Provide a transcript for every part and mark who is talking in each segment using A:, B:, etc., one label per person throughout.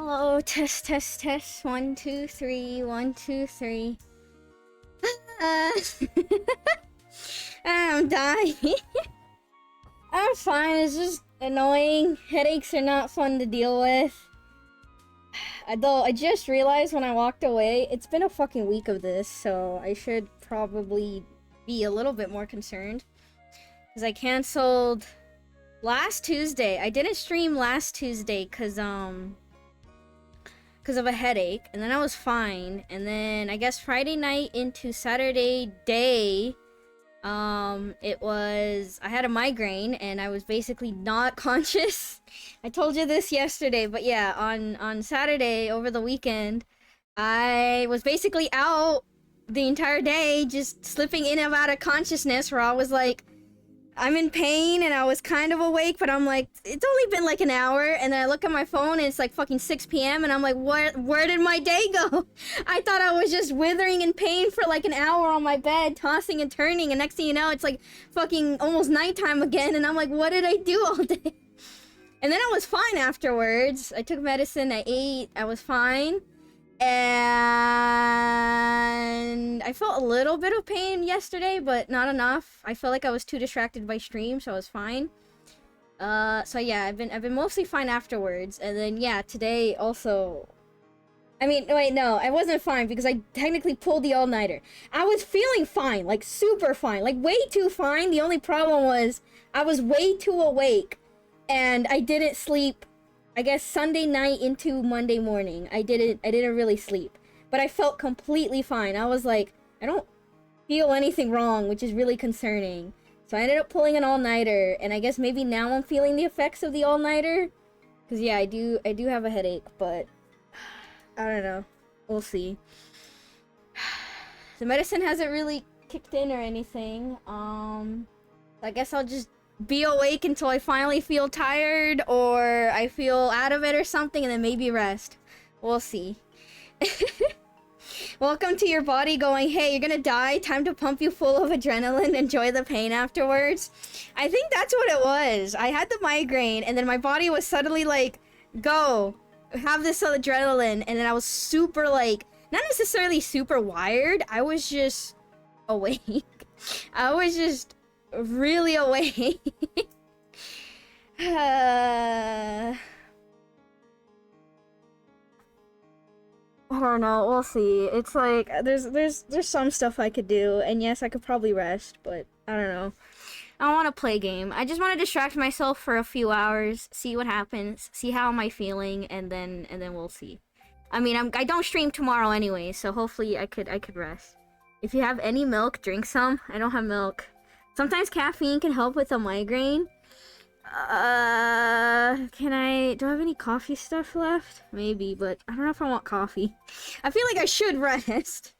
A: Hello, test, test, test. 1, 2, 3, 1, 2, 3. I'm dying. I'm fine, it's just annoying. Headaches are not fun to deal with. Though, I just realized when I walked away, it's been a fucking week of this, so I should probably be a little bit more concerned. Because I canceled last Tuesday. I didn't stream last Tuesday because of a headache, and then I was fine. And then I guess Friday night into Saturday day, I had a migraine and I was basically not conscious. I told you this yesterday, but yeah, on Saturday over the weekend, I was basically out the entire day, just slipping in and out of consciousness, where I was like, I'm in pain and I was kind of awake, but I'm like, it's only been like an hour, and then I look at my phone and it's like fucking 6 p.m. and I'm like, where did my day go? I thought I was just withering in pain for like an hour on my bed, tossing and turning, and next thing you know, it's like fucking almost nighttime again, and I'm like, what did I do all day? And then I was fine afterwards. I took medicine, I ate, I was fine. And I felt a little bit of pain yesterday, but not enough. I felt like I was too distracted by stream, so I was fine. So yeah, I've been mostly fine afterwards. And then yeah, today also. I mean, wait, no, I wasn't fine because I technically pulled the all-nighter. I was feeling fine, like super fine, like way too fine. The only problem was I was way too awake, and I didn't sleep. I guess Sunday night into Monday morning, I didn't really sleep, but I felt completely fine. I was like, I don't feel anything wrong, which is really concerning. So I ended up pulling an all-nighter, and I guess maybe now I'm feeling the effects of the all-nighter, because yeah, I do have a headache, but I don't know. We'll see. The medicine hasn't really kicked in or anything. I guess I'll just be awake until I finally feel tired or I feel out of it or something, and then maybe rest. We'll see. Welcome to your body going, hey, you're gonna die, time to pump you full of adrenaline, enjoy the pain afterwards. I think that's what it was. I had the migraine, and then my body was suddenly like, go, have this adrenaline, and then I was super like, not necessarily super wired, I was just awake. I was just really awake. I don't know, we'll see. It's like there's some stuff I could do, and yes, I could probably rest, but I don't know. I don't want to play a game. I just want to distract myself for a few hours, see what happens, see how am I feeling, and then we'll see. I mean, I don't stream tomorrow anyway, so hopefully I could rest. If you have any milk, drink some. I don't have milk. Sometimes caffeine can help with a migraine. Do I have any coffee stuff left? Maybe, but I don't know if I want coffee. I feel like I should rest.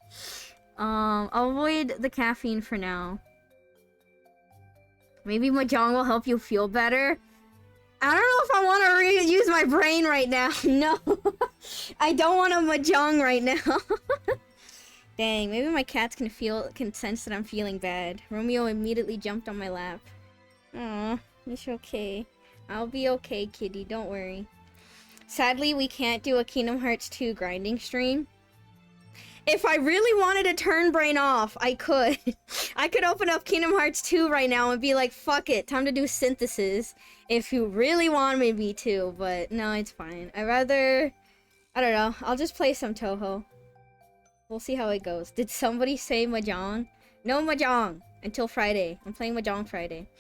A: I'll avoid the caffeine for now. Maybe Mahjong will help you feel better. I don't know if I want to use my brain right now. No. I don't want a Mahjong right now. Dang, maybe my cats can sense that I'm feeling bad. Romeo immediately jumped on my lap. Aw, it's okay. I'll be okay, kitty, don't worry. Sadly, we can't do a Kingdom Hearts 2 grinding stream. If I really wanted to turn brain off, I could. I could open up Kingdom Hearts 2 right now and be like, fuck it, time to do synthesis. If you really want me to, but no, it's fine. I don't know, I'll just play some touhou. We'll see how it goes. Did somebody say Mahjong? No Mahjong until Friday. I'm playing Mahjong Friday.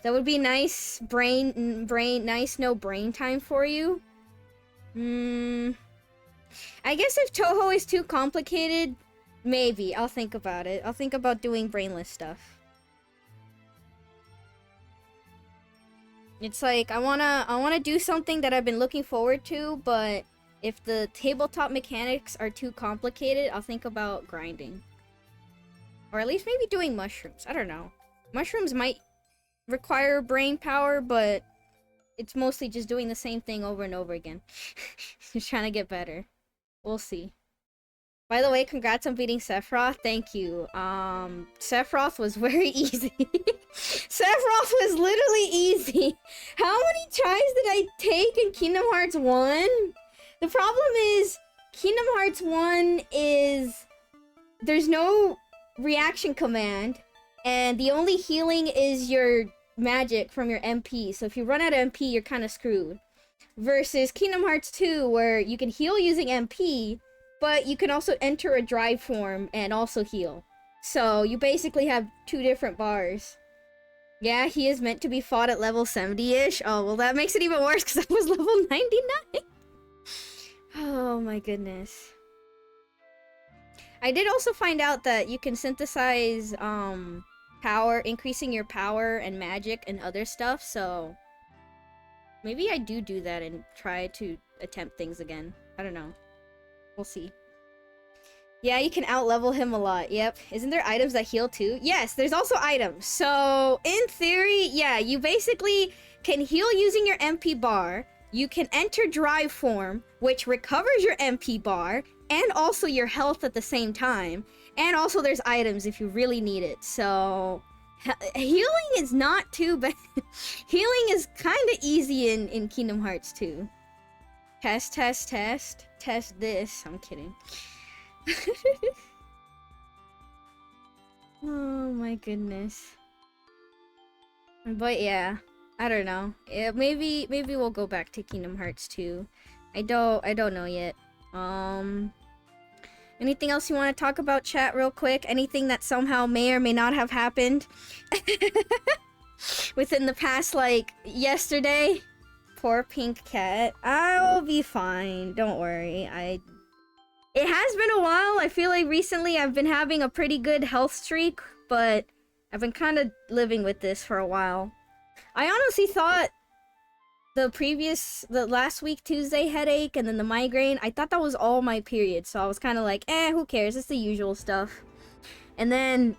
A: That would be nice nice no brain time for you. I guess if touhou is too complicated, maybe. I'll think about it. I'll think about doing brainless stuff. It's like, I wanna do something that I've been looking forward to, but if the tabletop mechanics are too complicated, I'll think about grinding. Or at least maybe doing mushrooms. I don't know. Mushrooms might require brain power, but it's mostly just doing the same thing over and over again. Just trying to get better. We'll see. By the way, congrats on beating Sephiroth. Thank you. Sephiroth was very easy. Sephiroth was literally easy. How many tries did I take in Kingdom Hearts 1? The problem is, Kingdom Hearts 1 is... There's no reaction command, and the only healing is your magic from your MP. So if you run out of MP, you're kind of screwed. Versus Kingdom Hearts 2, where you can heal using MP, but you can also enter a drive form and also heal. So you basically have two different bars. Yeah, he is meant to be fought at level 70-ish. Oh, well that makes it even worse because I was level 99. Oh my goodness. I did also find out that you can synthesize power, increasing your power and magic and other stuff, so maybe I do that and try to attempt things again. I don't know. We'll see. Yeah, you can out-level him a lot. Yep. Isn't there items that heal too? Yes, there's also items. So, in theory, yeah, you basically can heal using your MP bar. You can enter drive form, which recovers your MP bar, and also your health at the same time. And also there's items if you really need it. So, healing is not too bad. Healing is kind of easy in Kingdom Hearts 2. Test this. I'm kidding. Oh my goodness. But yeah, I don't know. Maybe we'll go back to Kingdom Hearts 2. I don't know yet. Anything else you want to talk about, chat, real quick? Anything that somehow may or may not have happened within the past, like, yesterday? Poor pink cat. I'll be fine. Don't worry. It has been a while. I feel like recently I've been having a pretty good health streak, but I've been kind of living with this for a while. I honestly thought the last week Tuesday headache and then the migraine, I thought that was all my period. So I was kind of like, who cares? It's the usual stuff. And then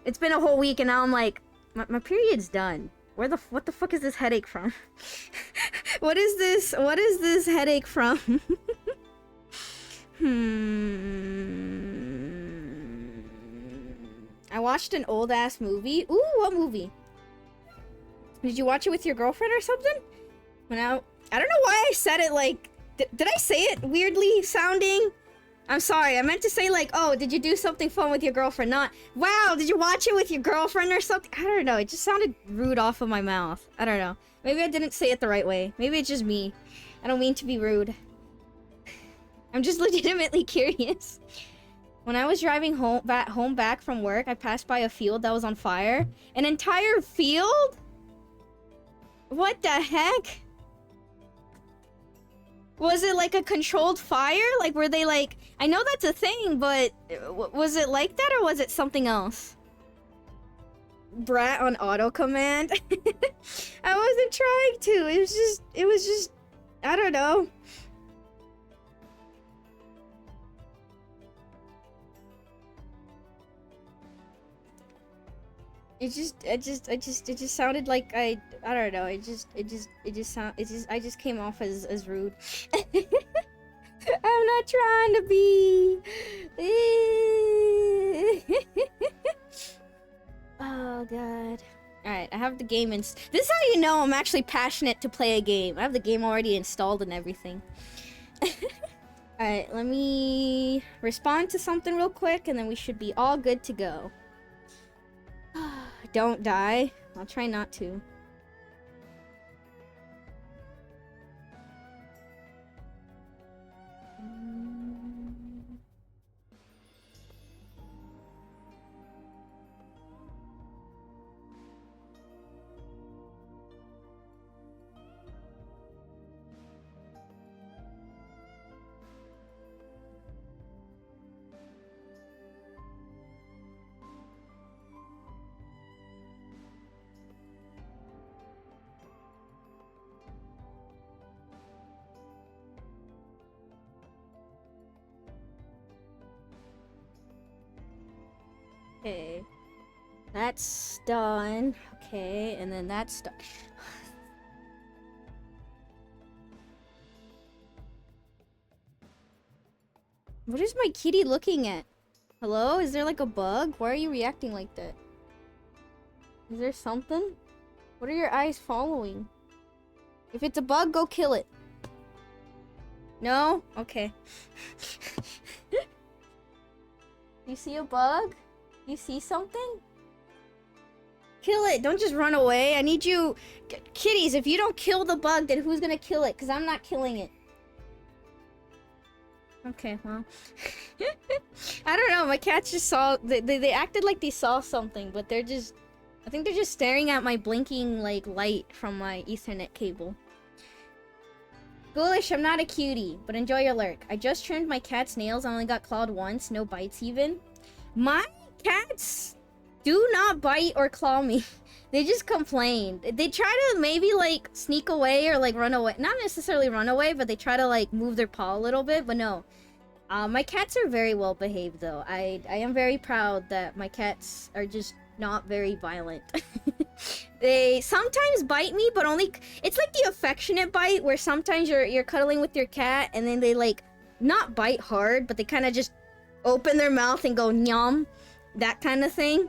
A: it's been a whole week and now I'm like, my period's done. What the fuck is this headache from? What is this headache from? I watched an old ass movie. Ooh, what movie? Did you watch it with your girlfriend or something? I don't know why I said it like... Did I say it weirdly sounding? I'm sorry, I meant to say like, oh, did you do something fun with your girlfriend? Not, wow, did you watch it with your girlfriend or something? I don't know, it just sounded rude off of my mouth. I don't know. Maybe I didn't say it the right way. Maybe it's just me. I don't mean to be rude. I'm just legitimately curious. When I was driving home back from work, I passed by a field that was on fire. An entire field? What the heck? Was it like a controlled fire? Like, were they like... I know that's a thing, but... Was it like that or was it something else? Brat on auto command? I wasn't trying to. It was just... I don't know. It just sounded like I don't know. I just came off as rude. I'm not trying to be. Oh god. Alright, I have the game this is how you know I'm actually passionate to play a game. I have the game already installed and everything. Alright, let me respond to something real quick and then we should be all good to go. Don't die. I'll try not to. Okay, that's done. Okay, and then that's done. What is my kitty looking at? Hello? Is there like a bug? Why are you reacting like that? Is there something? What are your eyes following? If it's a bug, go kill it. No? Okay. You see a bug? You see something? Kill it. Don't just run away. I need you... Kitties, if you don't kill the bug, then who's gonna kill it? Because I'm not killing it. Okay, well... I don't know, my cats just saw... They acted like they saw something, but they're just... I think they're just staring at my blinking, like, light from my Ethernet cable. Ghoulish, I'm not a cutie, but enjoy your lurk. I just trimmed my cat's nails, I only got clawed once, no bites even. My cats do not bite or claw me. They just complain. They try to maybe, like, sneak away or, like, run away. Not necessarily run away, but they try to, like, move their paw a little bit, but no. My cats are very well behaved, though. I am very proud that my cats are just not very violent. They sometimes bite me, but only... It's like the affectionate bite, where sometimes you're cuddling with your cat, and then they, like, not bite hard, but they kind of just open their mouth and go, nyam. That kind of thing.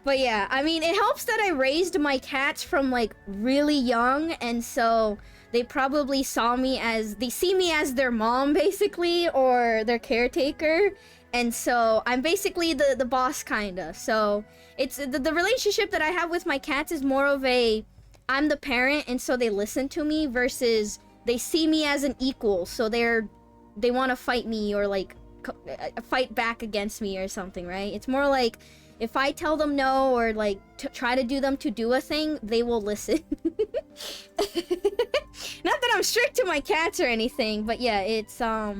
A: But yeah, I mean, it helps that I raised my cats from, like, really young, and so they probably saw me as... They see me as their mom, basically, or their caretaker, and so I'm basically the boss, kinda. So it's... The relationship that I have with my cats is more of a... I'm the parent, and so they listen to me, versus they see me as an equal, so they want to fight me, or, like, fight back against me or something, right? It's more like... If I tell them no, or, like, try to do them to do a thing, they will listen. Not that I'm strict to my cats or anything, but yeah, it's, I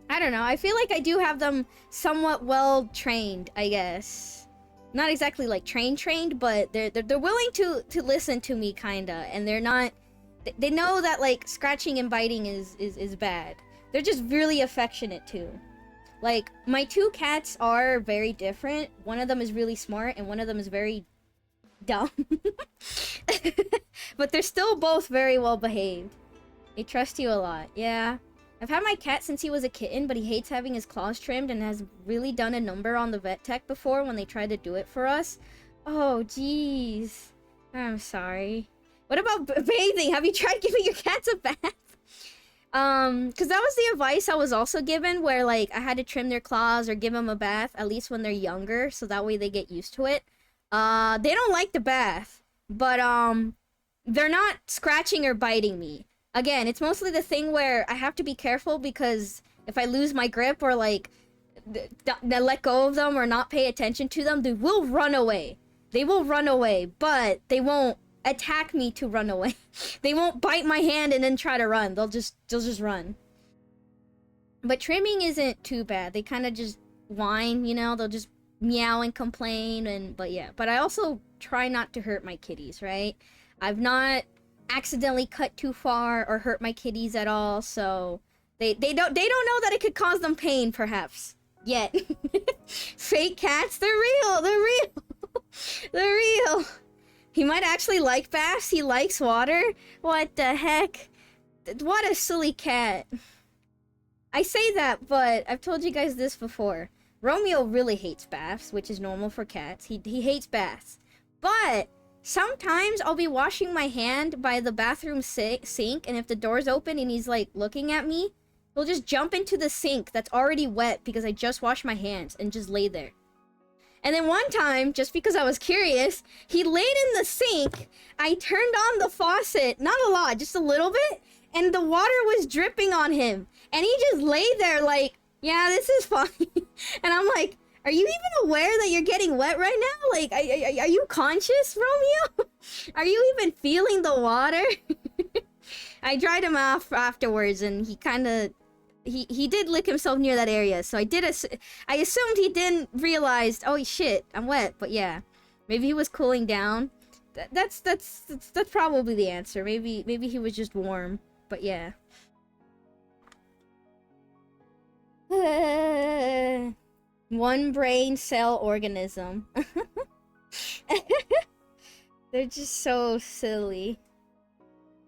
A: don't know. I feel like I do have them somewhat well trained, I guess. Not exactly, like, trained, but they're willing to listen to me, kinda. And they're not... They know that, like, scratching and biting is bad. They're just really affectionate, too. Like, my two cats are very different. One of them is really smart, and one of them is very dumb. But they're still both very well behaved. They trust you a lot. Yeah. I've had my cat since he was a kitten, but he hates having his claws trimmed and has really done a number on the vet tech before when they tried to do it for us. Oh, jeez. I'm sorry. What about bathing? Have you tried giving your cats a bath? Because that was the advice I was also given, where, like, I had to trim their claws or give them a bath, at least when they're younger, so that way they get used to it. They don't like the bath, but, they're not scratching or biting me. Again, it's mostly the thing where I have to be careful, because if I lose my grip or, like, let go of them or not pay attention to them, they will run away. They will run away, but they won't attack me to run away. They won't bite my hand and then try to run. They'll just run. But trimming isn't too bad. They kind of just whine, you know? They'll just meow and complain, but yeah. But I also try not to hurt my kitties, right? I've not accidentally cut too far or hurt my kitties at all, so they don't know that it could cause them pain, perhaps. Yet. Fake cats, they're real. They're real. They're real. He might actually like baths. He likes water. What the heck? What a silly cat. I say that, but I've told you guys this before. Romeo really hates baths, which is normal for cats. He hates baths. But sometimes I'll be washing my hand by the bathroom sink, and if the door's open and he's, like, looking at me, he'll just jump into the sink that's already wet because I just washed my hands and just lay there. And then one time, just because I was curious, he laid in the sink. I turned on the faucet, not a lot, just a little bit, and the water was dripping on him. And he just lay there like, yeah, this is fine. And I'm like, are you even aware that you're getting wet right now? Like, are you conscious, Romeo? Are you even feeling the water? I dried him off afterwards, and he kind of... He did lick himself near that area, so I assumed he didn't realize, oh shit, I'm wet, but yeah. Maybe he was cooling down. That's probably the answer. Maybe he was just warm, but yeah. One brain cell organism. They're just so silly.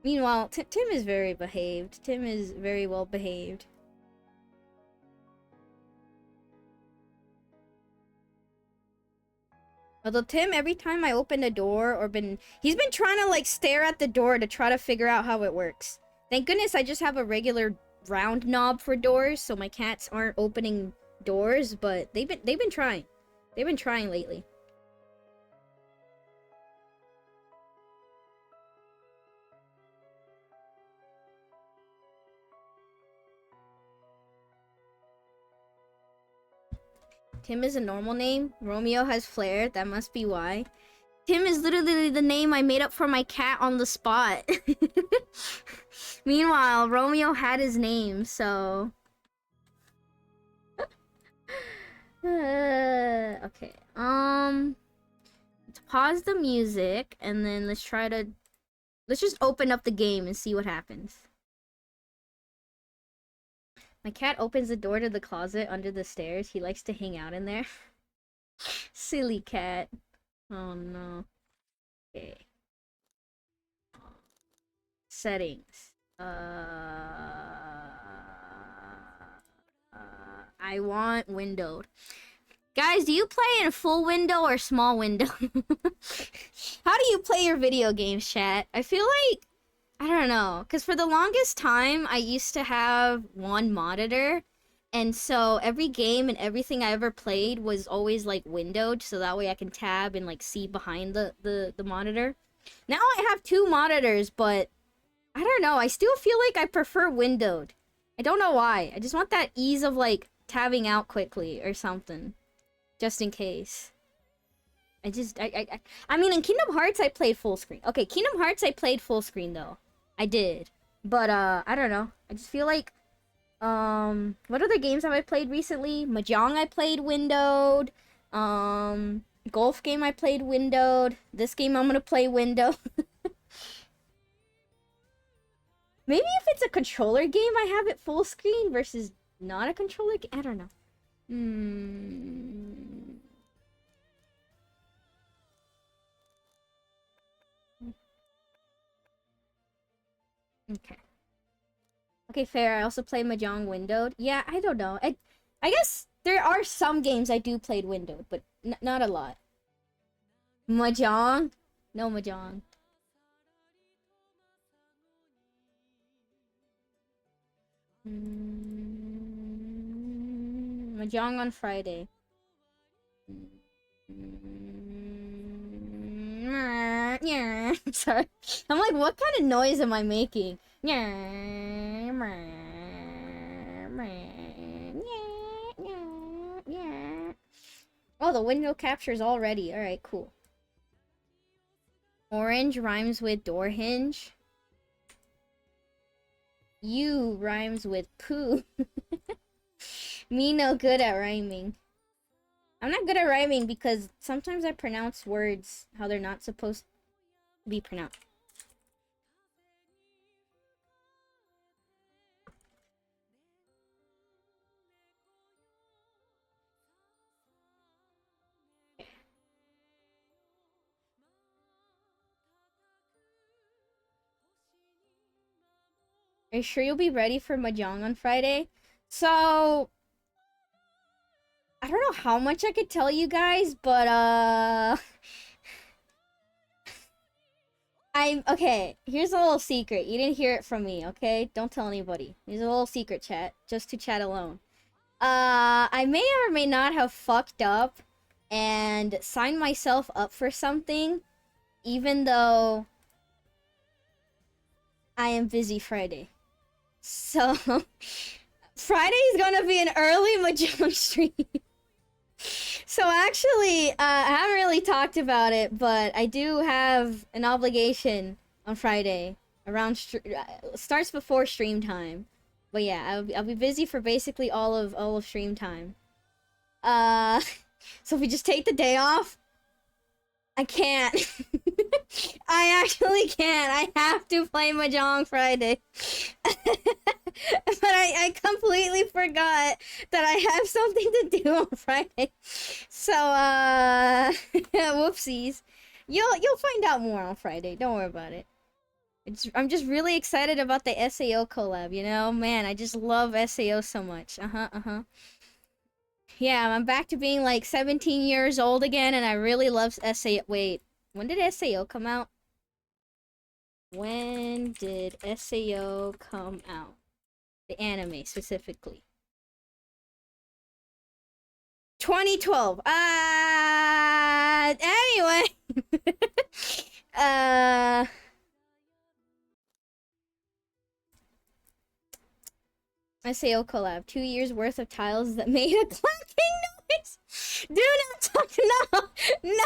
A: Meanwhile, Tim is very behaved. Tim is very well behaved. Although Tim, every time I open the door he's been trying to like stare at the door to try to figure out how it works. Thank goodness I just have a regular round knob for doors, so my cats aren't opening doors, but they've been trying. They've been trying lately. Tim is a normal name. Romeo has flair. That must be why. Tim is literally the name I made up for my cat on the spot. Meanwhile, Romeo had his name, so... okay. Let's pause the music, and then let's just open up the game and see what happens. My cat opens the door to the closet under the stairs. He likes to hang out in there. Silly cat. Oh no. Okay. Settings. I want windowed. Guys, do you play in full window or small window? How do you play your video games, chat? I feel like, I don't know, because for the longest time, I used to have one monitor, and so every game and everything I ever played was always, like, windowed, so that way I can tab and, like, see behind the monitor. Now I have two monitors, but I don't know, I still feel like I prefer windowed. I don't know why. I just want that ease of, like, tabbing out quickly or something. Just in case. I mean, in Kingdom Hearts, I played full screen. Okay, Kingdom Hearts, I played full screen, though. I did. But, I don't know. I just feel like, what other games have I played recently? Mahjong I played windowed. Golf game I played windowed. This game I'm gonna play windowed. Maybe if it's a controller game, I have it full screen versus not a controller game. I don't know. Okay. Okay, fair. I also play Mahjong windowed. Yeah, I don't know. I guess there are some games I do played windowed, but not a lot. Mahjong? No Mahjong. Mahjong on Friday. Sorry. I'm like, what kind of noise am I making? Oh, the window captures already. Alright, cool. Orange rhymes with door hinge. You rhymes with poo. Me no good at rhyming. I'm not good at rhyming because sometimes I pronounce words how they're not supposed to be pronounced. Are you sure you'll be ready for Mahjong on Friday? So, I don't know how much I could tell you guys, but, okay, here's a little secret. You didn't hear it from me, okay? Don't tell anybody. Here's a little secret, chat. Just to chat alone. I may or may not have fucked up and signed myself up for something, even though I am busy Friday. So, Friday's gonna be an early Mahjong stream. So actually, I haven't really talked about it, but I do have an obligation on Friday around starts before stream time. But yeah, I'll be busy for basically all of stream time. So if we just take the day off, I can't. I actually can't. I have to play Mahjong Friday. But I completely forgot that I have something to do on Friday. So, whoopsies. You'll find out more on Friday. Don't worry about it. I'm just really excited about the SAO collab, you know? Man, I just love SAO so much. Uh-huh. Yeah, I'm back to being like 17 years old again, and I really love SAO. Wait, when did SAO come out? When did SAO come out? The anime, specifically. 2012. Anyway. SAO collab. 2 years worth of tiles that made a clacking noise. Do not talk. No. No.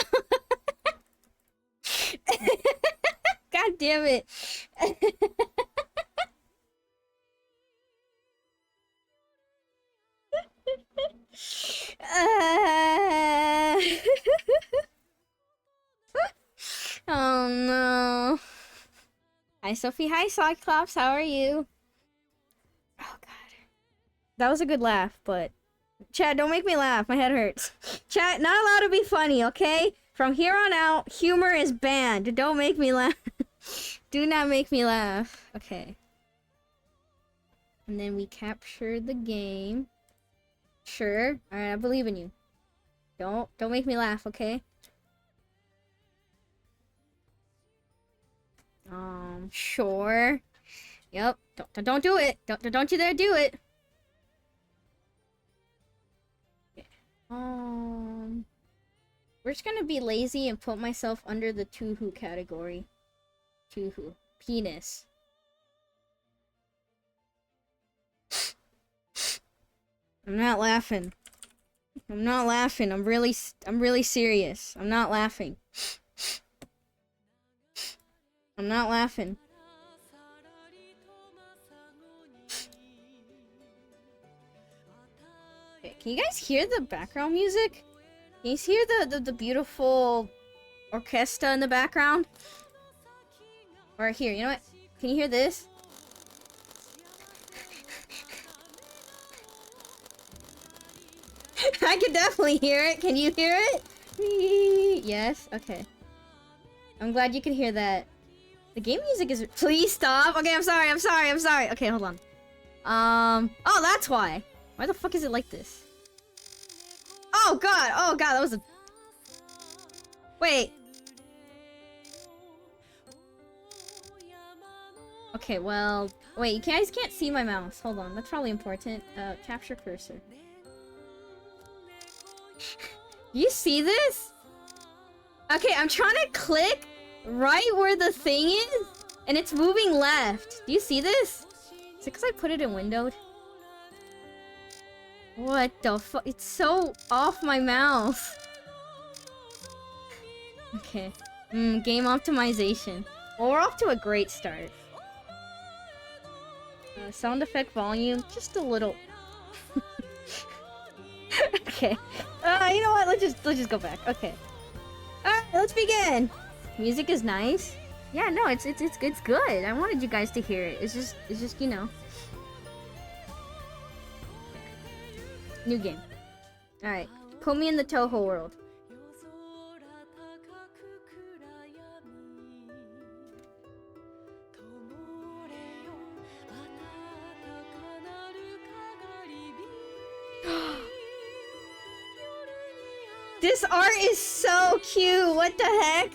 A: God damn it. Oh no. Hi Sophie, hi Cyclops, how are you? Oh god. That was a good laugh, but... Chat, don't make me laugh, my head hurts. Chat, not allowed to be funny, okay? From here on out, humor is banned. Don't make me laugh. Do not make me laugh. Okay. And then we captured the game. Sure. Alright, I believe in you. Don't make me laugh, okay? Sure. Yep. Don't do it. Don't you dare do it. Okay. We're just gonna be lazy and put myself under the touhou category. Touhou. Penis. I'm not laughing. I'm not laughing. I'm really serious. I'm not laughing. I'm not laughing. Okay, can you guys hear the background music? Can you hear the beautiful orchestra in the background? Or here, you know what? Can you hear this? I can definitely hear it. Can you hear it? Yes? Okay. I'm glad you can hear that. The game music is... Please stop! Okay, I'm sorry. Okay, hold on. Oh, that's why. Why the fuck is it like this? Oh god, that was a... Wait. Okay, well... Wait, you guys can't see my mouse. Hold on, that's probably important. Capture cursor. You see this? Okay, I'm trying to click right where the thing is, and it's moving left. Do you see this? Is it because I put it in windowed? What the fuck? It's so off my mouse. Okay. Game optimization. Well, we're off to a great start. Sound effect volume, just a little. Okay. You know what? Let's just go back. Okay. Alright, let's begin. Music is nice. Yeah, no, it's good. I wanted you guys to hear it. It's just, you know. New game. Alright. Put me in the touhou world. This art is so cute. What the heck?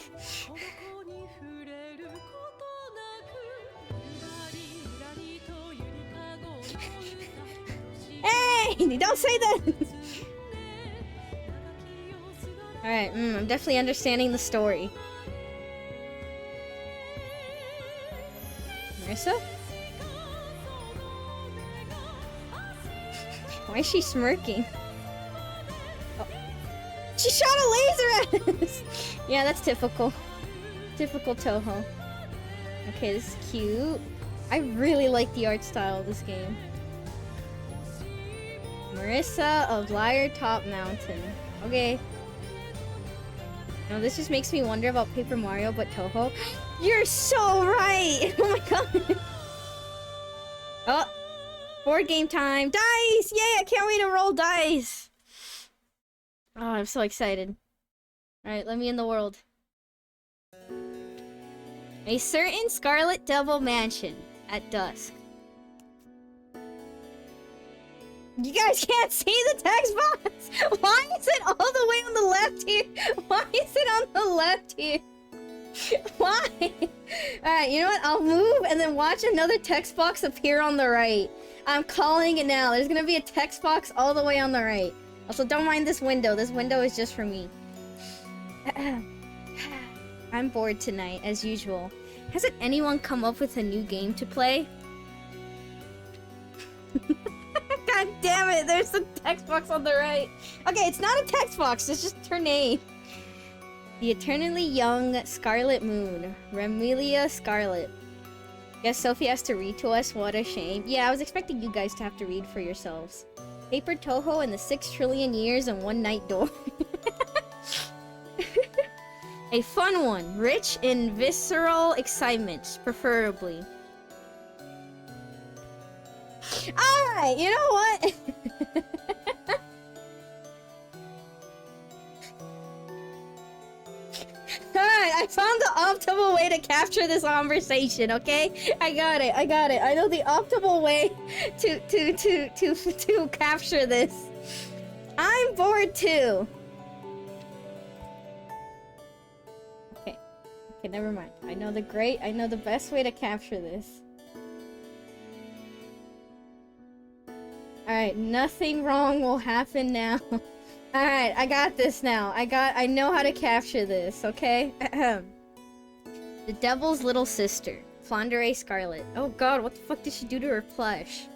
A: Hey, don't say that. All right, I'm definitely understanding the story. Marisa? Why is she smirking? She shot a laser at us! Yeah, that's typical. Typical touhou. Okay, this is cute. I really like the art style of this game. Marisa of Liartop Mountain. Okay. Now this just makes me wonder about Paper Mario, but touhou. You're so right! Oh my god! Oh! Board game time! Dice! Yay! I can't wait to roll dice! Oh, I'm so excited. Alright, let me in the world. A certain Scarlet Devil mansion at dusk. You guys can't see the text box! Why is it all the way on the left here? Why is it on the left here? Why? Alright, you know what? I'll move and then watch another text box appear on the right. I'm calling it now. There's gonna be a text box all the way on the right. Also, don't mind this window. This window is just for me. I'm bored tonight, as usual. Hasn't anyone come up with a new game to play? God damn it, there's a text box on the right. Okay, it's not a text box, it's just her name. The Eternally Young Scarlet Moon. Remelia Scarlet. Guess Sophie has to read to us, what a shame. Yeah, I was expecting you guys to have to read for yourselves. Paper Touhou and the 6 trillion years and one night door. A fun one, rich in visceral excitement, preferably. Alright, you know what? Alright, I found the optimal way to capture this conversation, okay? I got it. I know the optimal way to capture this. I'm bored too. Okay, never mind. I know the best way to capture this. Alright, nothing wrong will happen now. Alright, I got this now. I know how to capture this, okay? The Devil's Little Sister. Flandre Scarlet. Oh god, what the fuck did she do to her plush?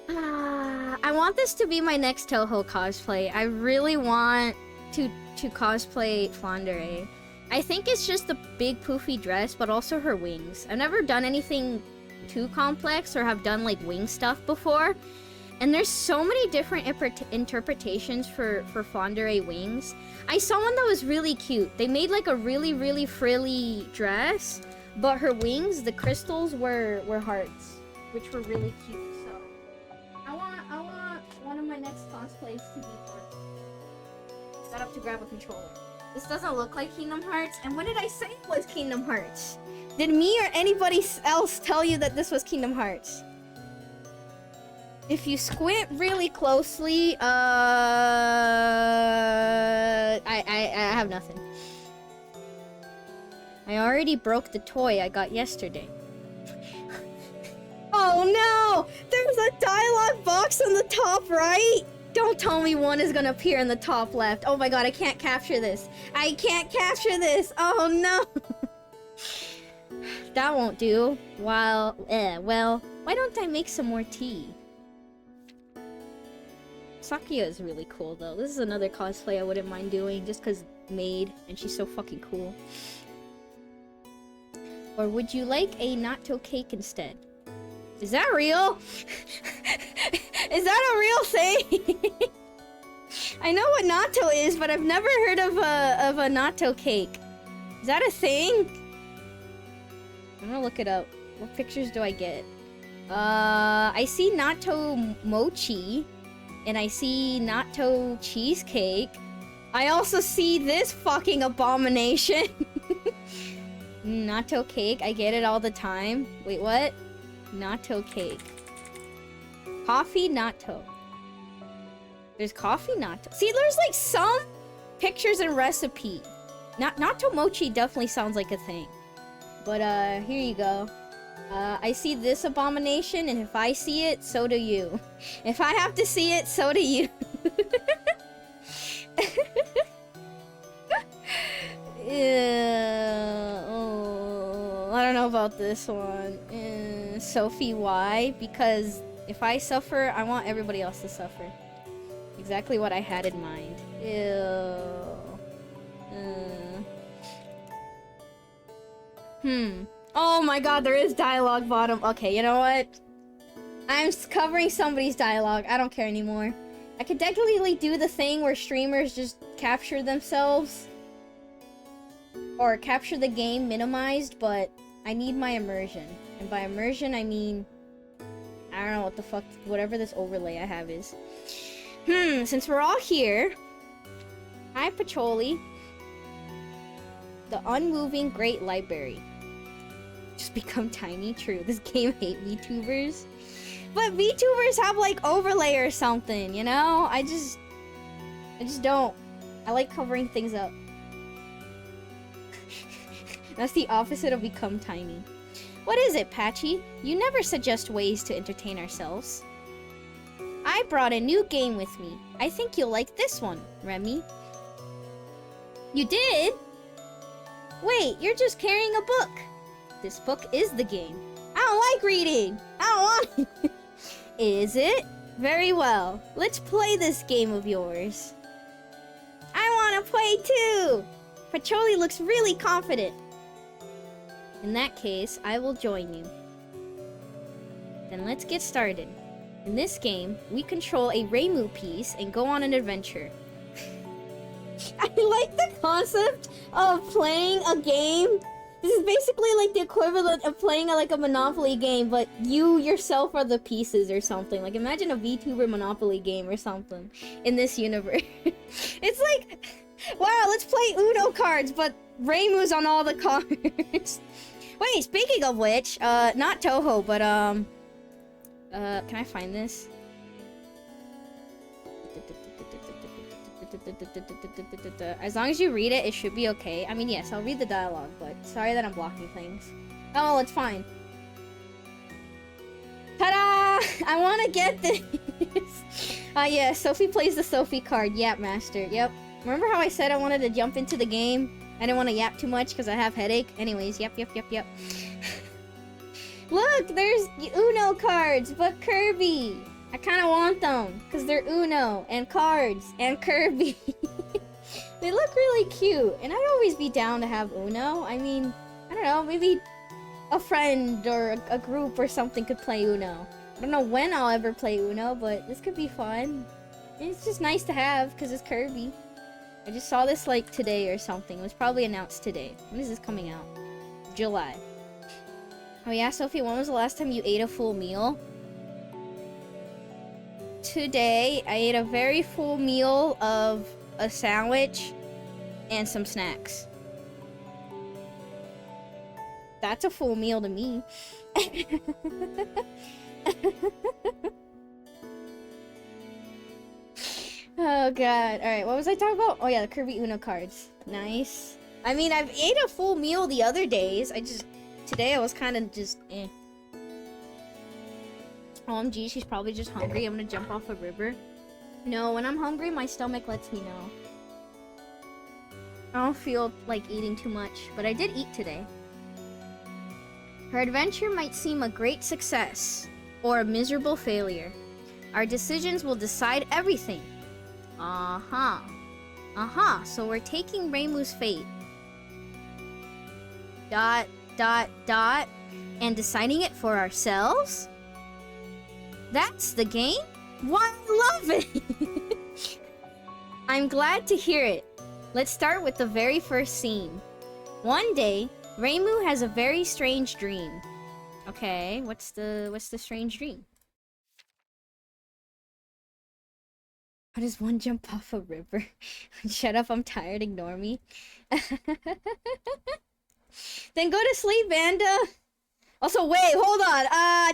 A: I want this to be my next Touhou cosplay. I really want to cosplay Flandre. I think it's just the big poofy dress, but also her wings. I've never done anything too complex or have done like wing stuff before. And there's so many different interpretations for Flandre wings. I saw one that was really cute. They made like a really, really frilly dress, but her wings, the crystals were hearts, which were really cute. So I want one of my next cosplays to be her. Got up to grab a controller. This doesn't look like Kingdom Hearts. And what did I say it was Kingdom Hearts? Did me or anybody else tell you that this was Kingdom Hearts? If you squint really closely, I have nothing. I already broke the toy I got yesterday. Oh no! There's a dialogue box on the top right! Don't tell me one is gonna appear in the top left. Oh my god, I can't capture this. I can't capture this! Oh no! That won't do. Well, why don't I make some more tea? Sakia is really cool though. This is another cosplay I wouldn't mind doing just because maid and she's so fucking cool. Or would you like a natto cake instead? Is that real? Is that a real thing? I know what natto is, but I've never heard of a natto cake. Is that a thing? I'm gonna look it up. What pictures do I get? I see natto mochi. And I see natto cheesecake. I also see this fucking abomination. Natto cake. I get it all the time. Wait, what? Natto cake. Coffee natto. There's coffee natto. See, there's like some pictures and recipe. Natto mochi definitely sounds like a thing. But here you go. I see this abomination, and if I see it, so do you. If I have to see it, so do you. I don't know about this one. Sophie, why? Because if I suffer, I want everybody else to suffer. Exactly what I had in mind. Oh my god, there is dialogue bottom. Okay, you know what? I'm covering somebody's dialogue. I don't care anymore. I could technically do the thing where streamers just capture themselves. Or capture the game minimized, but I need my immersion. And by immersion, I mean... I don't know what the fuck, whatever this overlay I have is. Since we're all here... Hi, Pacholi. The Unmoving Great Library. Just become tiny. True. This game hate VTubers. But VTubers have like overlay or something, you know? I just don't. I like covering things up. That's the opposite of become tiny. What is it, Patchy? You never suggest ways to entertain ourselves. I brought a new game with me. I think you'll like this one, Remy. You did? Wait, you're just carrying a book. This book is the game. I don't like reading. I don't want it. Is it? Very well. Let's play this game of yours. I want to play too. Pacholi looks really confident. In that case, I will join you. Then let's get started. In this game, we control a Reimu piece and go on an adventure. I like the concept of playing a game. This is basically like the equivalent of playing like a Monopoly game, but you yourself are the pieces or something. Like imagine a VTuber Monopoly game or something in this universe. It's like, wow, let's play Uno cards, but Reimu's on all the cards. Wait, speaking of which, not touhou, but can I find this? As long as you read it, it should be okay. I mean, yes, I'll read the dialogue, but sorry that I'm blocking things. Oh, it's fine. Ta-da! I want to get this! Yeah, Sophie plays the Sophie card. Yap Master. Yep. Remember how I said I wanted to jump into the game? I didn't want to yap too much because I have headache. Anyways, yep. Look, there's Uno cards, but Kirby. I kind of want them because they're Uno and cards and Kirby. They look really cute, and I'd always be down to have Uno. I mean, I don't know, maybe a friend or a group or something could play Uno. I don't know when I'll ever play Uno, but this could be fun. And it's just nice to have because it's Kirby. I just saw this like today or something. It was probably announced today. When is this coming out? July. Oh yeah, Sophie, when was the last time you ate a full meal? Today, I ate a very full meal of a sandwich and some snacks. That's a full meal to me. Oh god. Alright, what was I talking about? Oh yeah, the Kirby Uno cards. Nice. I mean, I've ate a full meal the other days. Today I was kind of just eh. OMG, she's probably just hungry. I'm gonna jump off a river. No, when I'm hungry, my stomach lets me know. I don't feel like eating too much, but I did eat today. Her adventure might seem a great success, or a miserable failure. Our decisions will decide everything. So we're taking Reimu's fate. ... And deciding it for ourselves? That's the game? Why, I love it! I'm glad to hear it. Let's start with the very first scene. One day, Reimu has a very strange dream. Okay, what's the strange dream? How does one jump off a river? Shut up, I'm tired, ignore me. Then go to sleep, Vanda. Also, wait, hold on.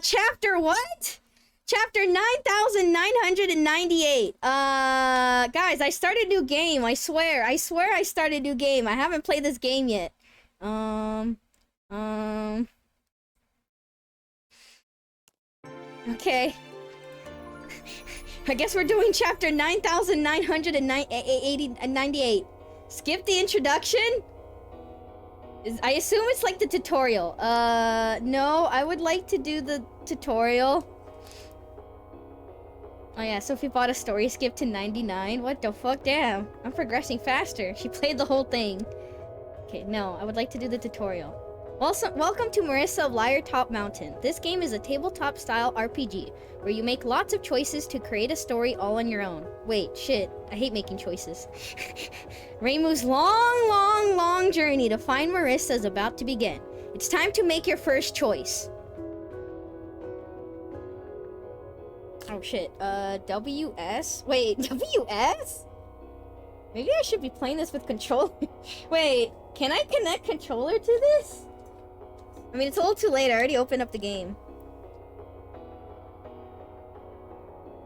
A: Chapter what? Chapter 9998. Guys, I started a new game. I swear I started a new game. I haven't played this game yet. Okay. I guess we're doing chapter 9998. Skip the introduction? I assume it's like the tutorial. No, I would like to do the tutorial. Oh yeah, Sophie bought a story skip to 99. What the fuck? Damn, I'm progressing faster. She played the whole thing. Okay, no, I would like to do the tutorial. Also, welcome to Marisa of Liartop Mountain. This game is a tabletop-style RPG, where you make lots of choices to create a story all on your own. Wait, shit, I hate making choices. Reimu's long journey to find Marisa is about to begin. It's time to make your first choice. Oh shit, WS? Wait, WS? Maybe I should be playing this with controller. Wait, can I connect controller to this? I mean, it's a little too late. I already opened up the game.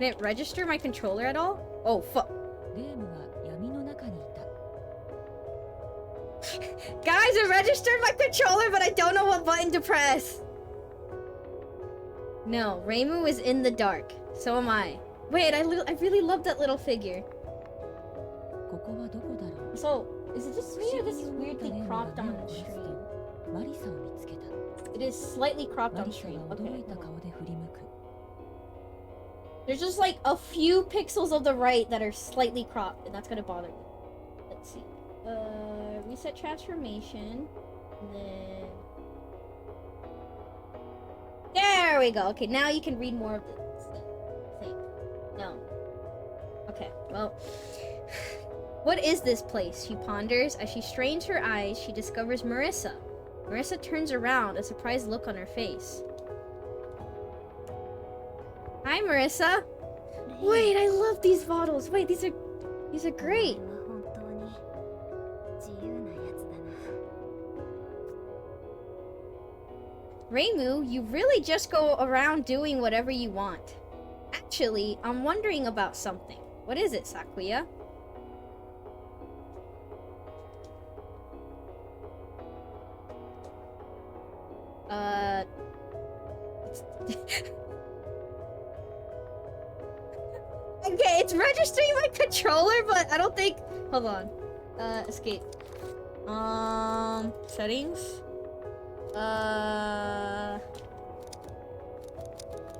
A: Can it register my controller at all? Oh, fuck. Guys, it registered my controller, but I don't know what button to press. No, Reimu is in the dark. So am I. Wait, I really love that little figure. So, is it just me or this is weirdly cropped on the stream? It is slightly cropped on stream. Okay. There's just like a few pixels of the right that are slightly cropped, and that's gonna bother me. Let's see. Reset transformation. And then... There we go. Okay, now you can read more of this thing. No. Okay, well... What is this place? She ponders. As she strains her eyes, she discovers Marisa. Marisa turns around, a surprised look on her face. Hi, Marisa. Wait, I love these bottles. Wait, these are great. Reimu, you really just go around doing whatever you want. Actually, I'm wondering about something. What is it, Sakuya? Okay, it's registering my controller, but I don't think... Hold on. Escape. Settings?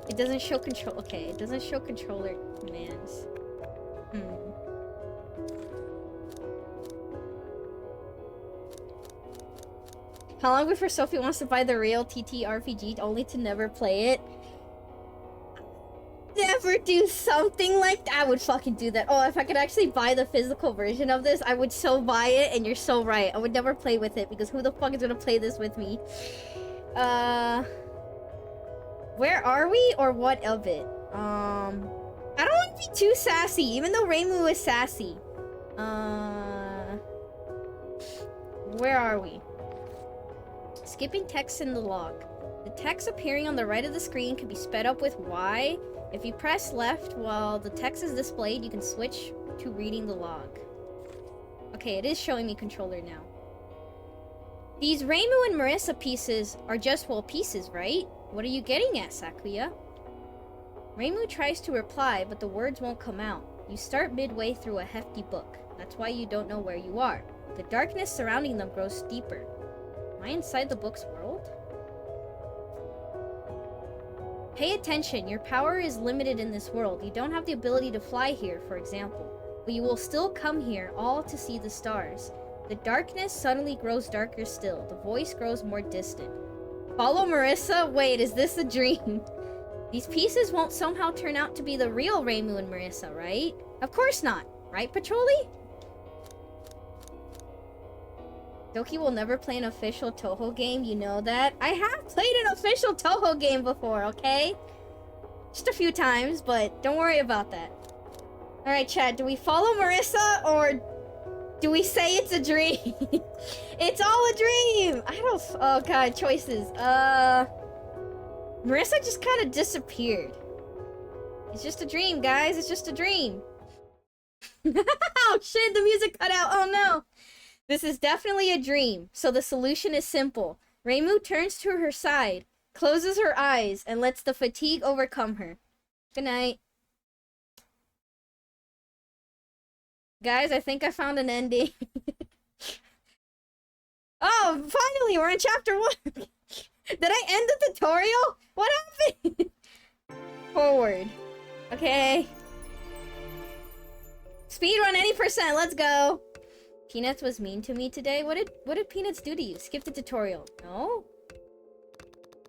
A: It doesn't show control... Okay, it doesn't show controller commands. How long before Sophie wants to buy the real TTRPG only to never play it? Never do something like that. I would fucking do that. Oh, if I could actually buy the physical version of this, I would so buy it, and you're so right. I would never play with it, because who the fuck is gonna play this with me? Where are we, or what of it? I don't want to be too sassy, even though Reimu is sassy. Where are we? Skipping text in the log. The text appearing on the right of the screen can be sped up with Y. If you press left while the text is displayed, you can switch to reading the log. Okay, it is showing me controller now. These Reimu and Marisa pieces are just, well, pieces, right? What are you getting at, Sakuya? Reimu tries to reply, but the words won't come out. You start midway through a hefty book. That's why you don't know where you are. The darkness surrounding them grows deeper. Am I inside the book's world? Pay attention, your power is limited in this world. You don't have the ability to fly here, for example. But you will still come here, all to see the stars. The darkness suddenly grows darker still. The voice grows more distant. Follow Marisa? Wait, is this a dream? These pieces won't somehow turn out to be the real Reimu and Marisa, right? Of course not. Right, Patrolli? Doki will never play an official touhou game, you know that? I have played an official touhou game before, okay? Just a few times, but don't worry about that. Alright, Chad, do we follow Marisa, or do we say it's a dream? It's all a dream! I don't... Oh god, choices. Marisa just kind of disappeared. It's just a dream, guys. It's just a dream. Oh shit, the music cut out. Oh no. This is definitely a dream, so the solution is simple. Reimu turns to her side, closes her eyes, and lets the fatigue overcome her. Good night. Guys, I think I found an ending. Oh, finally, we're in chapter 1. Did I end the tutorial? What happened? Forward. Okay. Speedrun any percent, let's go. Peanuts was mean to me today. What did Peanuts do to you? Skip the tutorial. No?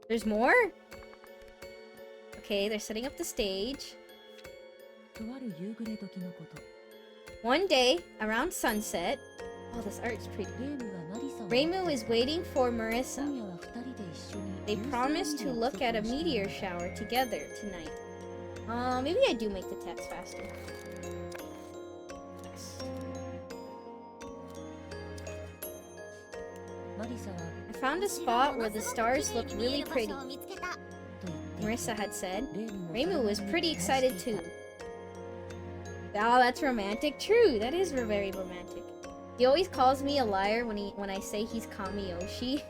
A: There's more? Okay, they're setting up the stage. One day, around sunset... Oh, this art's pretty. Reimu is waiting for Marisa. They promise to look at a meteor shower together tonight. Maybe I do make the text faster. I found a spot where the stars look really pretty, Marisa had said. Reimu was pretty excited too. Oh, that's romantic. True, that is very romantic. He always calls me a liar when I say he's Kamiyoshi.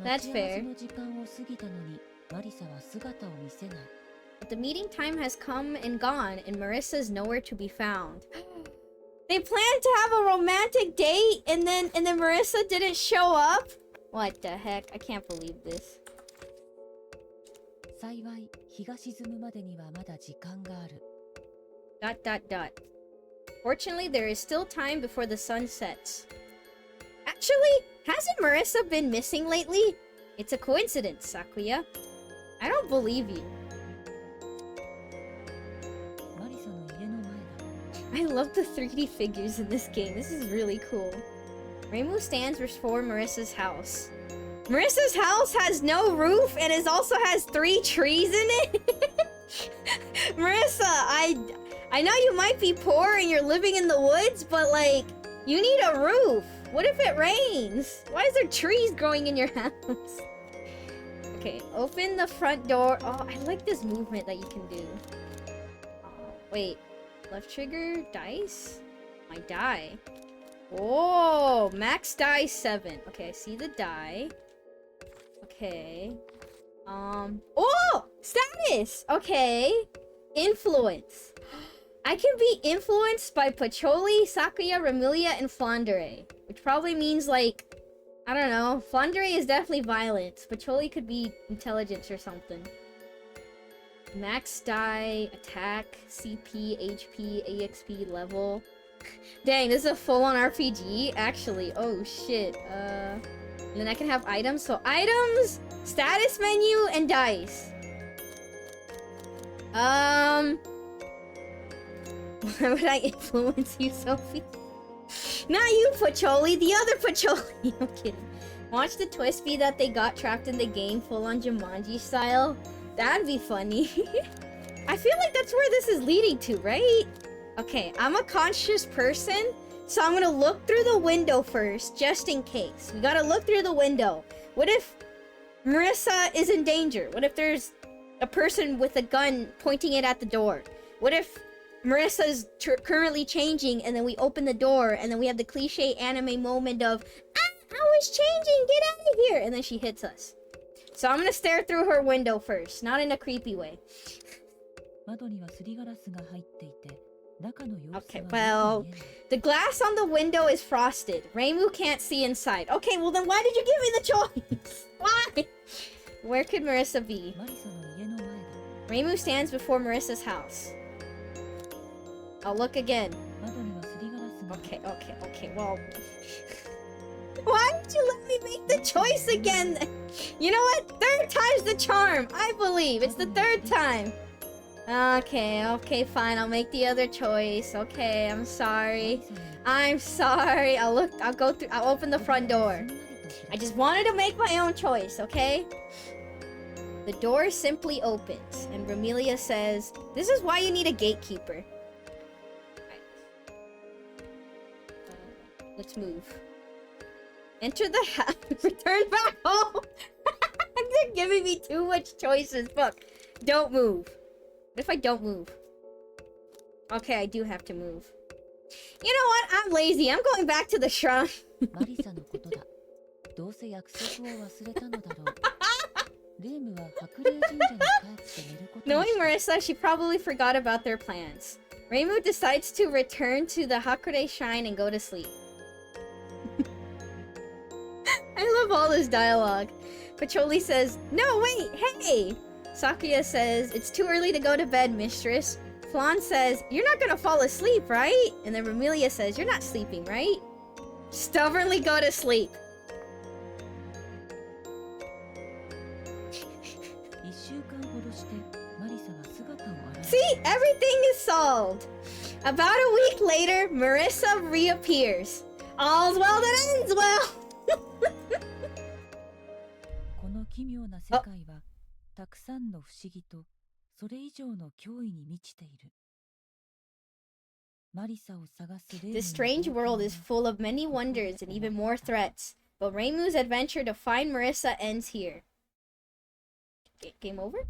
A: That's fair. But the meeting time has come and gone, and Marisa's nowhere to be found. They planned to have a romantic date, and then Marisa didn't show up? What the heck? I can't believe this. ... Fortunately, there is still time before the sun sets. Actually, hasn't Marisa been missing lately? It's a coincidence, Sakuya. I don't believe you. I love the 3D figures in this game. This is really cool. Reimu stands before Marisa's house. Marisa's house has no roof and it also has 3 trees in it? Marisa, I know you might be poor and you're living in the woods, but like, you need a roof. What if it rains? Why is there trees growing in your house? Okay, open the front door. Oh, I like this movement that you can do. Wait. Left trigger, dice? My die. Oh, max die 7. Okay, I see the die. Okay. Oh! Status! Okay. Influence. I can be influenced by Pacholi, Sakuya, Remilia, and Flandre. Which probably means, like, I don't know. Flandre is definitely violence. Pacholi could be intelligence or something. Max die, attack, CP, HP, AXP, level. Dang, this is a full-on RPG? Actually, oh shit. And then I can have items. So items, status menu, and dice. Why would I influence you, Sophie? Not you, Pacholi, the other Pacholi. I'm kidding. Watch the twist be that they got trapped in the game full-on Jumanji style. That'd be funny. I feel like that's where this is leading to, right? Okay, I'm a conscious person, so I'm gonna look through the window first, just in case. We gotta look through the window. What if Marisa is in danger? What if there's a person with a gun pointing it at the door? What if Marisa's currently changing, and then we open the door, and then we have the cliche anime moment of, I was changing, get out of here! And then she hits us. So I'm gonna stare through her window first, not in a creepy way. Okay, well, the glass on the window is frosted. Reimu can't see inside. Okay, well then why did you give me the choice? Why? Where could Marisa be? Reimu stands before Marisa's house. I'll look again. Okay, well... Why did you let me make the choice again? You know what? 3rd time's the charm. I believe. It's the 3rd time. Okay, fine. I'll make the other choice. Okay, I'm sorry. I'm sorry. I'll open the front door. I just wanted to make my own choice, okay? The door simply opens, and Remilia says, "This is why you need a gatekeeper." Let's move. Enter the house. Return back home. They're giving me too much choices. Fuck. Don't move. What if I don't move? Okay, I do have to move. You know what? I'm lazy. I'm going back to the shrine. Knowing Marisa, she probably forgot about their plans. Reimu decides to return to the Hakure shrine and go to sleep. I love all this dialogue. Pacholi says, "No, wait, hey!" Sakuya says, "It's too early to go to bed, mistress." Flan says, "You're not gonna fall asleep, right?" And then Remilia says, "You're not sleeping, right?" Stubbornly go to sleep. See? Everything is solved. About a week later, Marisa reappears. All's well that ends well. This strange world is full of many wonders and even more threats, but Reimu's adventure to find Marisa ends here. Game over?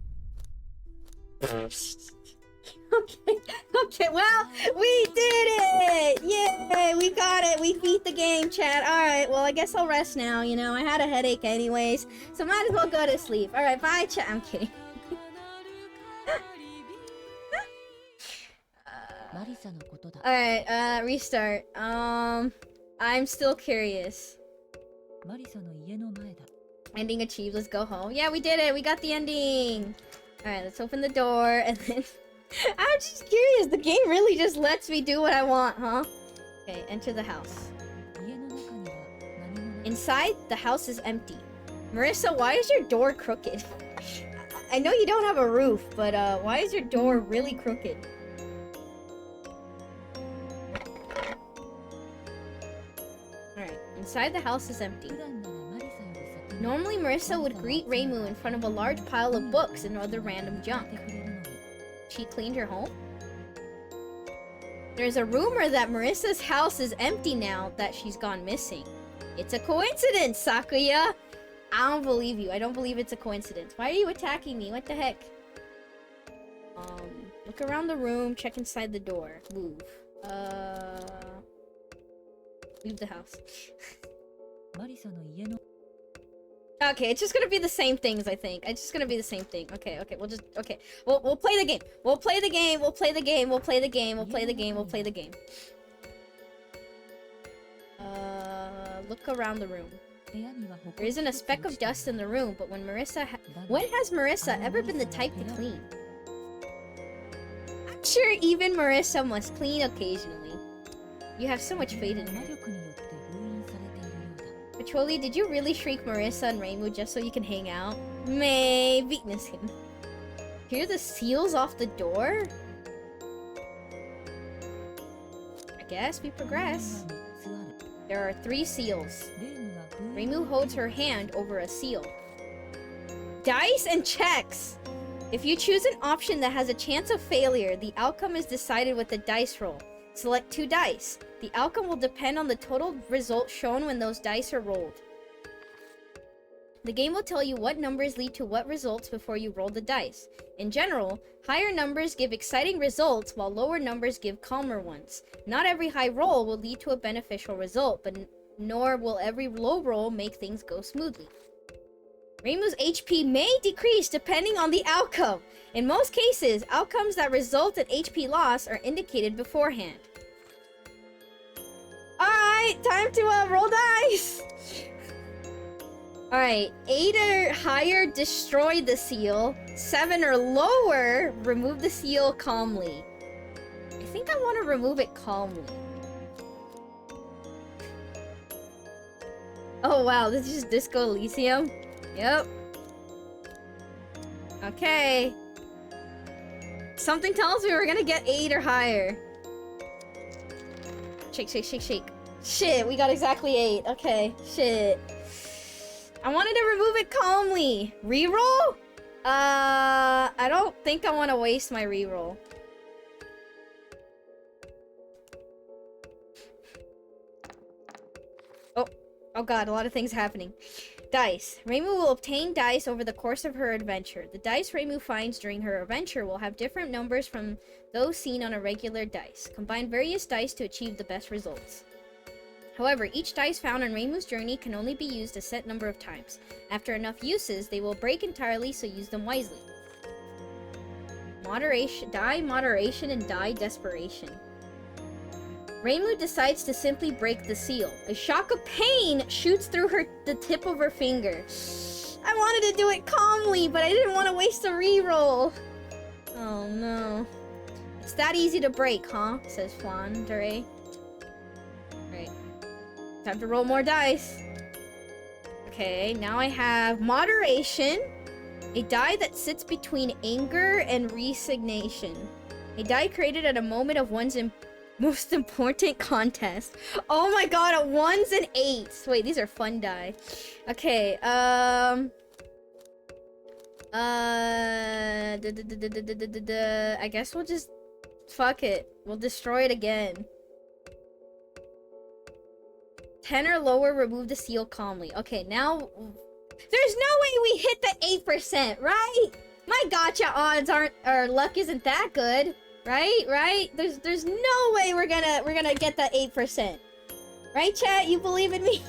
A: Okay, okay, well, we did it! Yay, we got it! We beat the game, chat. Alright, well, I guess I'll rest now, you know? I had a headache anyways, so might as well go to sleep. Alright, bye, chat. I'm kidding. Alright, restart. I'm still curious. Ending achieved, let's go home. Yeah, we did it! We got the ending! Alright, let's open the door, and then... I'm just curious, the game really just lets me do what I want, huh? Okay, enter the house. Inside, the house is empty. Marisa, why is your door crooked? I know you don't have a roof, but why is your door really crooked? Alright, inside the house is empty. Normally, Marisa would greet Reimu in front of a large pile of books and other random junk. She cleaned her home? There's a rumor that Marisa's house is empty now that she's gone missing. It's a coincidence, Sakuya! I don't believe you. I don't believe it's a coincidence. Why are you attacking me? What the heck? Look around the room, check inside the door. Move. Leave the house. Okay, it's just gonna be the same things, I think. It's just gonna be the same thing. Okay, okay, we'll play the game. We'll play the game, we'll play the game, we'll play the game, we'll play the game, we'll play the game. Look around the room. There isn't a speck of dust in the room, but when has Marisa ever been the type to clean? I'm sure even Marisa must clean occasionally. You have so much faith in her. Patrolli, did you really shrink Marisa and Reimu just so you can hang out? Maybe. Hear the seals off the door? I guess we progress. There are 3 seals. Reimu holds her hand over a seal. Dice and checks! If you choose an option that has a chance of failure, the outcome is decided with a dice roll. Select 2 dice. The outcome will depend on the total result shown when those dice are rolled. The game will tell you what numbers lead to what results before you roll the dice. In general, higher numbers give exciting results while lower numbers give calmer ones. Not every high roll will lead to a beneficial result, but nor will every low roll make things go smoothly. Reimu's HP may decrease depending on the outcome. In most cases, outcomes that result in HP loss are indicated beforehand. Alright, time to roll dice! Alright, 8 or higher, destroy the seal. 7 or lower, remove the seal calmly. I think I want to remove it calmly. Oh wow, this is just Disco Elysium? Yep. Okay. Something tells me we're gonna get 8 or higher. Shake, shake, shake, shake. Shit, we got exactly 8. Okay, shit. I wanted to remove it calmly. Reroll? I don't think I want to waste my reroll. Oh god, a lot of things happening. Dice. Reimu will obtain dice over the course of her adventure. The dice Reimu finds during her adventure will have different numbers from those seen on a regular dice. Combine various dice to achieve the best results. However, each dice found on Reimu's journey can only be used a set number of times. After enough uses, they will break entirely, so use them wisely. Moderation, die moderation, and die desperation. Reimu decides to simply break the seal. A shock of pain shoots through the tip of her finger. I wanted to do it calmly, but I didn't want to waste a reroll. Oh no. It's that easy to break, huh? Says Flandre. Right. Time to roll more dice. Okay, now I have moderation. A die that sits between anger and resignation. A die created at a moment of one's most important contest. Oh my god, a 1s and 8s. Wait, these are fun die. Okay, I guess we'll just... Fuck it. We'll destroy it again. 10 or lower, remove the seal calmly. Okay, now... There's no way we hit the 8%, right? My gacha odds aren't... Or luck isn't that good. Right? Right? There's no way we're gonna get that 8%. Right, chat? You believe in me?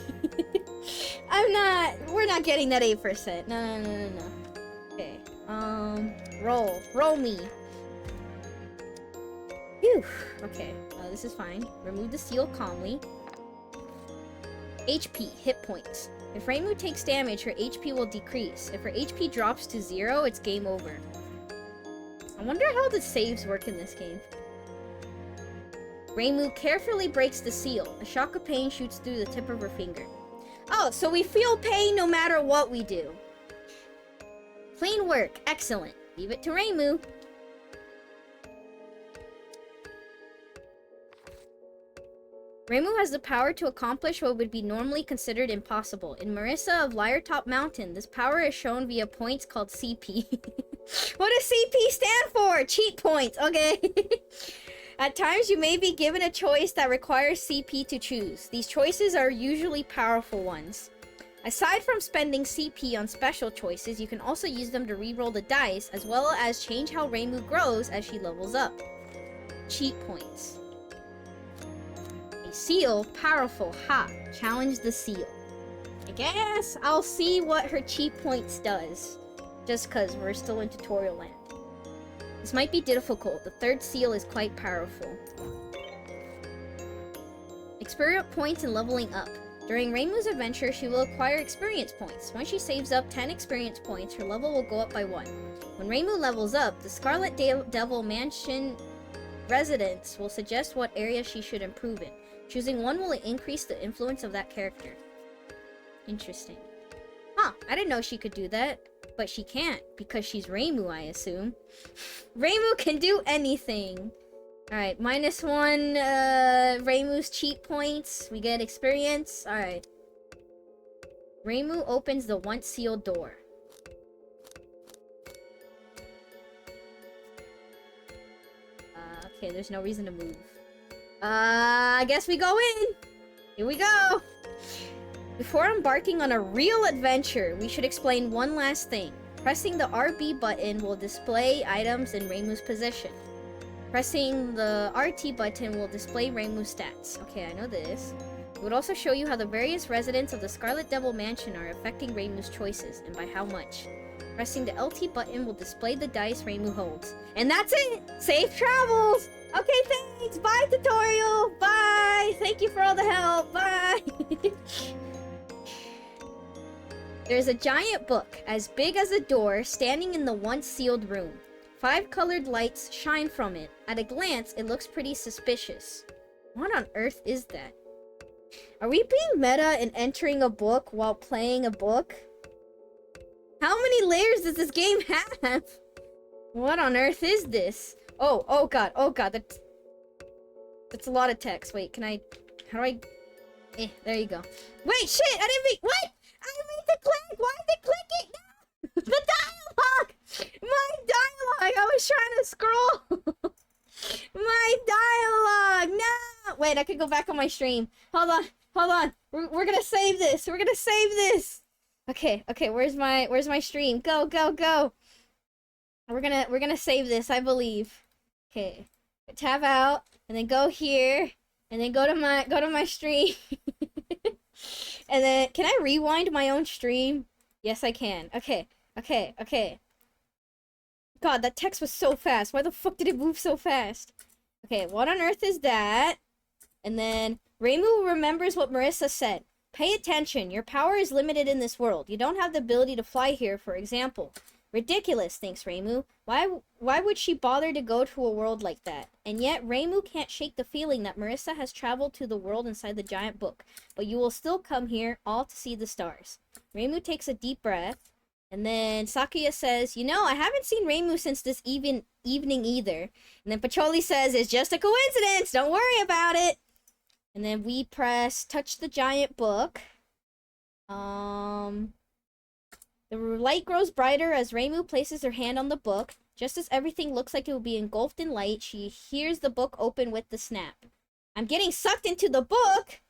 A: We're not getting that 8%. No. Okay. Roll me. Phew. Okay. This is fine. Remove the seal calmly. HP, hit points. If Reimu takes damage, her HP will decrease. If her HP drops to 0, it's game over. I wonder how the saves work in this game. Reimu carefully breaks the seal. A shock of pain shoots through the tip of her finger. Oh, so we feel pain no matter what we do. Clean work. Excellent. Leave it to Reimu. Reimu has the power to accomplish what would be normally considered impossible. In Marisa of Liartop Mountain, this power is shown via points called CP. What does CP stand for? Cheat points. Okay. At times, you may be given a choice that requires CP to choose. These choices are usually powerful ones. Aside from spending CP on special choices, you can also use them to re-roll the dice, as well as change how Reimu grows as she levels up. Cheat points. A seal, powerful, ha! Challenge the seal. I guess I'll see what her cheat points does. Just cause we're still in tutorial land. This might be difficult. The third seal is quite powerful. Experience points and leveling up. During Reimu's adventure, she will acquire experience points. When she saves up 10 experience points, her level will go up by 1. When Reimu levels up, the Scarlet Devil Mansion residents will suggest what area she should improve in. Choosing one will increase the influence of that character. Interesting. Huh, I didn't know she could do that. But she can't, because she's Reimu, I assume. Reimu can do anything. Alright, -1 Reimu's cheat points. We get experience. Alright. Reimu opens the once sealed door. Okay, there's no reason to move. I guess we go in. Here we go. Before embarking on a real adventure, we should explain one last thing. Pressing the RB button will display items in Reimu's position. Pressing the RT button will display Reimu's stats. Okay, I know this. It would also show you how the various residents of the Scarlet Devil Mansion are affecting Reimu's choices, and by how much. Pressing the LT button will display the dice Reimu holds. And that's it! Safe travels! Okay, thanks! Bye, tutorial! Bye! Thank you for all the help! Bye! There's a giant book, as big as a door, standing in the once sealed room. 5 colored lights shine from it. At a glance, it looks pretty suspicious. What on earth is that? Are we being meta and entering a book while playing a book? How many layers does this game have? What on earth is this? Oh god, that's a lot of text. Wait, how do I... there you go. Wait, shit, I didn't make... What? I didn't mean to click! Why did it click it? No! The dialogue! My dialogue! I was trying to scroll! My dialogue! No! Wait, I could go back on my stream. Hold on. We're gonna save this. Okay, where's my stream? Go. We're gonna save this, I believe. Okay. Tab out, and then go here, and then go to my stream. And then, can I rewind my own stream? Yes, I can. Okay. God, that text was so fast. Why the fuck did it move so fast? Okay, what on earth is that? And then, Reimu remembers what Marisa said. Pay attention. Your power is limited in this world. You don't have the ability to fly here, for example. Ridiculous, thinks Reimu. Why would she bother to go to a world like that? And yet, Reimu can't shake the feeling that Marisa has traveled to the world inside the giant book. But you will still come here, all to see the stars. Reimu takes a deep breath. And then Sakuya says, you know, I haven't seen Reimu since this evening either. And then Pacholi says, it's just a coincidence. Don't worry about it. And then we press touch the giant book. The light grows brighter as Reimu places her hand on the book. Just as everything looks like it will be engulfed in light, she hears the book open with the snap. I'm getting sucked into the book!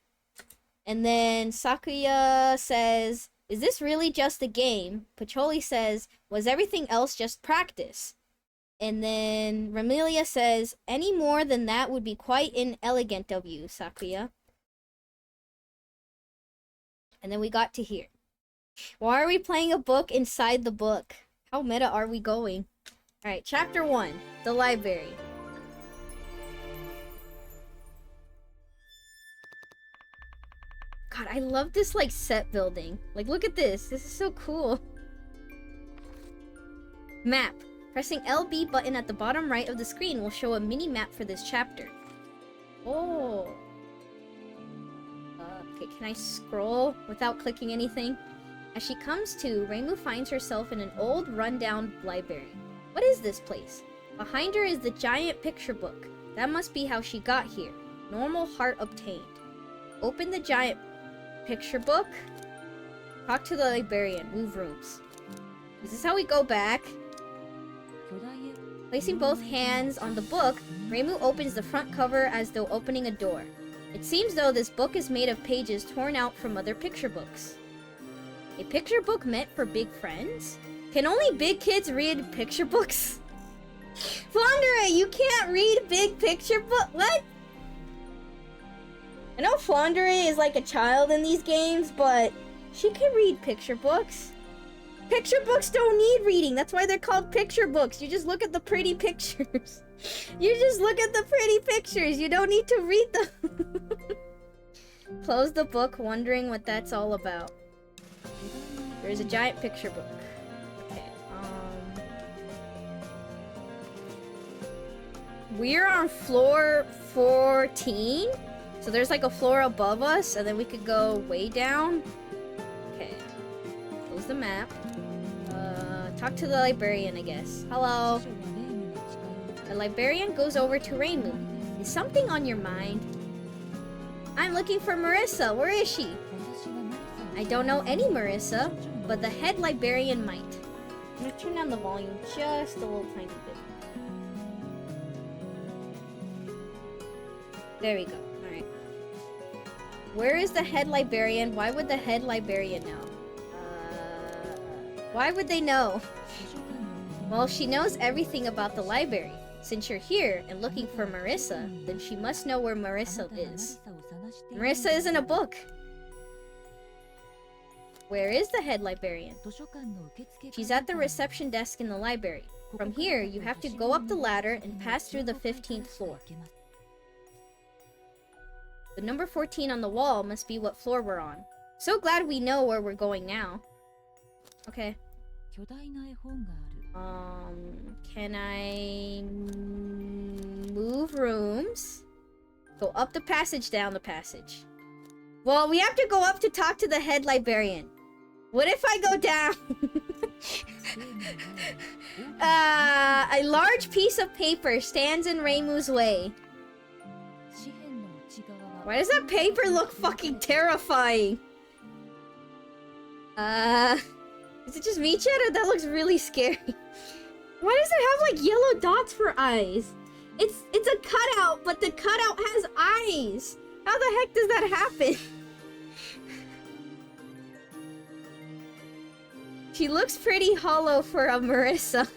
A: And then Sakuya says, is this really just a game? Pacholi says, was everything else just practice? And then Ramelia says, any more than that would be quite inelegant of you, Sakuya. And then we got to here. Why are we playing a book inside the book? How meta are we going? Alright, chapter 1. The library. God, I love this, like, set building. Like, look at this. This is so cool. Map. Pressing LB button at the bottom right of the screen will show a mini map for this chapter. Oh. Okay, can I scroll without clicking anything? As she comes to, Reimu finds herself in an old, rundown library. What is this place? Behind her is the giant picture book. That must be how she got here. Normal heart obtained. Open the giant picture book. Talk to the librarian. Move rooms. Is this how we go back? Placing both hands on the book, Reimu opens the front cover as though opening a door. It seems though this book is made of pages torn out from other picture books. A picture book meant for big friends? Can only big kids read picture books? Flandre, you can't read big picture book? What? I know Flandre is like a child in these games, but she can read picture books. Picture books don't need reading. That's why they're called picture books. You just look at the pretty pictures. You just look at the pretty pictures. You don't need to read them. Close the book, wondering what that's all about. There's a giant picture book. Okay, we're on floor 14. So there's like a floor above us, and then we could go way down. Okay. Close the map. Talk to the librarian, I guess. Hello. The librarian goes over to Reimu. Is something on your mind? I'm looking for Marisa. Where is she? I don't know any Marisa, but the head librarian might. I'm gonna turn down the volume just a little tiny bit. There we go. Alright. Where is the head librarian? Why would the head librarian know? Why would they know? Well, she knows everything about the library. Since you're here and looking for Marisa, then she must know where Marisa is. Marisa is in a book. Where is the head librarian? She's at the reception desk in the library. From here, you have to go up the ladder and pass through the 15th floor. The number 14 on the wall must be what floor we're on. So glad we know where we're going now. Okay. Can I move rooms? Go up the passage, down the passage. Well, we have to go up to talk to the head librarian. What if I go down? A large piece of paper stands in Reimu's way. Why does that paper look fucking terrifying? Is it just me, Chad, or that looks really scary? Why does it have, like, yellow dots for eyes? It's a cutout, but the cutout has eyes! How the heck does that happen? She looks pretty hollow for a Marisa.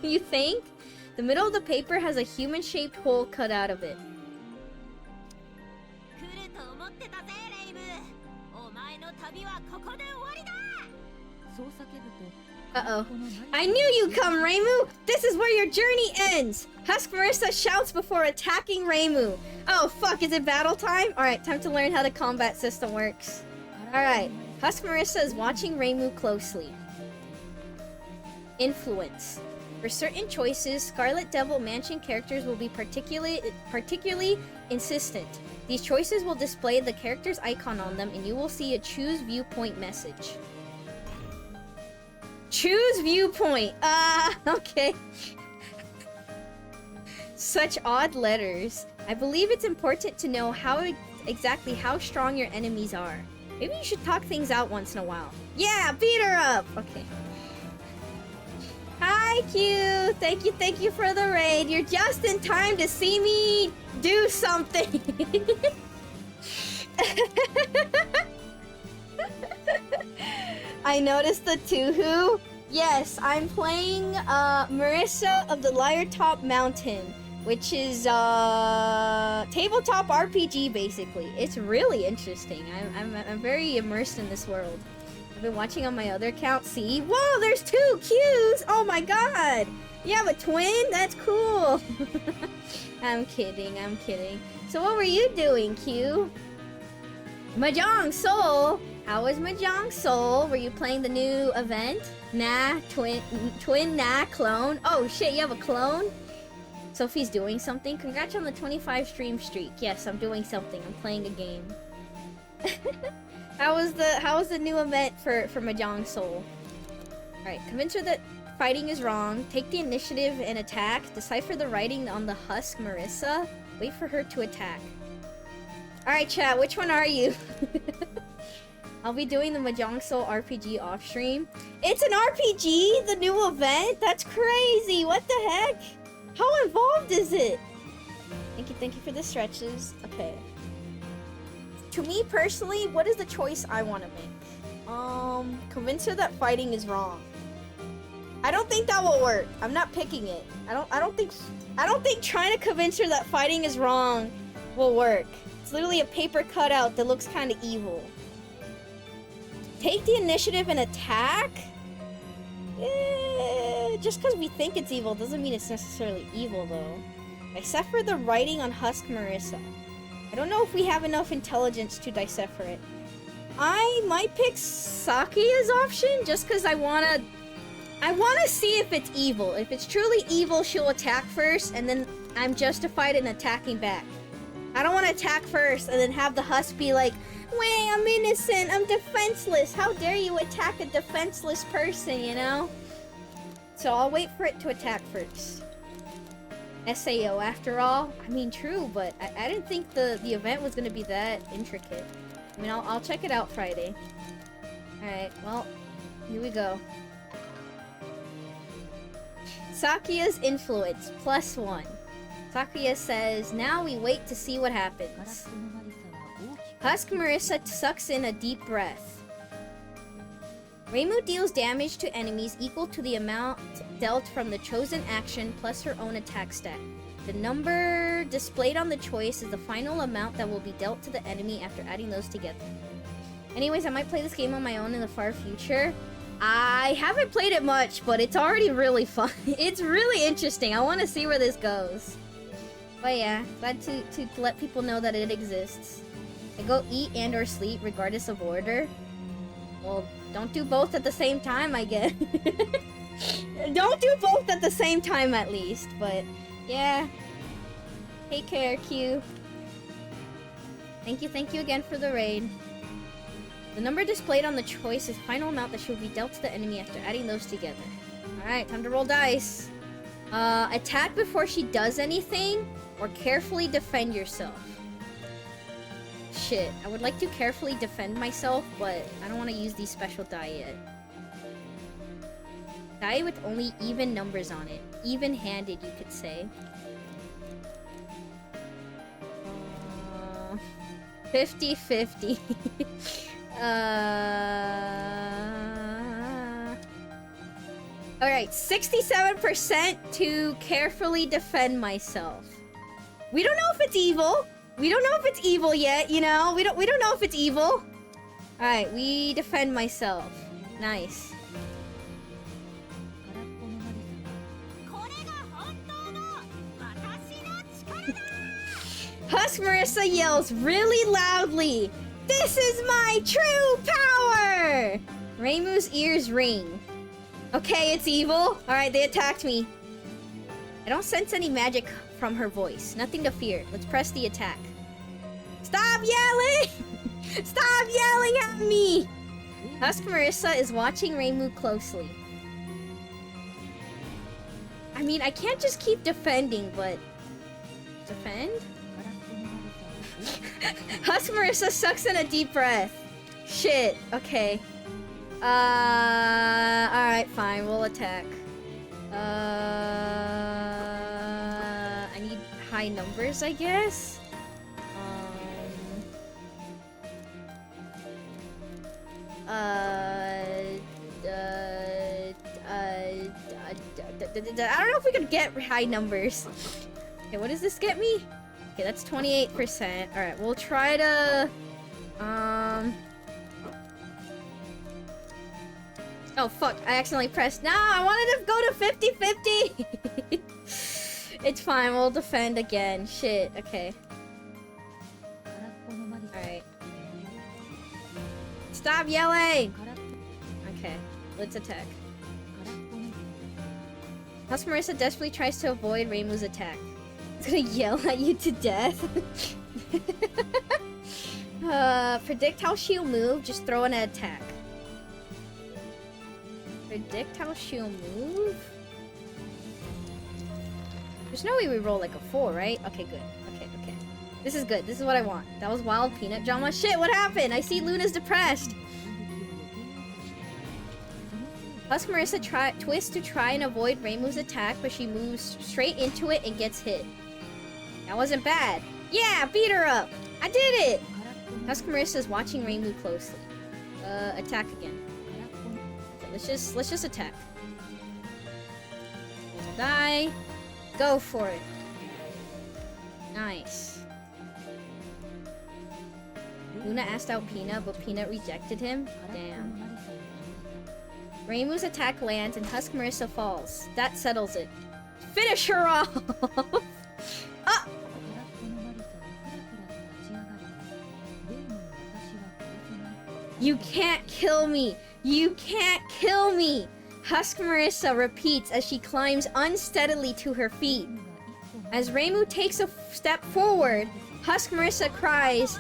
A: You think? The middle of the paper has a human-shaped hole cut out of it. Uh-oh. I knew you'd come, Reimu! This is where your journey ends! Husk Marisa shouts before attacking Reimu. Oh, fuck, is it battle time? Alright, time to learn how the combat system works. Alright, Husk Marisa is watching Reimu closely. Influence. For certain choices, Scarlet Devil Mansion characters will be particularly insistent. These choices will display the character's icon on them, and you will see a choose viewpoint message. Choose viewpoint. Okay. Such odd letters. I believe it's important to know exactly how strong your enemies are. Maybe you should talk things out once in a while. Yeah, beat her up. Okay. Hi, Q. Thank you for the raid. You're just in time to see me do something. I noticed the touhou. Yes, I'm playing Marisa of the Liartop Mountain, which is tabletop RPG basically. It's really interesting. I'm very immersed in this world. I've been watching on my other account. See, whoa, there's 2 Qs. Oh my god, you have a twin? That's cool. I'm kidding. I'm kidding. So what were you doing, Q? Mahjong Soul. How was Mahjong Soul? Were you playing the new event? Nah, twin, nah, clone. Oh shit, you have a clone? Sophie's doing something. Congrats on the 25 stream streak. Yes, I'm doing something. I'm playing a game. How was the new event for Mahjong Soul? Alright, convince her that fighting is wrong. Take the initiative and attack. Decipher the writing on the husk, Marisa. Wait for her to attack. Alright, chat, which one are you? I'll be doing the Mahjong Soul RPG off stream. It's an RPG? The new event? That's crazy! What the heck? How involved is it? Thank you for the stretches. Okay. To me personally, what is the choice I want to make? Convince her that fighting is wrong. I don't think that will work. I'm not picking it. I don't think trying to convince her that fighting is wrong will work. It's literally a paper cutout that looks kind of evil. Take the initiative and attack? Just because we think it's evil doesn't mean it's necessarily evil, though. Decipher the writing on Husk Marisa. I don't know if we have enough intelligence to decipher it. I might pick Sakia's option just because I wanna see if it's evil. If it's truly evil, she'll attack first, and then I'm justified in attacking back. I don't want to attack first and then have the Husk be like, "Wait, I'm innocent, I'm defenseless. How dare you attack a defenseless person," you know? So I'll wait for it to attack first. SAO after all. I mean, true, but I didn't think the event was gonna be that intricate. I mean, I'll check it out Friday. Alright, well, here we go. Sakia's influence, +1. Sakuya says, now we wait to see what happens. Husk Marisa sucks in a deep breath. Reimu deals damage to enemies equal to the amount dealt from the chosen action plus her own attack stat. The number displayed on the choice is the final amount that will be dealt to the enemy after adding those together. Anyways, I might play this game on my own in the far future. I haven't played it much, but it's already really fun. It's really interesting. I want to see where this goes. But yeah, glad to let people know that it exists. I go eat and or sleep regardless of order. Well, don't do both at the same time, I guess. Don't do both at the same time at least, but yeah. Take care, Q. Thank you again for the raid. The number displayed on the choice is the final amount that should be dealt to the enemy after adding those together. Alright, time to roll dice. Attack before she does anything, or carefully defend yourself. Shit, I would like to carefully defend myself, but I don't want to use these special die yet. Die with only even numbers on it. Even-handed, you could say. 50-50. Alright, 67% to carefully defend myself. We don't know if it's evil. We don't know if it's evil yet, you know? We don't know if it's evil. Alright, we defend myself. Nice. Husk Marisa yells really loudly, "This is my true power!" Reimu's ears ring. Okay, it's evil. Alright, they attacked me. I don't sense any magic from her voice. Nothing to fear. Let's press the attack. Stop yelling! Stop yelling at me! Husk Marisa is watching Reimu closely. I mean, I can't just keep defending, but... Defend? Husk Marisa sucks in a deep breath. Shit, okay. Alright, fine, we'll attack. I need high numbers, I guess? I don't know if we could get high numbers. Okay, what does this get me? Okay, that's 28%. Alright, we'll try to... Oh, fuck. I accidentally pressed... No, I wanted to go to 50-50! It's fine, we'll defend again. Shit, okay. Alright. Stop yelling! Okay, let's attack. House Marisa desperately tries to avoid Reimu's attack. It's gonna yell at you to death. Predict how she'll move, just throw in an attack. Predict how she'll move? There's no way we roll like a 4, right? Okay, good. Okay. This is good. This is what I want. That was wild peanut drama. Shit, what happened? I see Luna's depressed. Husk Marisa twists to try and avoid Reimu's attack, but she moves straight into it and gets hit. That wasn't bad. Yeah, beat her up. I did it. Husk Marisa is watching Reimu closely. Attack again. Okay, let's just attack. Die. Go for it. Nice. Luna asked out Peanut, but Peanut rejected him. Damn. Reimu's attack lands and Husk Marisa falls. That settles it. Finish her off! Ah! You can't kill me! You can't kill me! Husk Marisa repeats as she climbs unsteadily to her feet. As Reimu takes a step forward, Husk Marisa cries,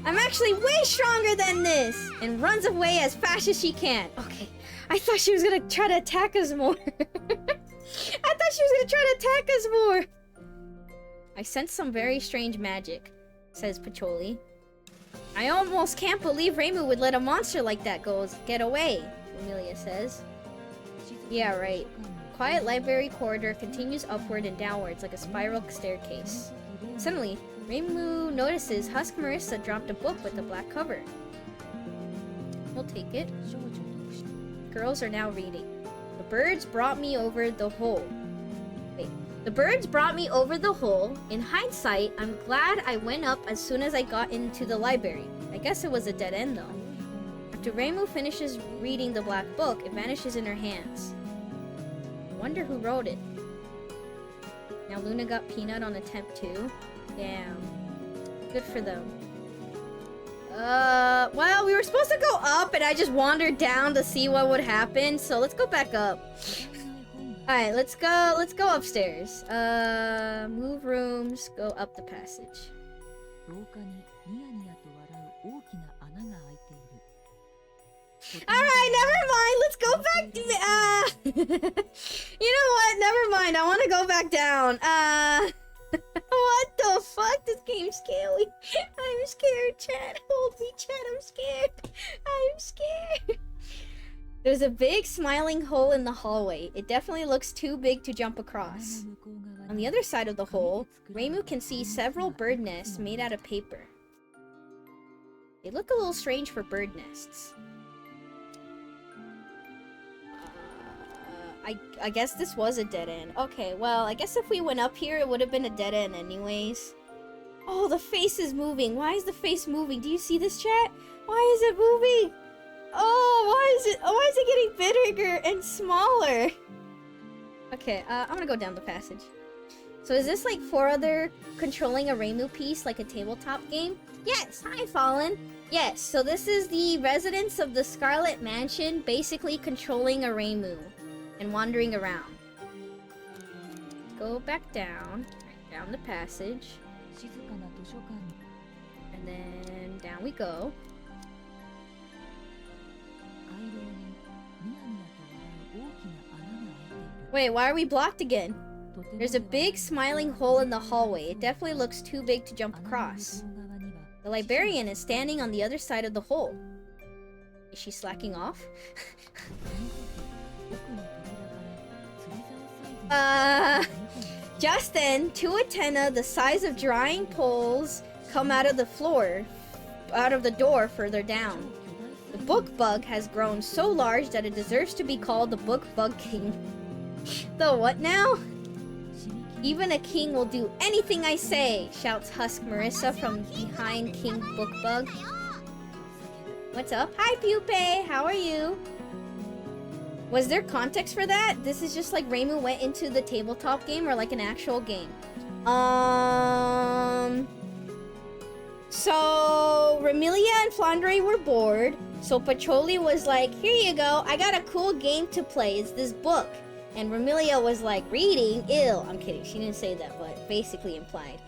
A: "I'm actually way stronger than this!" and runs away as fast as she can. Okay, I thought she was gonna try to attack us more. I sense some very strange magic, says Pacholi. I almost can't believe Reimu would let a monster like that get away, Amelia says. Yeah, right. Quiet library corridor continues upward and downwards like a spiral staircase. Suddenly, Reimu notices Husk Marisa dropped a book with a black cover. We'll take it. Girls are now reading. The birds brought me over the hole. Wait. The birds brought me over the hole. In hindsight, I'm glad I went up as soon as I got into the library. I guess it was a dead end though. After Reimu finishes reading the black book, it vanishes in her hands. I wonder who wrote it. Now Luna got Peanut on attempt 2. Damn. Good for them. Well, we were supposed to go up and I just wandered down to see what would happen, so let's go back up. Alright, let's go upstairs. Move rooms, go up the passage. Alright, never mind, let's go back you know what, never mind, I want to go back down. What the fuck? This game's scary. I'm scared, chat. Hold me, chat. I'm scared. I'm scared. There's a big smiling hole in the hallway. It definitely looks too big to jump across. On the other side of the hole, Reimu can see several bird nests made out of paper. They look a little strange for bird nests. I guess this was a dead end. Okay, well, I guess if we went up here, it would have been a dead end anyways. Oh, the face is moving. Why is the face moving? Do you see this, chat? Why is it moving? Oh, why is it getting bigger and smaller? Okay, I'm gonna go down the passage. So is this like 4 other controlling a Reimu piece, like a tabletop game? Yes, hi, Fallen. Yes, so this is the residents of the Scarlet Mansion basically controlling a Reimu and wandering around. Go back down, down the passage. And then down we go. Wait, why are we blocked again? There's a big smiling hole in the hallway. It definitely looks too big to jump across. The librarian is standing on the other side of the hole. Is she slacking off? Just then, 2 antennae the size of drying poles come out of the door further down. The book bug has grown so large that it deserves to be called the Book Bug King. The what now? Even a king will do anything I say, shouts Husk Marisa from behind King Bookbug. What's up? Hi, Pupae! How are you? Was there context for that? This is just like Reimu went into the tabletop game or like an actual game? So Remilia and Flandre were bored. So Pacholi was like, here you go. I got a cool game to play. It's this book. And Remilia was like, reading? Ew. I'm kidding. She didn't say that, but basically implied.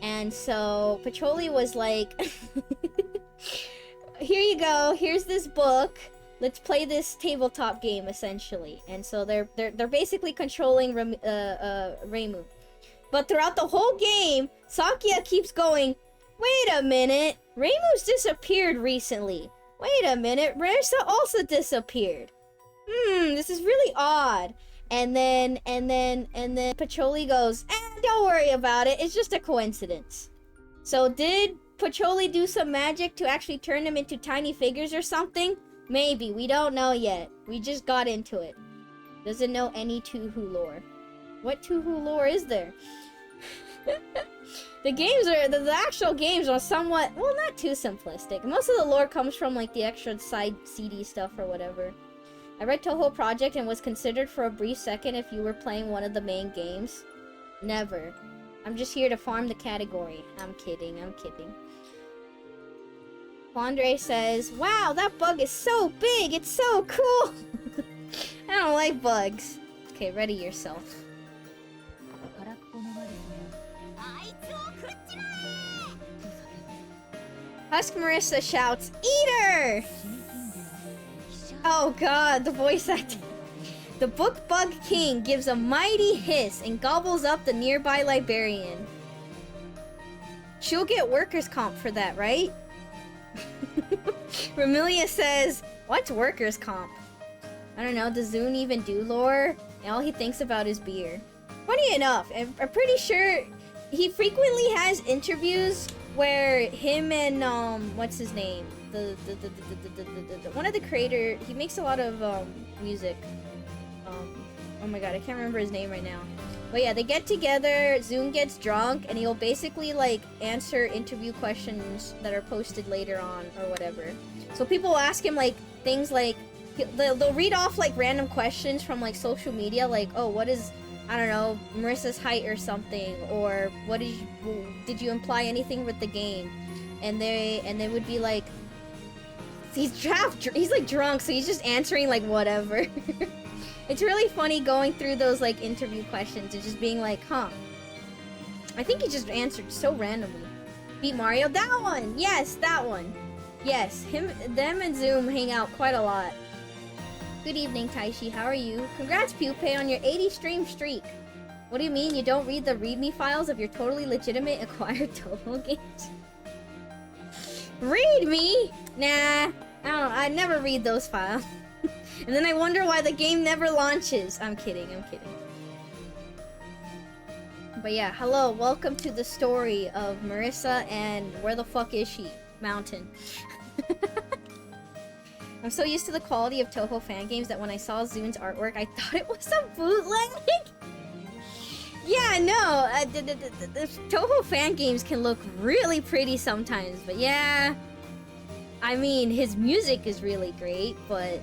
A: And so Pacholi was like, here you go. Here's this book. Let's play this tabletop game, essentially. And so they're basically controlling Reimu. But throughout the whole game, Sakia keeps going, wait a minute. Reimu's disappeared recently. Wait a minute. Marisa also disappeared. This is really odd. And then Pacholi goes, don't worry about it. It's just a coincidence. So did Pacholi do some magic to actually turn them into tiny figures or something? Maybe. We don't know yet. We just got into it. Doesn't know any touhou lore. What touhou lore is there? The games are... The actual games are somewhat... Well, not too simplistic. Most of the lore comes from, like, the extra side CD stuff or whatever. I read Touhou Project and was considered for a brief second if you were playing one of the main games. Never. I'm just here to farm the category. I'm kidding. I'm kidding. Flandre says, wow, that bug is so big. It's so cool. I don't like bugs. Okay, ready yourself. Husk Marisa shouts, eater! Oh god, the voice acting. The book bug king gives a mighty hiss and gobbles up the nearby librarian. She'll get workers' comp for that, right? Remilia says, what's workers' comp? I don't know, does Zune even do lore? And all he thinks about is beer. Funny enough, I'm pretty sure he frequently has interviews where him and, what's his name? The one of the creator, he makes a lot of, music. Oh my god, I can't remember his name right now. But yeah, they get together, Zune gets drunk, and he'll basically, like, answer interview questions that are posted later on, or whatever. So people will ask him, like, things like, they'll read off, like, random questions from, like, social media, like, oh, what is, I don't know, Marisa's height or something, or what did you imply anything with the game? And they would be like, he's like drunk, so he's just answering, like, whatever. It's really funny going through those, like, interview questions and just being like, huh. I think he just answered so randomly. Beat Mario? That one! Yes, that one. Yes, them and Zoom hang out quite a lot. Good evening, Taishi. How are you? Congrats, Pupae, on your 80 stream streak. What do you mean you don't read the README files of your totally legitimate acquired Touhou games? Read me? Nah, I never read those files. And then I wonder why the game never launches. I'm kidding. But yeah, hello, welcome to the story of Marisa and where the fuck is she? Mountain. I'm so used to the quality of Touhou fan games that when I saw Zune's artwork, I thought it was a bootleg. Yeah, no, the Touhou fan games can look really pretty sometimes, but yeah. I mean, his music is really great, but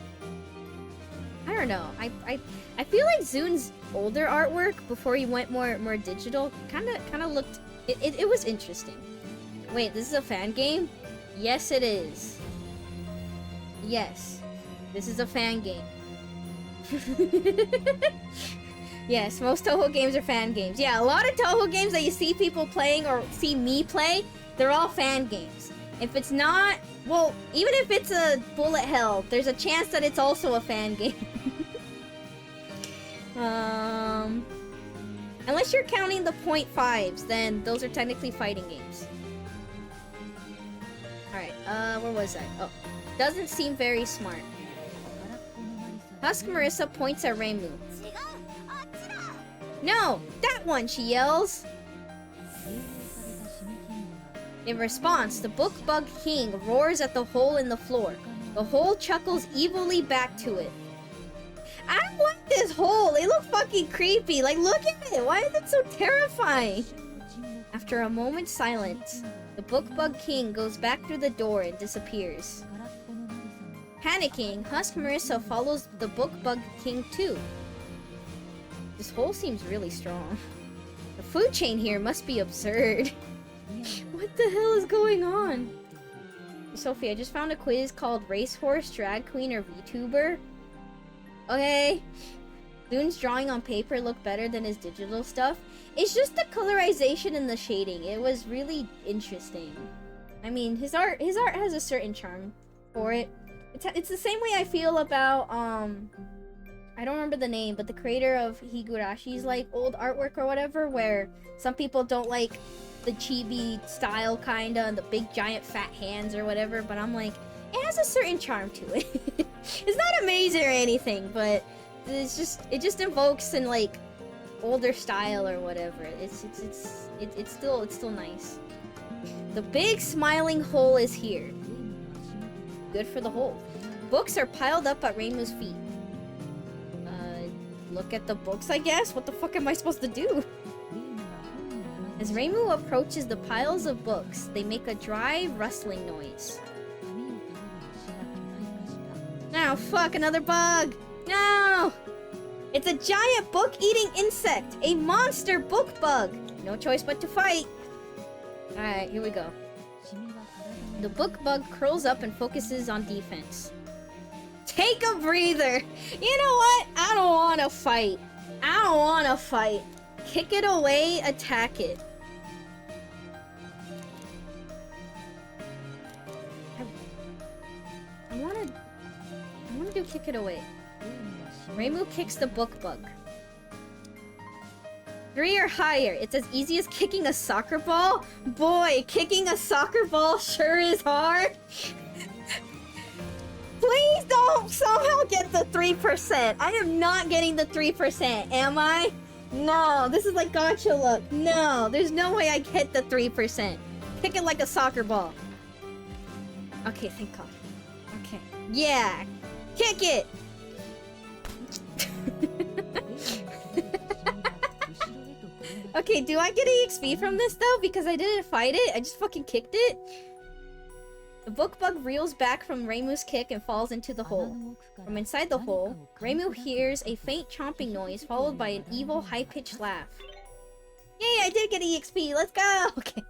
A: I don't know. I feel like Zune's older artwork before he went more digital kind of looked it was interesting. Wait, this is a fan game? Yes, it is. Yes, this is a fan game. Yes, most Touhou games are fan games. Yeah, a lot of Touhou games that you see people playing or see me play, they're all fan games. If it's not, well, even if it's a bullet hell, there's a chance that it's also a fan game. Unless you're counting the .5s, then those are technically fighting games. Alright, where was I? Oh, doesn't seem very smart. Husk Marisa points at Reimu. No! That one, she yells! In response, the book bug king roars at the hole in the floor. The hole chuckles evilly back to it. I don't like this hole. They look fucking creepy. Like, look at it. Why is it so terrifying? After a moment's silence, the Bookbug King goes back through the door and disappears. Panicking, Husk Marisa follows the Bookbug King too. This hole seems really strong. The food chain here must be absurd. What the hell is going on? Sophie, I just found a quiz called Racehorse, Drag Queen, or VTuber. Okay. Loon's drawing on paper looked better than his digital stuff. It's just the colorization and the shading. It was really interesting. I mean, his art has a certain charm for it. It's the same way I feel about I don't remember the name, but the creator of Higurashi's like old artwork or whatever, where some people don't like the chibi style kinda and the big giant fat hands or whatever, but I'm like, it has a certain charm to it. It's not amazing or anything, but it just invokes in like older style or whatever. It's still nice. The big smiling hole is here. Good for the hole. Books are piled up at Reimu's feet. Look at the books, I guess? What the fuck am I supposed to do? As Reimu approaches the piles of books, they make a dry, rustling noise. No, fuck, another bug! No! It's a giant book-eating insect! A monster book bug! No choice but to fight! Alright, here we go. The book bug curls up and focuses on defense. Take a breather! You know what? I don't wanna fight. I don't wanna fight. Kick it away, attack it. I wanna do kick it away. Reimu kicks the book bug. 3 or higher. It's as easy as kicking a soccer ball? Boy, kicking a soccer ball sure is hard. Please don't somehow get the 3%. I am not getting the 3%, am I? No, this is like gacha luck. No, there's no way I get the 3%. Kick it like a soccer ball. Okay, thank God. Okay. Yeah. Kick it! Okay, do I get EXP from this though? Because I didn't fight it, I just fucking kicked it? The book bug reels back from Reimu's kick and falls into the hole. From inside the hole, Reimu hears a faint chomping noise followed by an evil high-pitched laugh. Yay, I did get EXP, let's go! Okay.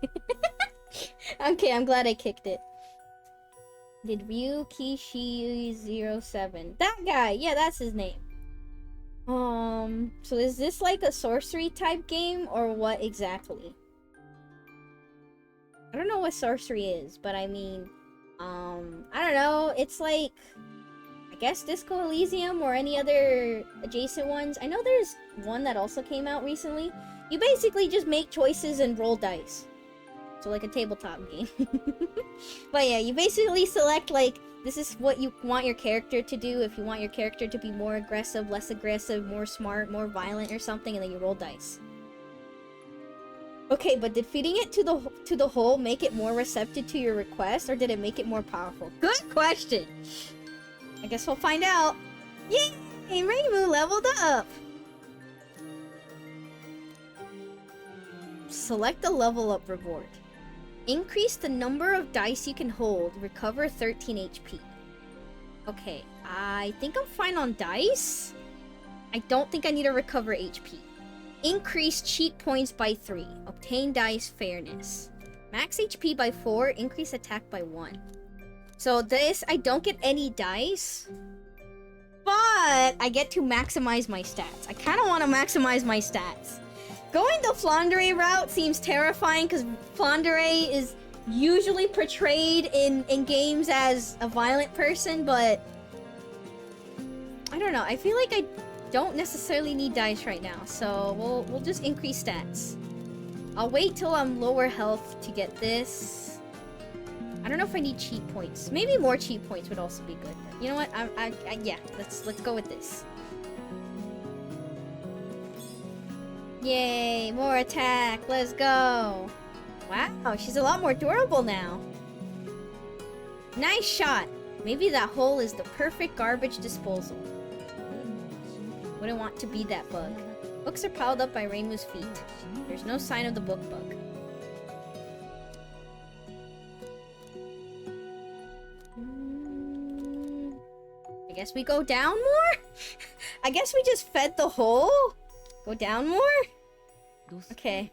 A: Okay, I'm glad I kicked it. Did Ryu Kishi07. That guy! Yeah, that's his name. So is this like a sorcery type game or what exactly? I don't know what sorcery is, but I mean, I don't know, it's like, I guess Disco Elysium or any other adjacent ones. I know there's one that also came out recently. You basically just make choices and roll dice. So like a tabletop game. But yeah, you basically select like, this is what you want your character to do. If you want your character to be more aggressive, less aggressive, more smart, more violent or something, and then you roll dice. Okay, but did feeding it to the hole make it more receptive to your request, or did it make it more powerful? Good question! I guess we'll find out. Yay! Reimu leveled up! Select a level up reward. Increase the number of dice you can hold, recover 13 HP. Okay, I think I'm fine on dice. I don't think I need to recover HP. Increase cheat points by 3. Obtain dice fairness. Max HP by 4. Increase attack by 1. So this, I don't get any dice. But I get to maximize my stats. I kind of want to maximize my stats. Going the Flandre route seems terrifying because Flandre is usually portrayed in games as a violent person, but I don't know. I feel like I don't necessarily need dice right now, so we'll just increase stats. I'll wait till I'm lower health to get this. I don't know if I need cheat points. Maybe more cheat points would also be good. But you know what? Yeah, let's go with this. Yay, more attack. Let's go. Wow, she's a lot more durable now. Nice shot. Maybe that hole is the perfect garbage disposal. Wouldn't want to be that bug. Books are piled up by Reimu's feet. There's no sign of the book bug. I guess we go down more? I guess we just fed the hole? Go down more? Okay.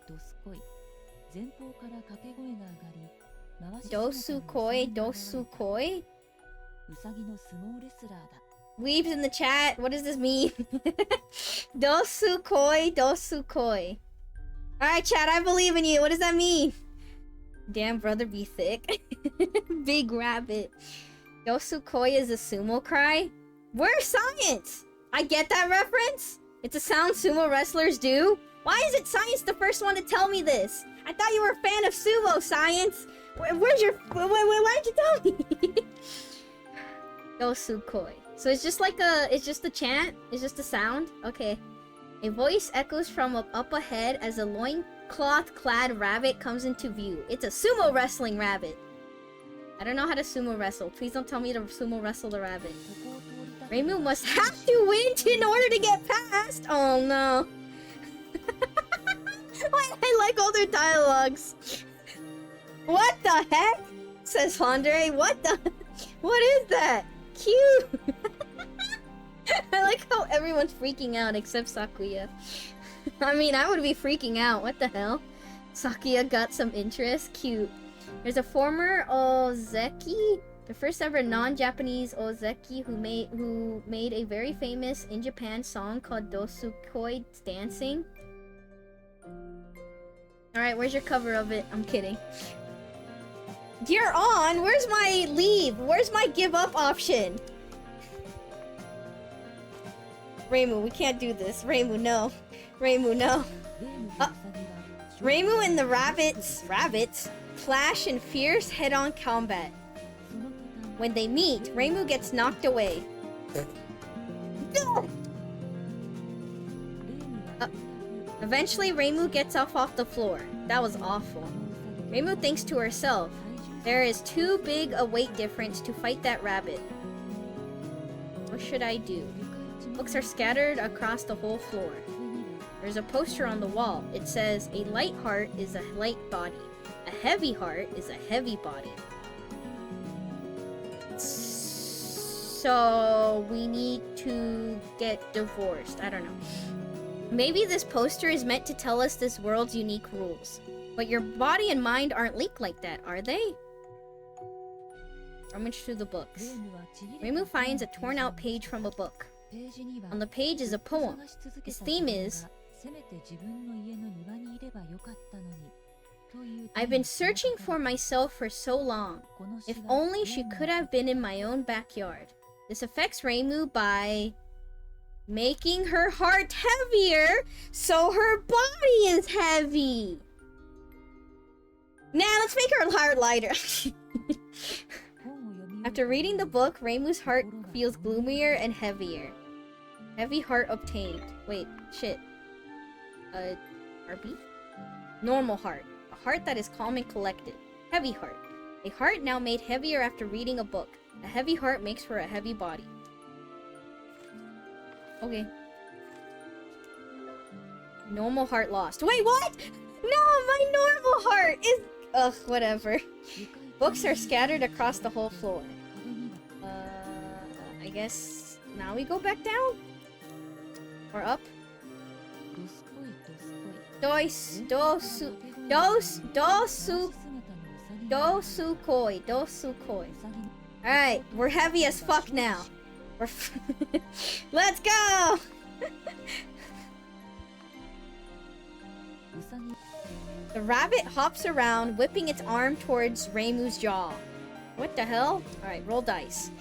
A: Dosukoi, dosukoi? Weebs in the chat, what does this mean? Dosukoi, dosukoi. Alright, chat, I believe in you. What does that mean? Damn, brother, be thick. Big rabbit. Dosukoi is a sumo cry? Where's science? I get that reference? It's a sound sumo wrestlers do? Why is it science the first one to tell me this? I thought you were a fan of sumo, science. Where's your... Why did you tell me? Dosukoi. So it's just like a... It's just a chant? It's just a sound? Okay. A voice echoes from up ahead as a loincloth-clad rabbit comes into view. It's a sumo wrestling rabbit. I don't know how to sumo wrestle. Please don't tell me to sumo wrestle the rabbit. Reimu must have to win in order to get past! Oh no. I like all their dialogues. What the heck? Says Fondre. What the... What is that? Cute! I like how everyone's freaking out except Sakuya. I mean, I would be freaking out. What the hell? Sakuya got some interest. Cute. There's a former Ozeki, the first ever non-Japanese Ozeki who made a very famous in Japan song called Dosukoi Dancing. Alright, where's your cover of it? I'm kidding. You're on! Where's my leave? Where's my give up option? Reimu, we can't do this. Reimu, no. Reimu, no. Reimu and the rabbits clash in fierce head-on combat. When they meet, Reimu gets knocked away. Eventually, Reimu gets off the floor. That was awful. Reimu thinks to herself, there is too big a weight difference to fight that rabbit. What should I do? Books are scattered across the whole floor. There's a poster on the wall. It says, a light heart is a light body. A heavy heart is a heavy body. So we need to get divorced. I don't know. Maybe this poster is meant to tell us this world's unique rules. But your body and mind aren't linked like that, are they? Rummage through the books. Reimu finds a torn out page from a book. On the page is a poem. Its theme is, I've been searching for myself for so long. If only she could have been in my own backyard. This affects Reimu by making her heart heavier, so her body is heavy. Now let's make her heart lighter. After reading the book, Reimu's heart feels gloomier and heavier. Heavy heart obtained. Wait, shit. RB? Normal heart. A heart that is calm and collected. Heavy heart. A heart now made heavier after reading a book. A heavy heart makes for a heavy body. Okay. Normal heart lost. Wait, what? No, my normal heart is... Ugh, whatever. Books are scattered across the whole floor. I guess now we go back down? Or up? Dosukoi. Alright, we're heavy as fuck now. We're let's go! The rabbit hops around, whipping its arm towards Reimu's jaw. What the hell? Alright, roll dice.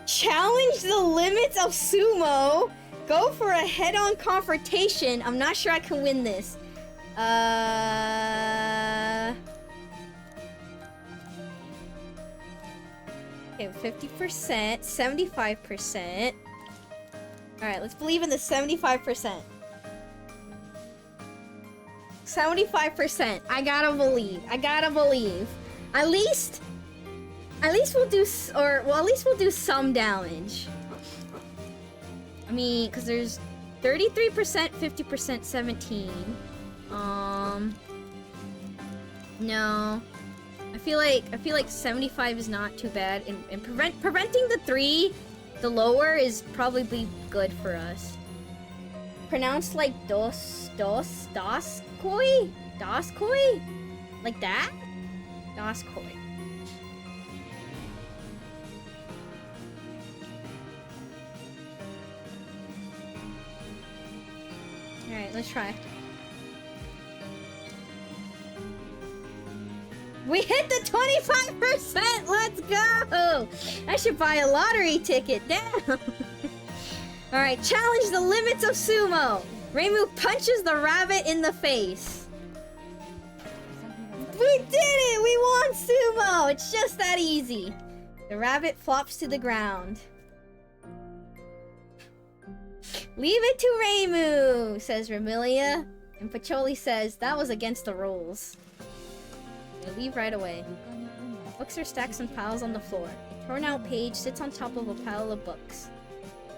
A: Challenge the limits of sumo! Go for a head-on confrontation. I'm not sure I can win this. Okay, 50%, 75%. Alright, let's believe in the 75%. 75%. I gotta believe. At least we'll do, at least we'll do some damage. I mean, because there's 33%, 50%, 17. No. I feel like 75 is not too bad, and preventing the 3, the lower, is probably good for us. Pronounced like dos koi? Das koi? Like that? Das koi. Alright, let's try. We hit the 25%! Let's go! I should buy a lottery ticket. Damn! Alright, challenge the limits of sumo! Reimu punches the rabbit in the face. We did it! We won sumo! It's just that easy. The rabbit flops to the ground. Leave it to Reimu, says Remilia. And Pacholi says, that was against the rules. They leave right away. Books are stacked in piles on the floor. A torn out page sits on top of a pile of books.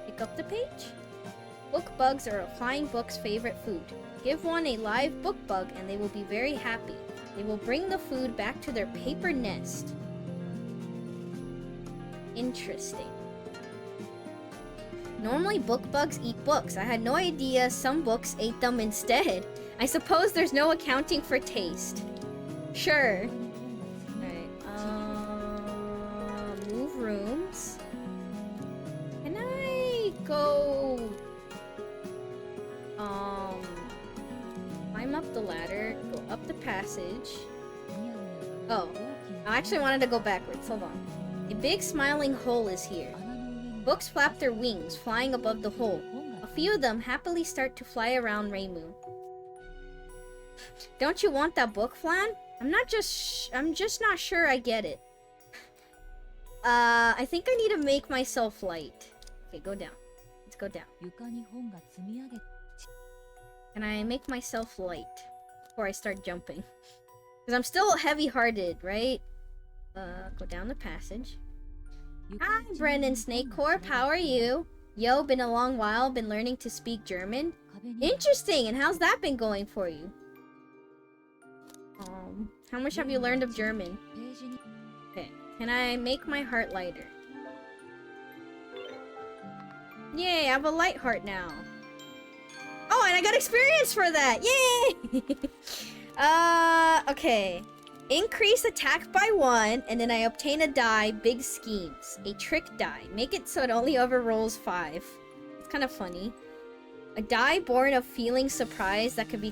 A: Pick up the page. Book bugs are a flying book's favorite food. Give one a live book bug and they will be very happy. They will bring the food back to their paper nest. Interesting. Normally book bugs eat books. I had no idea some books ate them instead. I suppose there's no accounting for taste. Sure. Alright, move rooms. Can I go... climb up the ladder, go up the passage. Oh, I actually wanted to go backwards. Hold on. A big smiling hole is here. Books flap their wings, flying above the hole. A few of them happily start to fly around Reimu. Don't you want that book, Flan? I'm just not sure I get it. I think I need to make myself light. Okay, go down. Let's go down. Can I make myself light before I start jumping? Because I'm still heavy-hearted, right? Go down the passage. Hi, Brennan Snakecorp. How are you? Yo, been a long while. Been learning to speak German. Interesting. And how's that been going for you? How much have you learned of German? Okay. Can I make my heart lighter? Yay, I have a light heart now. Oh, and I got experience for that! Yay! Okay. Increase attack by 1, and then I obtain a die, big schemes. A trick die. Make it so it only overrolls 5. It's kind of funny. A die born of feeling surprise that could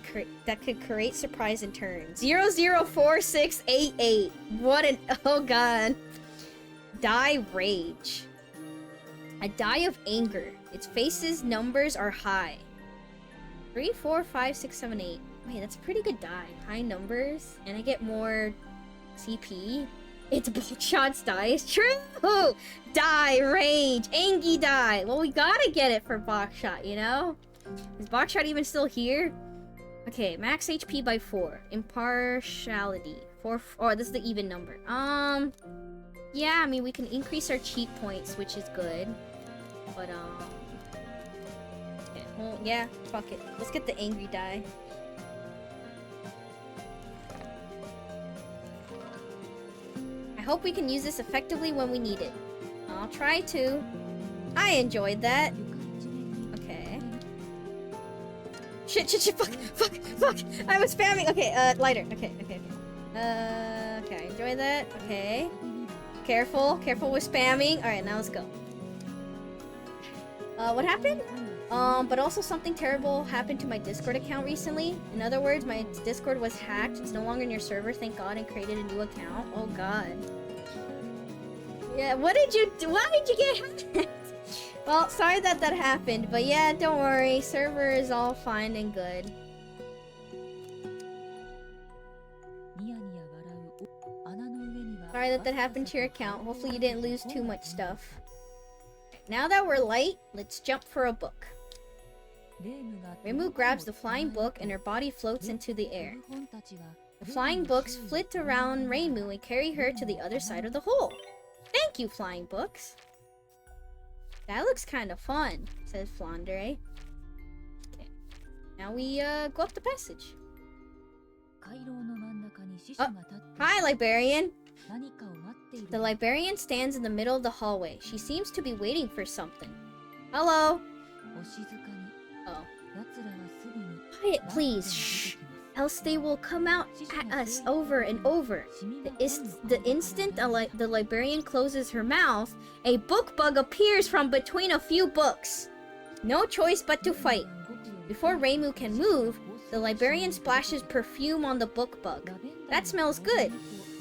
A: create surprise in turn. 004688. What an... Oh god. Die rage. A die of anger. Its face's numbers are high. 3, 4, 5, 6, 7, 8. Wait, that's a pretty good die. High numbers, and I get more CP. It's Buckshot's die. It's true! Die, rage, Angie die. Well, we gotta get it for Buckshot, you know? Is Buckshot even still here? Okay, max HP by 4. Impartiality. 4, oh, this is the even number. Yeah, I mean, we can increase our cheat points, which is good. But, okay, well, yeah, fuck it. Let's get the angry die. I hope we can use this effectively when we need it. I'll try to. I enjoyed that. Okay. Shit, fuck. I was spamming. Okay, lighter. Okay. Okay, I enjoy that. Okay. Careful with spamming. Alright, now let's go. What happened? But also something terrible happened to my Discord account recently. In other words, my Discord was hacked. It's no longer in your server, thank God, and created a new account. Oh god. Yeah, what did you do? Why did you get hacked? Well, sorry that happened, but yeah, don't worry. Server is all fine and good. Sorry that happened to your account. Hopefully you didn't lose too much stuff. Now that we're light, let's jump for a book. Reimu grabs the flying book and her body floats into the air. The flying books flit around Reimu and carry her to the other side of the hole. Thank you, flying books. That looks kind of fun, says Flandre. Now we go up the passage. Oh, hi, librarian. The librarian stands in the middle of the hallway. She seems to be waiting for something. Hello. Oh. Quiet, please. Shh. Else they will come out at us over and over. The instant the librarian closes her mouth, a book bug appears from between a few books. No choice but to fight. Before Reimu can move, the librarian splashes perfume on the book bug. That smells good.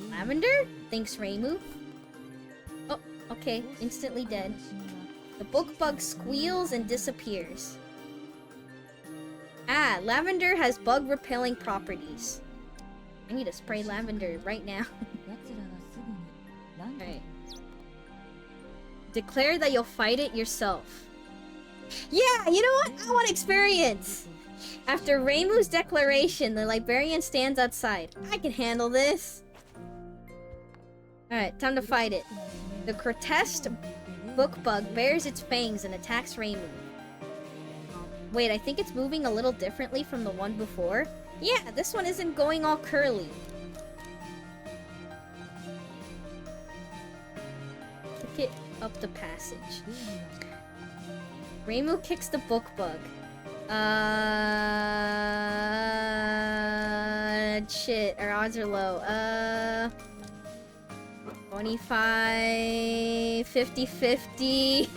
A: Lavender? Thinks Reimu. Oh, okay. Instantly dead. The book bug squeals and disappears. Ah, lavender has bug-repelling properties. I need to spray lavender right now. Alright. Declare that you'll fight it yourself. Yeah, you know what? I want experience! After Reimu's declaration, the librarian stands outside. I can handle this. Alright, time to fight it. The grotesque book bug bares its fangs and attacks Reimu. Wait, I think it's moving a little differently from the one before. Yeah, this one isn't going all curly. Kick it up the passage. Reimu kicks the book bug. Shit, our odds are low. 25, 50-50.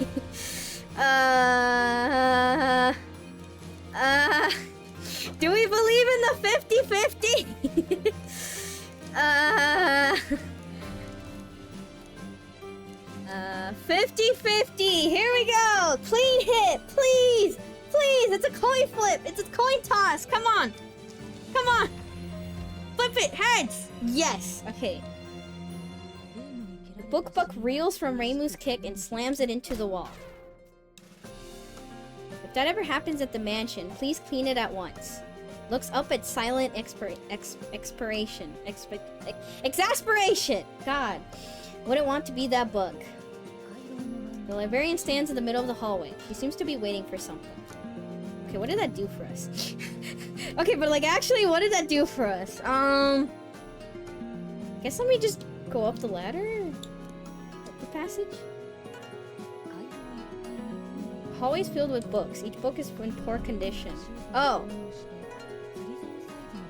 A: Do we believe in the 50-50? 50-50. Here we go. Clean hit, please. Please, it's a coin flip. It's a coin toss. Come on. Come on. Flip it. Heads. Yes. Okay. The book buck reels from Reimu's kick and slams it into the wall. If that ever happens at the mansion, please clean it at once. Looks up at silent exasperation. God. Wouldn't want to be that bug. The librarian stands in the middle of the hallway. She seems to be waiting for something. Okay, what did that do for us? Okay, but like actually, what did that do for us? Guess let me just go up the ladder? Up the passage? Hallways filled with books. Each book is in poor condition. Oh.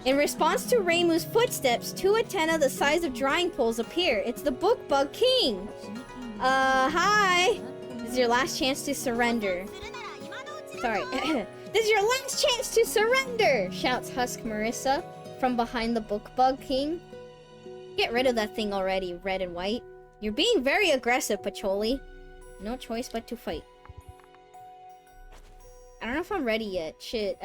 A: In response to Reimu's footsteps, two antennae the size of drying poles appear. It's the Book Bug King. Hi. This is your last chance to surrender. Sorry. This is your last chance to surrender, shouts Husk Marisa from behind the Book Bug King. Get rid of that thing already, red and white. You're being very aggressive, Pacholi. No choice but to fight. I don't know if I'm ready yet. Shit.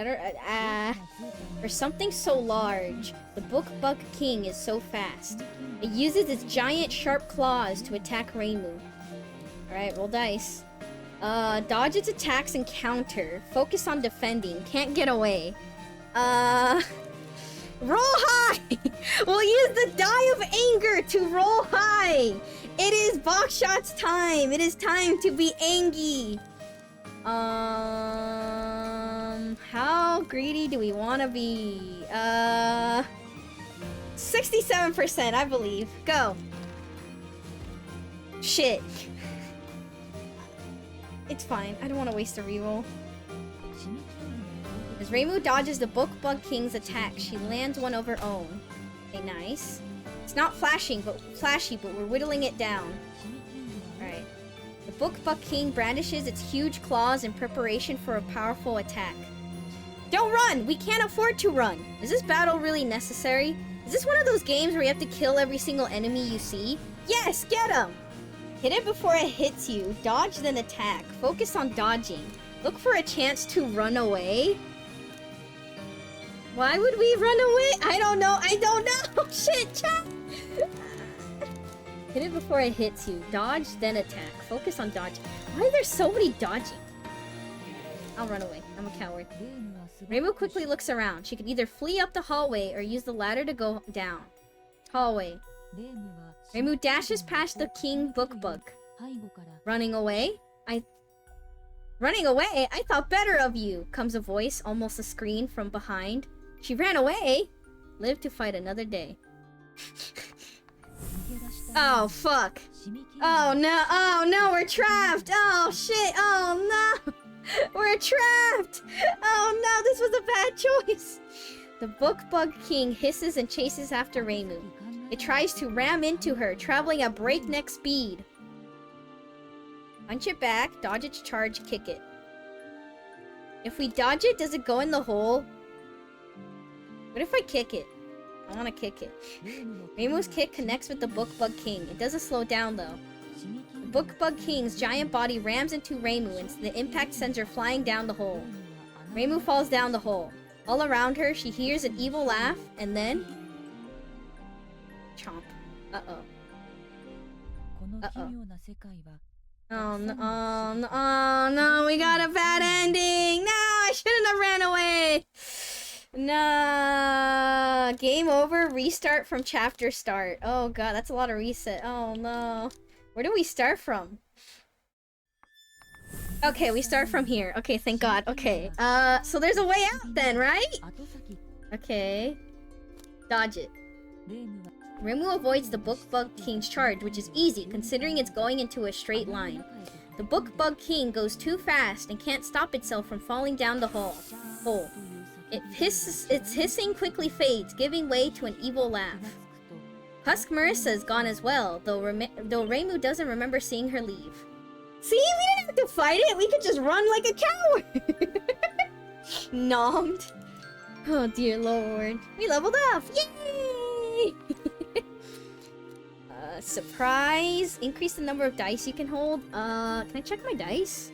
A: For something so large, the Book Bug King is so fast. It uses its giant sharp claws to attack Reimu. Alright, roll dice. Dodge its attacks and counter. Focus on defending. Can't get away. Roll high! We'll use the die of anger to roll high! It is Bokshot's time! It is time to be angry! How greedy do we want to be? 67%, I believe. Go. Shit. It's fine. I don't want to waste a reroll. As Reimu dodges the Book Bug King's attack, she lands one of her own. Okay, nice. It's not flashy, but we're whittling it down. Alright. The Book Bug King brandishes its huge claws in preparation for a powerful attack. Don't run! We can't afford to run! Is this battle really necessary? Is this one of those games where you have to kill every single enemy you see? Yes, get him! Hit it before it hits you. Dodge, then attack. Focus on dodging. Look for a chance to run away. Why would we run away? I don't know. I don't know. Shit, chat. Hit it before it hits you. Dodge, then attack. Focus on dodging. Why are there so many dodging? I'll run away. I'm a coward. Reimu quickly looks around. She could either flee up the hallway or use the ladder to go down. Hallway. Reimu dashes past the King Book Bug. Running away? Running away? I thought better of you, comes a voice, almost a scream from behind. She ran away? Live to fight another day. Oh, fuck. Oh, no, we're trapped. Oh, shit. Oh, no. We're trapped. Oh, no, this was a bad choice. The book bug king hisses and chases after Reimu. It tries to ram into her, traveling at breakneck speed. Punch it back, dodge its charge, kick it. If we dodge it, does it go in the hole? What if I kick it? I want to kick it. Reimu's kick connects with the book bug king. It doesn't slow down though. The book bug king's giant body rams into Reimu and the impact sends her flying down the hole. Reimu falls down the hole. All around her, she hears an evil laugh and then... chomp. Uh-oh. Uh-oh. Oh no, oh no, oh no, we got a bad ending! No, I shouldn't have ran away! Nah, game over, restart from chapter start. Oh god, that's a lot of reset. Oh no. Where do we start from? Okay, we start from here. Okay, thank god. Okay, so there's a way out then, right? Okay. Dodge it. Reimu avoids the book bug king's charge, which is easy considering it's going into a straight line. The book bug king goes too fast and can't stop itself from falling down the hole. Its hissing quickly fades, giving way to an evil laugh. Husk Marisa is gone as well, though Reimu doesn't remember seeing her leave. See, we didn't have to fight it. We could just run like a coward. Nommed. Oh dear lord. We leveled up. Yay! Surprise. Increase the number of dice you can hold. Can I check my dice?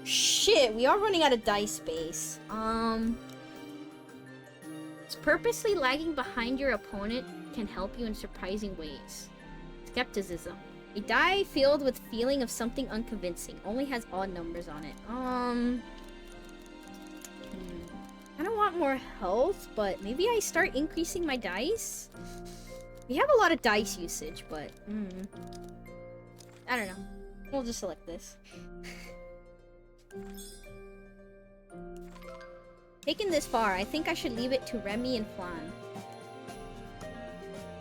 A: Shit, we are running out of dice space. Purposely lagging behind your opponent can help you in surprising ways. Skepticism. A die filled with feeling of something unconvincing. Only has odd numbers on it. I don't want more health, but maybe I start increasing my dice? We have a lot of dice usage, but... I don't know. We'll just select this. Taken this far, I think I should leave it to Remy and Flan.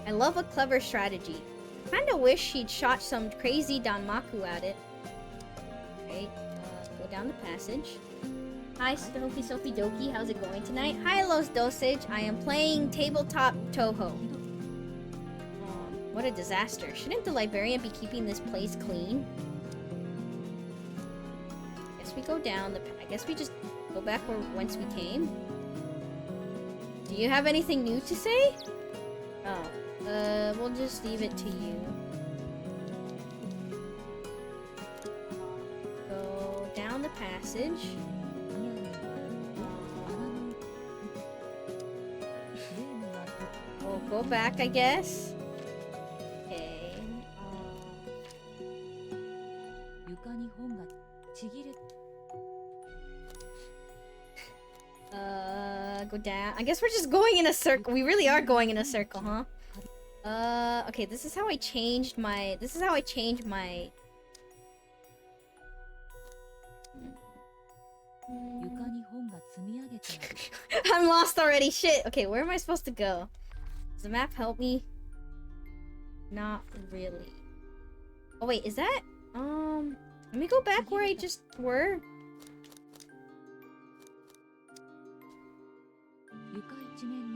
A: I love a clever strategy. Kinda wish she'd shot some crazy Danmaku at it. Right, go down the passage. Hi, Sophie Doki, how's it going tonight? Hi, Los Dosage, I am playing tabletop touhou. What a disaster. Shouldn't the librarian be keeping this place clean? Guess we go down the... I guess we just go back whence we came. Do you have anything new to say? Oh, we'll just leave it to you. Go down the passage. We'll go back, I guess. Go down. I guess we're just going in a circle. We really are going in a circle, huh? Okay, this is how I changed my... I'm lost already, shit! Okay, where am I supposed to go? Does the map help me? Not really. Oh wait, is that... let me go back where I just were.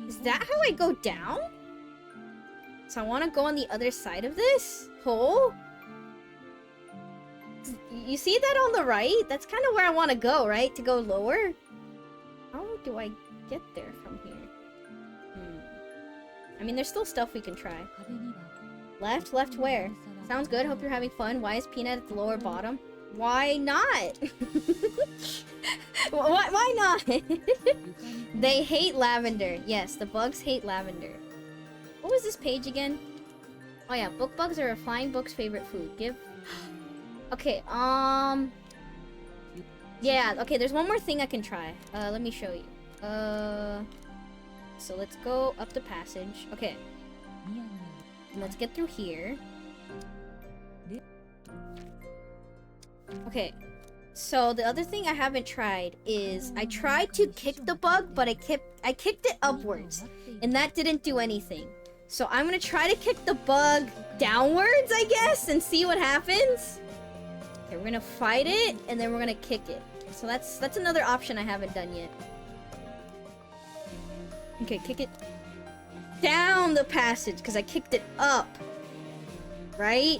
A: Is that how I go down? So I want to go on the other side of this hole? You see that on the right? That's kind of where I want to go, right? To go lower? How do I get there from here? I mean, there's still stuff we can try. Left? Left where? Sounds good. Hope you're having fun. Why is Peanut at the lower bottom? Why not? Why not? They hate lavender. Yes, the bugs hate lavender. What was this page again? Oh yeah, book bugs are a flying book's favorite food. Give... Okay, yeah, okay, there's one more thing I can try. Let me show you. So let's go up the passage. Okay. And let's get through here. Okay. So the other thing I haven't tried is I tried to kick the bug, but I kicked it upwards, and that didn't do anything. So I'm gonna try to kick the bug downwards, I guess, and see what happens. Okay, we're gonna fight it, and then we're gonna kick it. So that's another option I haven't done yet. Okay, kick it down the passage, because I kicked it up. Right?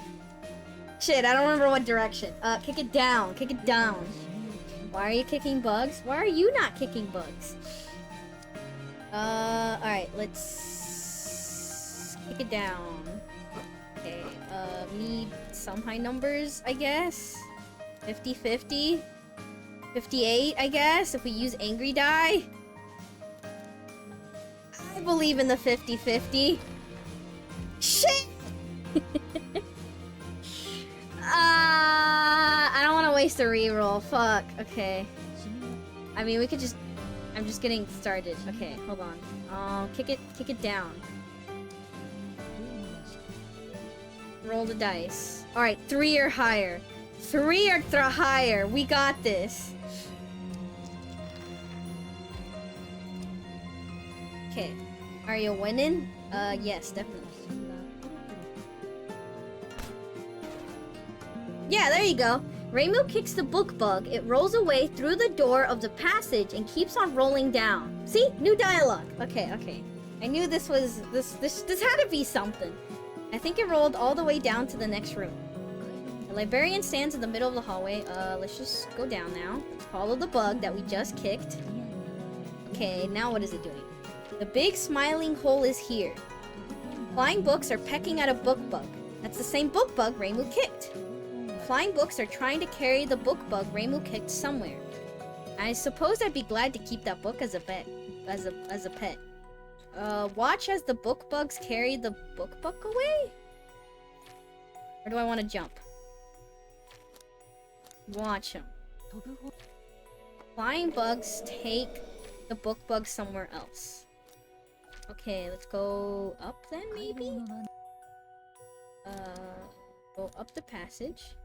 A: Shit, I don't remember what direction. Kick it down. Kick it down. Why are you kicking bugs? Why are you not kicking bugs? Alright, let's kick it down. Okay, we need some high numbers, I guess. 50-50. 58, I guess, if we use angry die. I believe in the 50-50. Shit! I don't want to waste a reroll. Fuck. Okay. I mean, we could just... I'm just getting started. Okay, hold on. Kick it down. Roll the dice. Alright, 3 or higher. 3 or higher. We got this. Okay. Are you winning? Yes, definitely. Yeah, there you go. Reimu kicks the book bug. It rolls away through the door of the passage and keeps on rolling down. See? New dialogue. Okay, okay. I knew this was... This had to be something. I think it rolled all the way down to the next room. The librarian stands in the middle of the hallway. Let's just go down now. Let's follow the bug that we just kicked. Okay, now what is it doing? The big smiling hole is here. Flying books are pecking at a book bug. That's the same book bug Reimu kicked. Flying books are trying to carry the book bug Reimu kicked somewhere. I suppose I'd be glad to keep that book as a pet. As a pet. Watch as the book bugs carry the book bug away? Or do I want to jump? Watch them. Flying bugs take the book bug somewhere else. Okay, let's go up then, maybe? Go up the passage.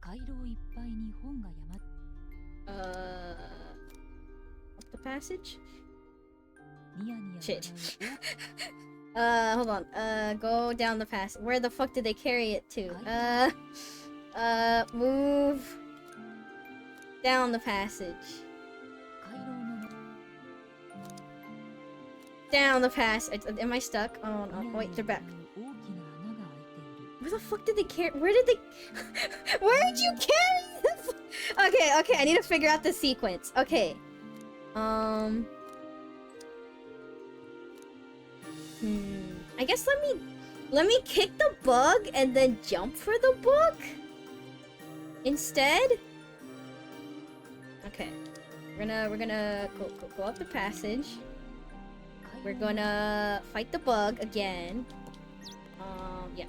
A: Up the passage? Shit. Hold on. Go down the passage. Where the fuck did they carry it to? Move down the passage. Down the passage. Am I stuck? Oh no. Wait, they're back. Where the fuck did they carry? Where did they? Where did you carry this? Okay, okay. I need to figure out the sequence. Okay. I guess let me kick the bug and then jump for the book instead. Okay. We're gonna go up the passage. We're gonna fight the bug again. Yeah.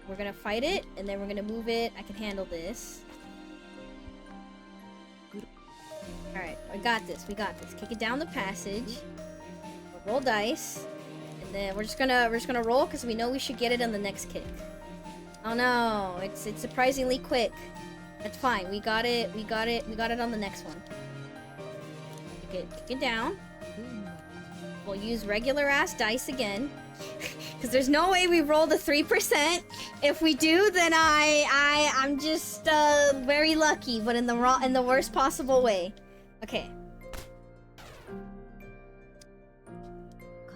A: We're gonna fight it, and then we're gonna move it. I can handle this. Alright, I got this. We got this. Kick it down the passage. We'll roll dice. And then we're just gonna roll because we know we should get it on the next kick. Oh no, it's surprisingly quick. That's fine. We got it on the next one. Kick it down. We'll use regular ass dice again. Because there's no way we roll the 3%. If we do, then I'm just very lucky, but in the worst possible way. Okay.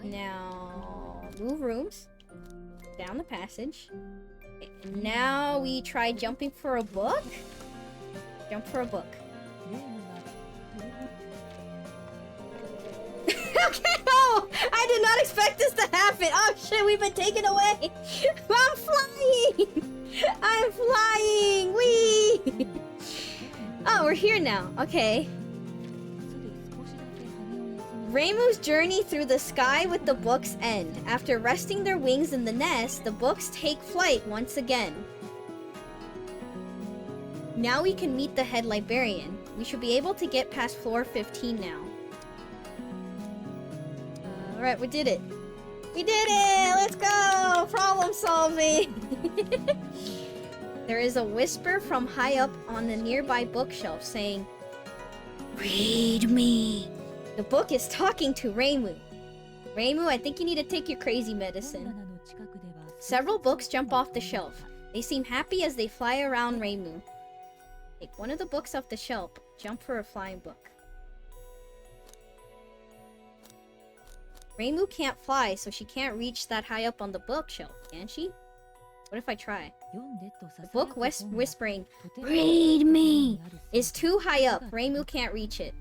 A: Now move rooms down the passage. Okay, now we try jumping for a book. Jump for a book. Okay, no! I did not expect this to happen! Oh shit, we've been taken away! I'm flying! I'm flying! Whee! Oh, we're here now. Okay. Reimu's journey through the sky with the books end. After resting their wings in the nest, the books take flight once again. Now we can meet the head librarian. We should be able to get past floor 15 now. Alright, we did it. We did it! Let's go! Problem solving! there is a whisper from high up on the nearby bookshelf saying, "Read me." The book is talking to Reimu. Reimu, I think you need to take your crazy medicine. Several books jump off the shelf. They seem happy as they fly around Reimu. Take one of the books off the shelf. Jump for a flying book. Reimu can't fly, so she can't reach that high up on the bookshelf, can she? What if I try? The book whispering, "Read me," is too high up. Reimu can't reach it.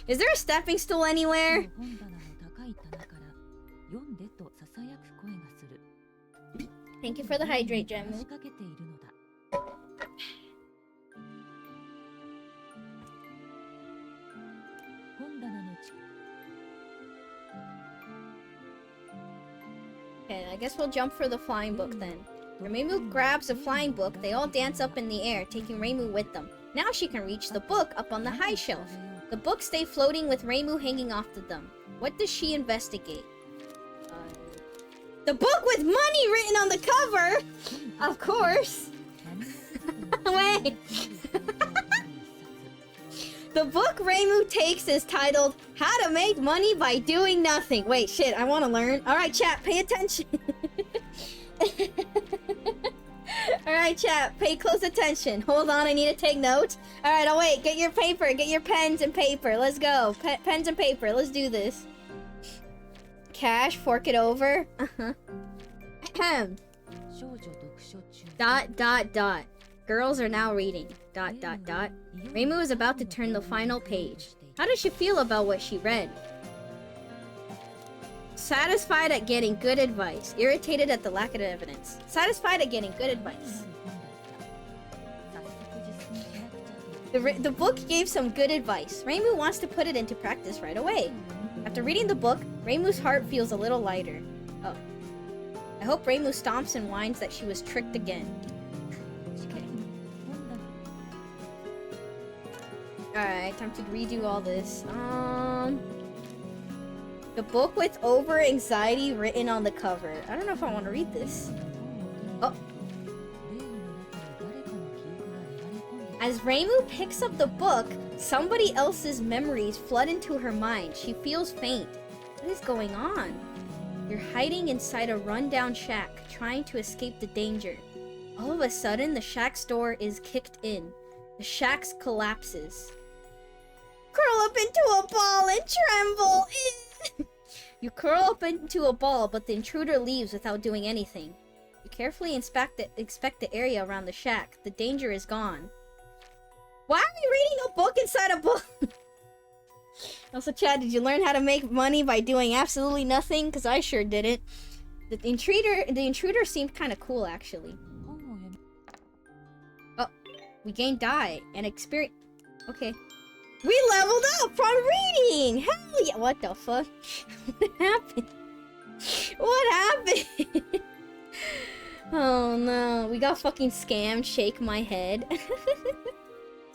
A: Is there a stepping stool anywhere? Thank you for the hydrate, Jemu. Okay, I guess we'll jump for the flying book then. Reimu grabs a flying book. They all dance up in the air, taking Reimu with them. Now she can reach the book up on the high shelf. The books stay floating with Reimu hanging off to them. What does she investigate? The book with money written on the cover! Of course! Wait! The book Reimu takes is titled, "How to Make Money by Doing Nothing." Wait, shit, I want to learn. Alright, chat, pay attention. Alright, chat, pay close attention. Hold on, I need to take notes. Alright, I'll wait. Get your paper, get your pens and paper. Let's go. Pens and paper, let's do this. Cash, fork it over. Dot. Girls are now reading. Dot. Reimu is about to turn the final page. How does she feel about what she read? Satisfied at getting good advice. Irritated at the lack of evidence. Satisfied at getting good advice. The book gave some good advice. Reimu wants to put it into practice right away. After reading the book, Reimu's heart feels a little lighter. Oh. I hope Reimu stomps and whines that she was tricked again. Okay. Alright, time to redo all this. The book with over anxiety written on the cover. I don't know if I want to read this. Oh. As Reimu picks up the book, somebody else's memories flood into her mind. She feels faint. What is going on? You're hiding inside a rundown shack, trying to escape the danger. All of a sudden, the shack's door is kicked in. The shack collapses. Curl up into a ball and tremble! You curl up into a ball, but the intruder leaves without doing anything. You carefully inspect the area around the shack. The danger is gone. Why are you reading a book inside a book? Also, Chad, did you learn how to make money by doing absolutely nothing? Because I sure didn't. The intruder seemed kind of cool, actually. Oh, we gained die and experience. Okay. We leveled up from reading! Hell yeah! What the fuck? What happened? What happened? Oh no, we got fucking scammed. Shake my head.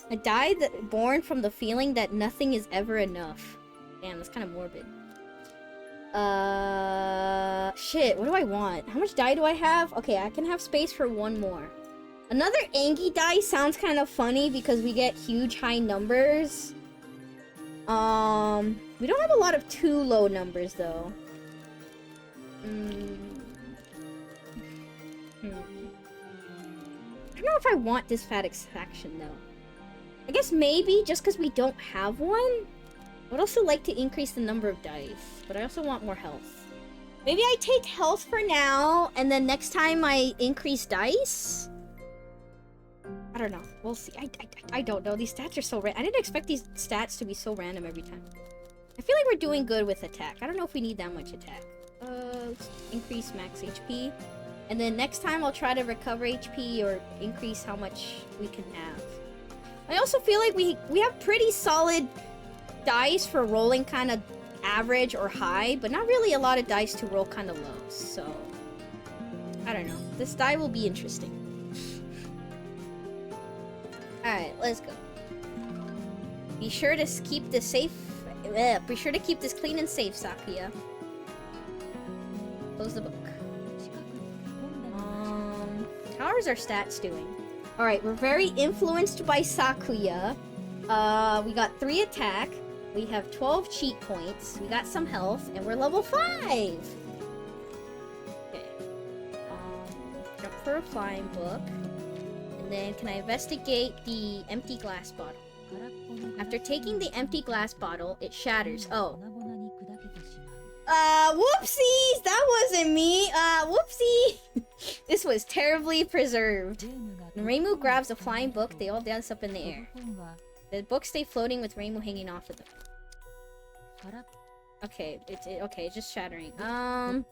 A: I died born from the feeling that nothing is ever enough. Damn, that's kind of morbid. Shit, what do I want? How much die do I have? Okay, I can have space for one more. Another Angie die sounds kind of funny because we get huge high numbers. We don't have a lot of too low numbers though. I don't know if I want this satisfaction though. I guess maybe just because we don't have one. I would also like to increase the number of dice, but I also want more health. Maybe I take health for now, and then next time I increase dice? I don't know. We'll see. I don't know. These stats are so random. I didn't expect these stats to be so random every time. I feel like we're doing good with attack. I don't know if we need that much attack. Let's increase max HP. And then next time I'll try to recover HP or increase how much we can have. I also feel like we have pretty solid dice for rolling kind of average or high, but not really a lot of dice to roll kind of low. So, I don't know. This die will be interesting. Alright, let's go. Be sure to keep this safe. Be sure to keep this clean and safe, Sakuya. Close the book. Tower is our stats doing? Alright, we're very influenced by Sakuya. We got 3 attack. We have 12 cheat points. We got some health, and we're level 5! Okay. Jump for a flying book. And then, can I investigate the empty glass bottle? After taking the empty glass bottle, it shatters. Oh. Whoopsies! That wasn't me! Whoopsie! This was terribly preserved. When Reimu grabs a flying book, they all dance up in the air. The books stay floating with Reimu hanging off of them. Okay, okay, it's just shattering. Do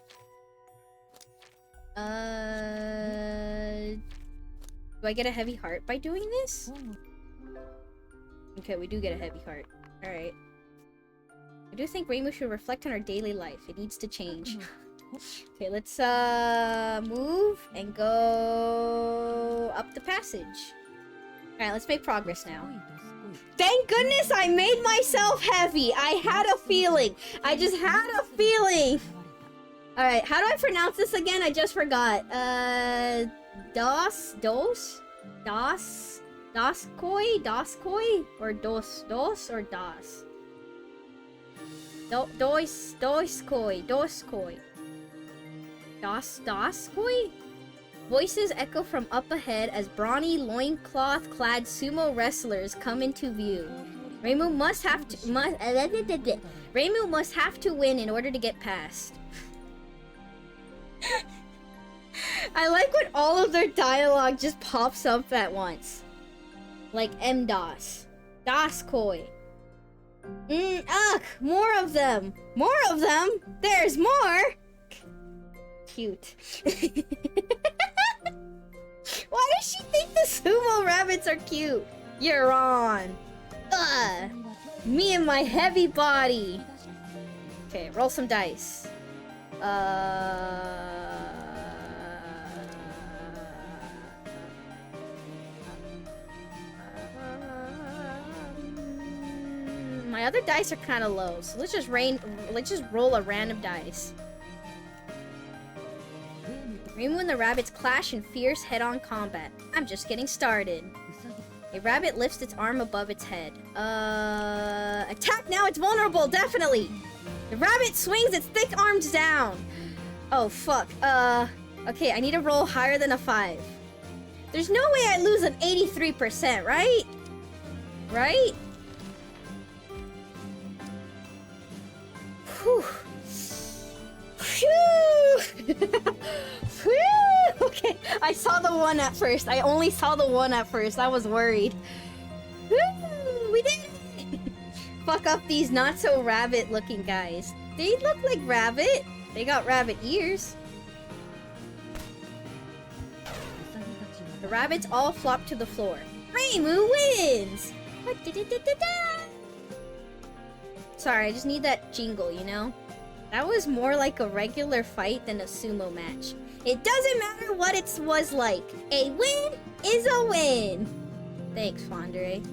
A: I get a heavy heart by doing this? Okay, we do get a heavy heart. Alright. I do think Reimu should reflect on our daily life. It needs to change. Okay, let's move and go up the passage. Alright, let's make progress now. Thank goodness I made myself heavy. I had a feeling. I just had a feeling. Alright, how do I pronounce this again? I just forgot. Doskoi? Or dos or das? Doskoi. Doskoi? Voices echo from up ahead as brawny loincloth-clad sumo wrestlers come into view. Reimu must have to win in order to get past. I like when all of their dialogue just pops up at once. Like MDOS. Daskoi. Ugh! More of them! More of them! There's more! Cute. Why does she think the sumo rabbits are cute? You're on. Ugh! Me and my heavy body! Okay, roll some dice. My other dice are kind of low, so let's just roll a random dice. Reimu and the rabbits clash in fierce head-on combat. I'm just getting started. A rabbit lifts its arm above its head. Attack now, it's vulnerable, definitely! The rabbit swings its thick arms down. Oh, fuck. Okay, I need to roll higher than a 5. There's no way I lose an 83%, right? Right? Whew. Phew! Phew! Okay, I saw the one at first. I only saw the one at first. I was worried. Woo! We did it! Fuck up these not-so-rabbit-looking guys. They look like rabbit. They got rabbit ears. The rabbits all flop to the floor. Reimu wins! Sorry, I just need that jingle, you know? That was more like a regular fight than a sumo match. It doesn't matter what it was like. A win is a win! Thanks, Fondere.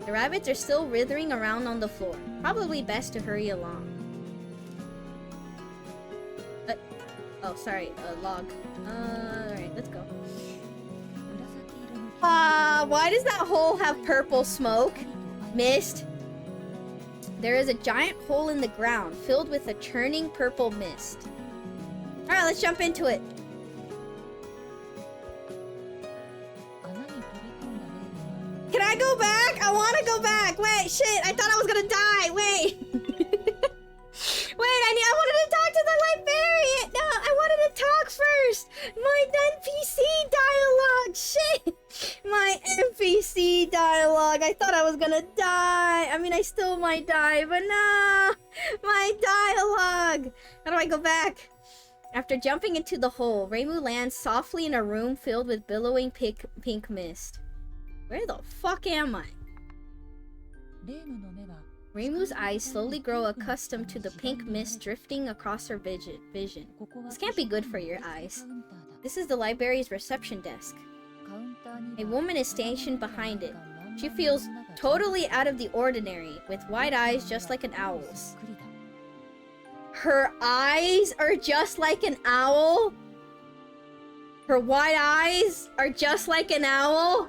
A: The rabbits are still writhing around on the floor. Probably best to hurry along. Oh, sorry, log. Alright, let's go. Why does that hole have purple smoke? Mist. There is a giant hole in the ground filled with a churning purple mist. Alright, let's jump into it. Can I go back? I want to go back. Wait, shit. I thought I was gonna die. Wait. Wait, I wanted to talk to the librarian. No, I wanted to talk first. My NPC dialogue. Shit. My NPC dialogue. I thought I was gonna die. I mean, I still might die, but no. My dialogue. How do I go back? After jumping into the hole, Reimu lands softly in a room filled with billowing pink mist. Where the fuck am I? Reimu's eyes slowly grow accustomed to the pink mist drifting across her vision. This can't be good for your eyes. This is the library's reception desk. A woman is stationed behind it. She feels totally out of the ordinary, with wide eyes just like an owl's. Her eyes are just like an owl? Her wide eyes are just like an owl.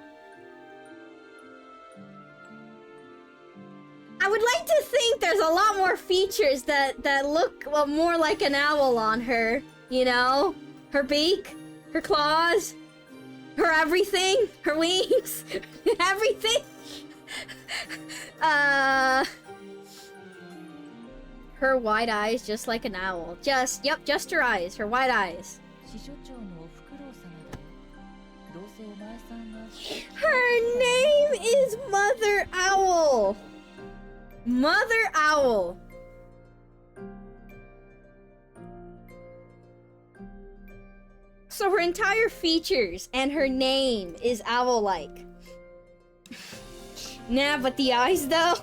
A: I would like to think there's a lot more features that look more like an owl on her. You know? Her beak, her claws, her everything, her wings, everything. Her wide eyes just like an owl. Just her eyes, her wide eyes. Her name is Mother Owl. Mother Owl. So her entire features and her name is owl-like. Nah, but the eyes though?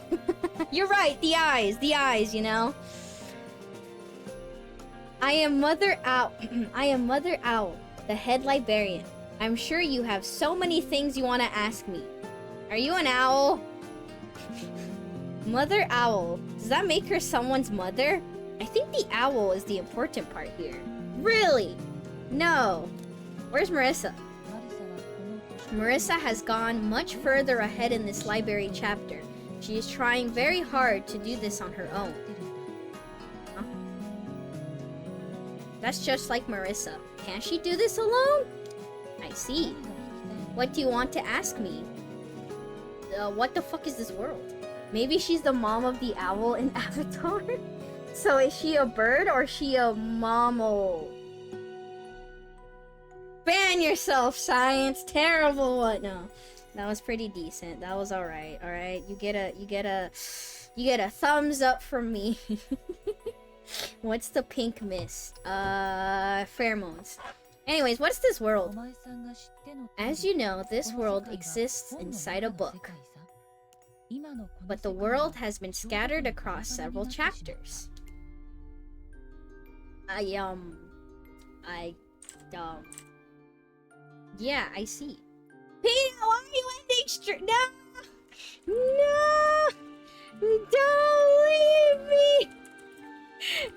A: You're right, the eyes, you know? I am Mother Owl, the head librarian. I'm sure you have so many things you want to ask me. Are you an owl? Mother Owl. Does that make her someone's mother? I think the owl is the important part here. Really? No. Where's Marisa? Marisa has gone much further ahead in this library chapter. She is trying very hard to do this on her own. Huh? That's just like Marisa. Can't she do this alone? I see. What do you want to ask me? What the fuck is this world? Maybe she's the mom of the owl in Avatar? So is she a bird or is she a mammal? Ban yourself, science. Terrible one. No, that was pretty decent. That was alright. Alright, you get a thumbs up from me. What's the pink mist? Pheromones. Anyways, what's this world? As you know, this world exists inside a book. But the world has been scattered across several chapters. Yeah, I see. Peter, why are you ending straight? No! No! Don't leave me!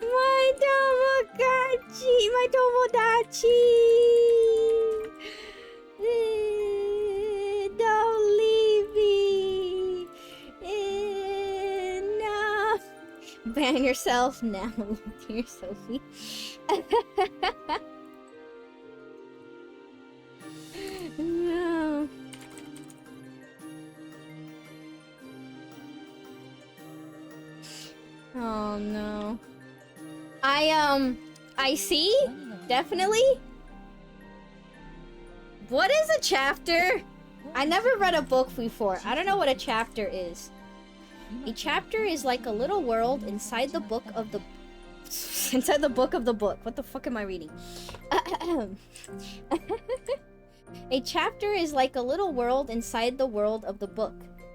A: My Tomodachi! My Tomodachi! Don't leave me! No! Ban yourself now, dear Sophie. No. Oh no. I see? Definitely? What is a chapter? I never read a book before. I don't know what a chapter is. A chapter is like a little world inside the book of the... inside the book of the book. What the fuck am I reading? A chapter is like a little world inside the world of the book.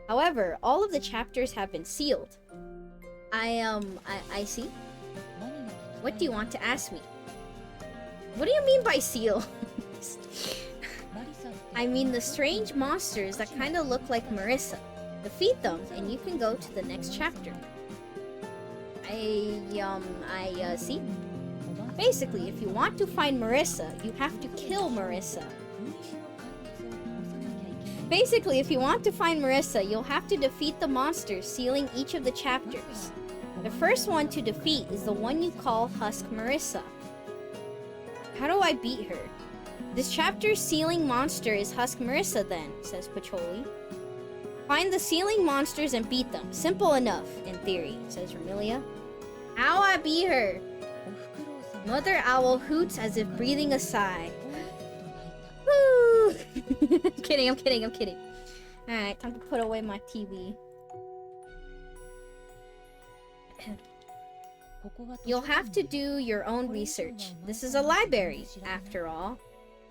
A: However, all of the chapters have been sealed. I see. What do you want to ask me? What do you mean by seal? I mean the strange monsters that kind of look like Marisa. Defeat them, and you can go to the next chapter. I see. Basically, if you want to find Marisa, you have to kill Marisa. Basically, if you want to find Marisa, you'll have to defeat the monsters sealing each of the chapters. The first one to defeat is the one you call Husk Marisa. How do I beat her? This chapter's sealing monster is Husk Marisa then, says Pacholi. Find the sealing monsters and beat them. Simple enough, in theory, says Remilia. How I beat her? Mother Owl hoots as if breathing a sigh. Woo! I'm kidding. Alright, time to put away my TV. You'll have to do your own research. This is a library, after all.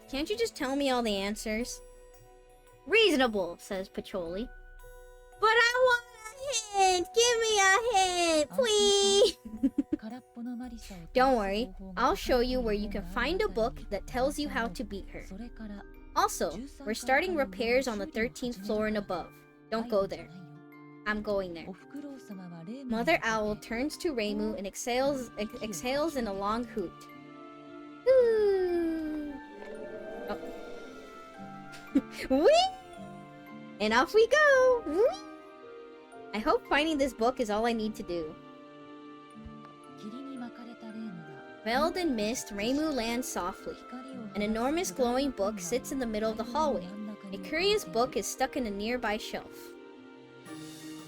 A: Can't you just tell me all the answers? Reasonable, says Pacholi. But I want a hint! Give me a hint, please! Don't worry, I'll show you where you can find a book that tells you how to beat her. Also, we're starting repairs on the 13th floor and above. Don't go there. I'm going there. Mother Owl turns to Reimu and exhales in a long hoot. Ooh. Whee! And off we go! Whee! I hope finding this book is all I need to do. Veiled in mist, Reimu lands softly. An enormous glowing book sits in the middle of the hallway. A curious book is stuck in a nearby shelf.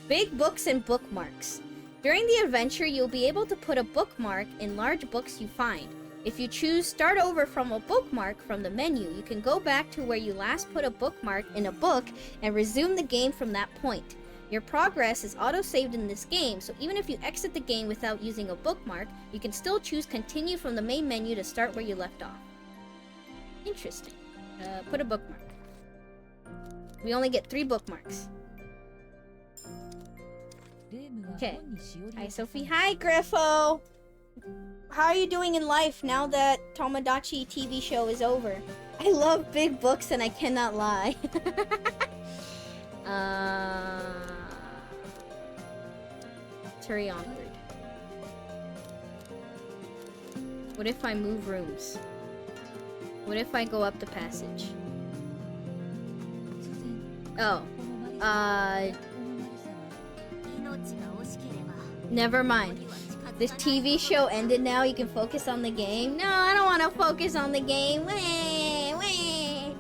A: Big books and bookmarks. During the adventure, you'll be able to put a bookmark in large books you find. If you choose Start Over from a bookmark from the menu, you can go back to where you last put a bookmark in a book and resume the game from that point. Your progress is auto-saved in this game, so even if you exit the game without using a bookmark, you can still choose Continue from the main menu to start where you left off. Interesting. Put a bookmark. We only get 3 bookmarks. Okay. Hi, Sophie. Hi, Griffo! How are you doing in life now that Tomodachi TV show is over? I love big books and I cannot lie. Hurry onward. What if I move rooms? What if I go up the passage? Oh. Never mind. This TV show ended now, you can focus on the game. No, I don't want to focus on the game. Wah, wah.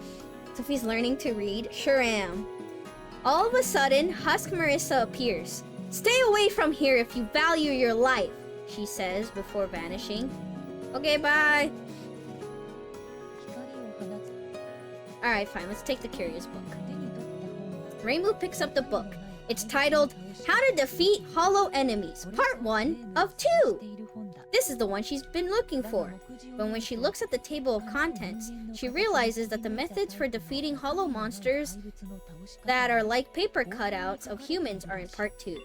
A: Sophie's learning to read. Sure am. All of a sudden, Husk Marisa appears. Stay away from here if you value your life, she says before vanishing. Okay, bye. Alright, fine. Let's take the curious book. Reimu picks up the book. It's titled, How to Defeat Hollow Enemies, Part 1 of 2. This is the one she's been looking for. But when she looks at the table of contents, she realizes that the methods for defeating hollow monsters that are like paper cutouts of humans are in Part 2.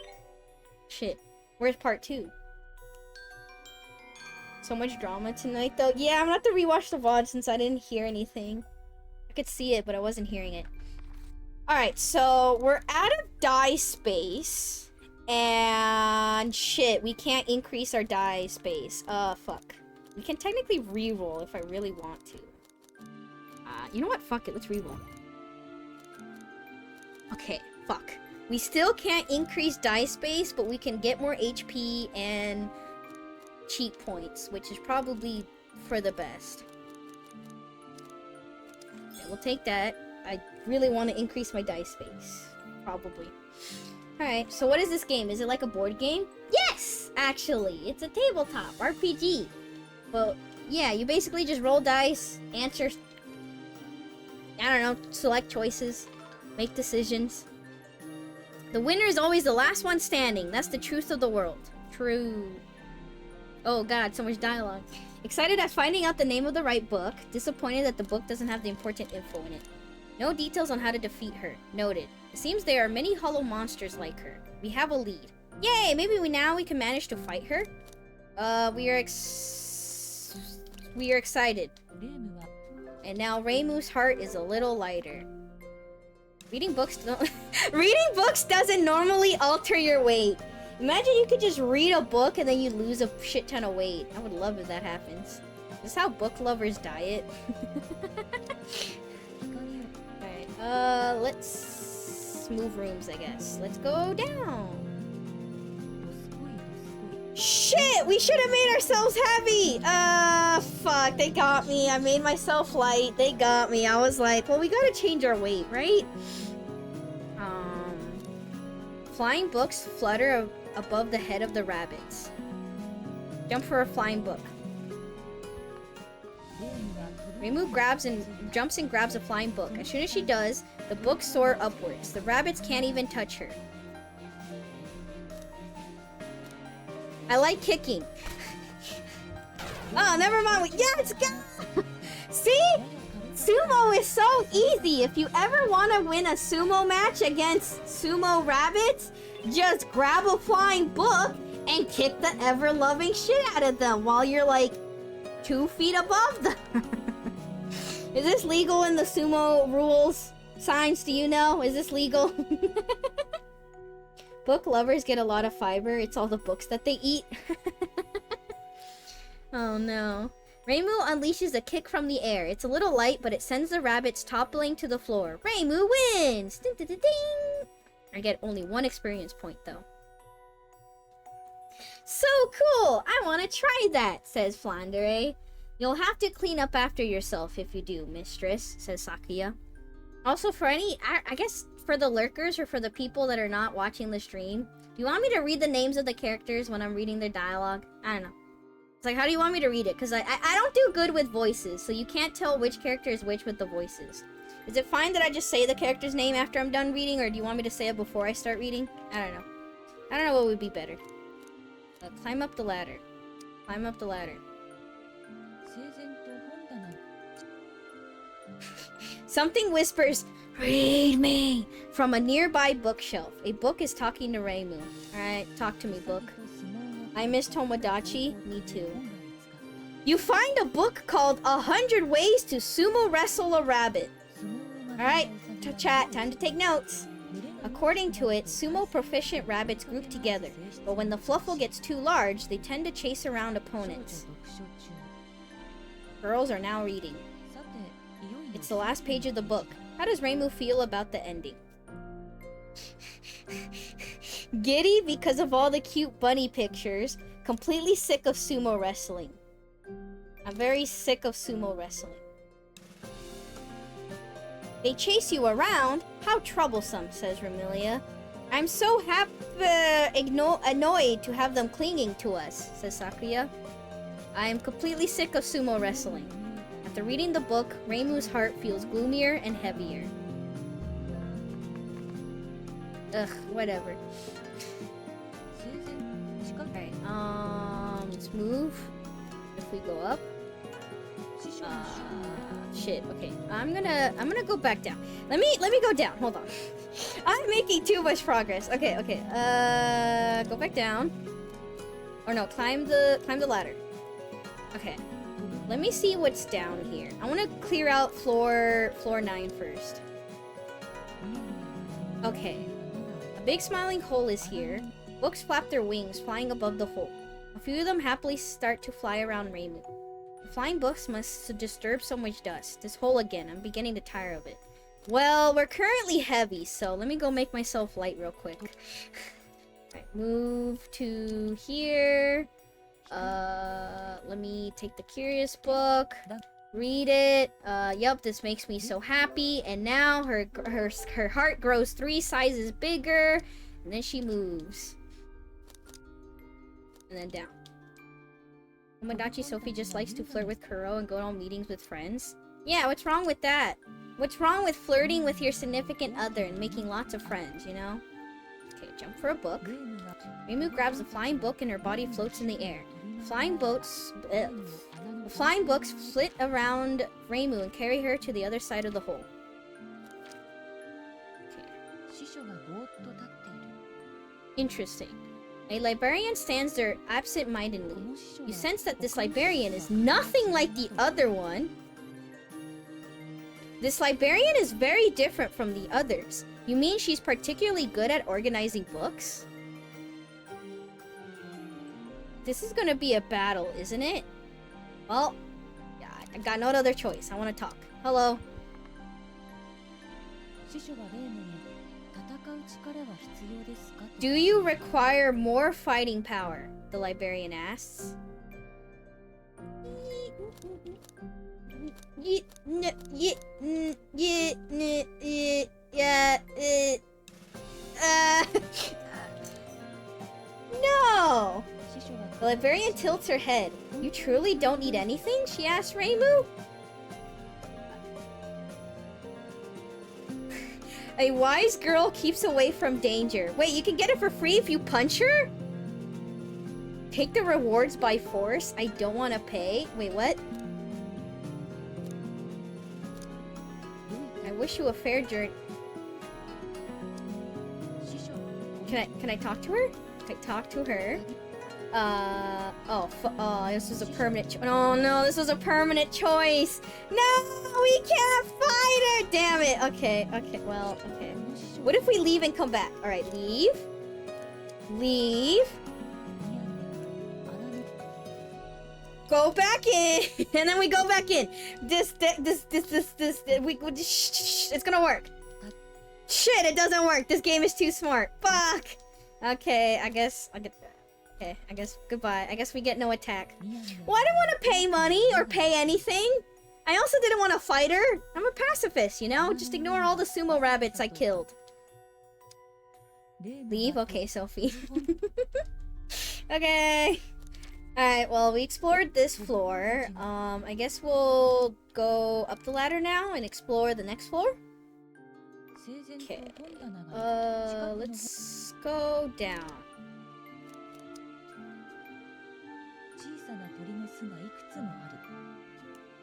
A: Shit. Where's Part 2? So much drama tonight, though. Yeah, I'm gonna have to rewatch the VOD since I didn't hear anything. I could see it, but I wasn't hearing it. Alright, so we're out of die space. And shit, we can't increase our die space. Fuck. We can technically reroll if I really want to. You know what? Fuck it, let's reroll. Okay, fuck. We still can't increase die space, but we can get more HP and cheat points, which is probably for the best. Okay, we'll take that. I really want to increase my die space. Probably. Alright, so what is this game? Is it like a board game? Yes! Actually, it's a tabletop RPG. But, yeah, you basically just roll dice, answer... I don't know, select choices, make decisions. The winner is always the last one standing. That's the truth of the world. True. Oh god, so much dialogue. Excited at finding out the name of the right book. Disappointed that the book doesn't have the important info in it. No details on how to defeat her. Noted. It seems there are many hollow monsters like her. We have a lead. Yay! Maybe we can manage to fight her? We are excited. And now Reimu's heart is a little lighter. Reading books doesn't normally alter your weight. Imagine you could just read a book and then you lose a shit ton of weight. I would love if that happens. This is how book lovers diet. Alright, let's move rooms, I guess. Let's go down. Shit! We should have made ourselves heavy! Fuck, they got me. I made myself light. They got me. I was like, well, we gotta change our weight, right? Flying books flutter above the head of the rabbits. Jump for a flying book. Reimu jumps and grabs a flying book. As soon as she does, the books soar upwards. The rabbits can't even touch her. I like kicking. Oh, never mind. Yes, go! See? Sumo is so easy. If you ever want to win a sumo match against sumo rabbits, just grab a flying book and kick the ever-loving shit out of them while you're like 2 feet above them. Is this legal in the sumo rules? Signs, do you know? Is this legal? Book lovers get a lot of fiber. It's all the books that they eat. Oh no. Reimu unleashes a kick from the air. It's a little light, but it sends the rabbits toppling to the floor. Reimu wins! Ding, ding, ding, ding. I get only 1 experience point, though. So cool! I want to try that, says Flandere. You'll have to clean up after yourself if you do, mistress, says Sakuya. Also, for any, I guess for the lurkers or for the people that are not watching the stream, do you want me to read the names of the characters when I'm reading their dialogue? I don't know. It's like, how do you want me to read it? Because I don't do good with voices, so you can't tell which character is which with the voices. Is it fine that I just say the character's name after I'm done reading, or do you want me to say it before I start reading? I don't know. I don't know what would be better. Climb up the ladder. Climb up the ladder. Something whispers, "Read me!" from a nearby bookshelf. A book is talking to Reimu. Alright, talk to me, book. I miss Tomodachi. Me too. You find a book called 100 Ways to Sumo Wrestle a Rabbit. Alright, chat, time to take notes. According to it, sumo proficient rabbits group together, but when the fluffle gets too large, they tend to chase around opponents. Girls are now reading. It's the last page of the book. How does Reimu feel about the ending? Giddy because of all the cute bunny pictures. Completely sick of sumo wrestling. I'm very sick of sumo wrestling. They chase you around? How troublesome, says Remilia. I'm so annoyed to have them clinging to us, says Sakuya. I am completely sick of sumo wrestling. After reading the book, Reimu's heart feels gloomier and heavier. Ugh, whatever. Alright, let's move. If we go up. Shit, okay. I'm gonna go back down. Let me go down. Hold on. I'm making too much progress. Okay. Go back down. Or no, climb the ladder. Okay. Let me see what's down here. I want to clear out floor 9 first. Okay. A big smiling hole is here. Books flap their wings, flying above the hole. A few of them happily start to fly around Reimu. The flying books must disturb so much dust. This hole again. I'm beginning to tire of it. Well, we're currently heavy, so let me go make myself light real quick. Alright, move to here. Let me take the curious book. Read it. Yup, this makes me so happy. And now her heart grows 3 sizes bigger. And then she moves. And then down. Tomodachi Sophie just likes to flirt with Kuro and go on meetings with friends. Yeah, what's wrong with that? What's wrong with flirting with your significant other and making lots of friends, you know? Okay, jump for a book. Reimu grabs a flying book and her body floats in the air. The flying books flit around Reimu and carry her to the other side of the hole. Okay. Interesting. A librarian stands there absent-mindedly. You sense that this librarian is nothing like the other one. This librarian is very different from the others. You mean she's particularly good at organizing books? This is gonna be a battle, isn't it? Well, yeah, I got no other choice. I want to talk. Hello. Do you require more fighting power? The librarian asks. No! The librarian tilts her head. You truly don't need anything? She asks Reimu. A wise girl keeps away from danger. Wait, you can get it for free if you punch her? Take the rewards by force? I don't want to pay. Wait, what? I wish you a fair journey. Can I talk to her? Can I talk to her? This was a permanent oh no, this was a permanent choice. No, we can't fight her. Damn it. Okay. What if we leave and come back? All right, leave. Go back in, and then we go back in. This, it's gonna work. Shit, it doesn't work. This game is too smart. Fuck. Okay, I guess I get that. Okay, I guess goodbye. I guess we get no attack. Well, I didn't want to pay money or pay anything. I also didn't want to fight her. I'm a pacifist, you know? Just ignore all the sumo rabbits I killed. Leave? Okay, Sophie. Okay. Alright, well, we explored this floor. I guess we'll go up the ladder now and explore the next floor. Okay. Let's go down.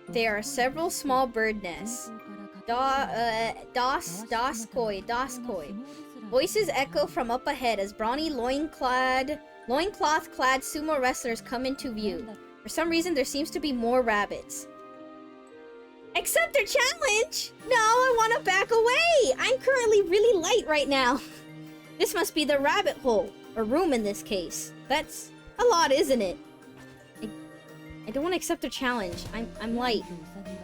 A: There are several small bird nests. Doskoi. Voices echo from up ahead as brawny loincloth-clad sumo wrestlers come into view. For some reason, there seems to be more rabbits. Accept their challenge! No, I want to back away! I'm currently really light right now. This must be the rabbit hole. Or room in this case. That's a lot, isn't it? I don't want to accept their challenge. I'm light.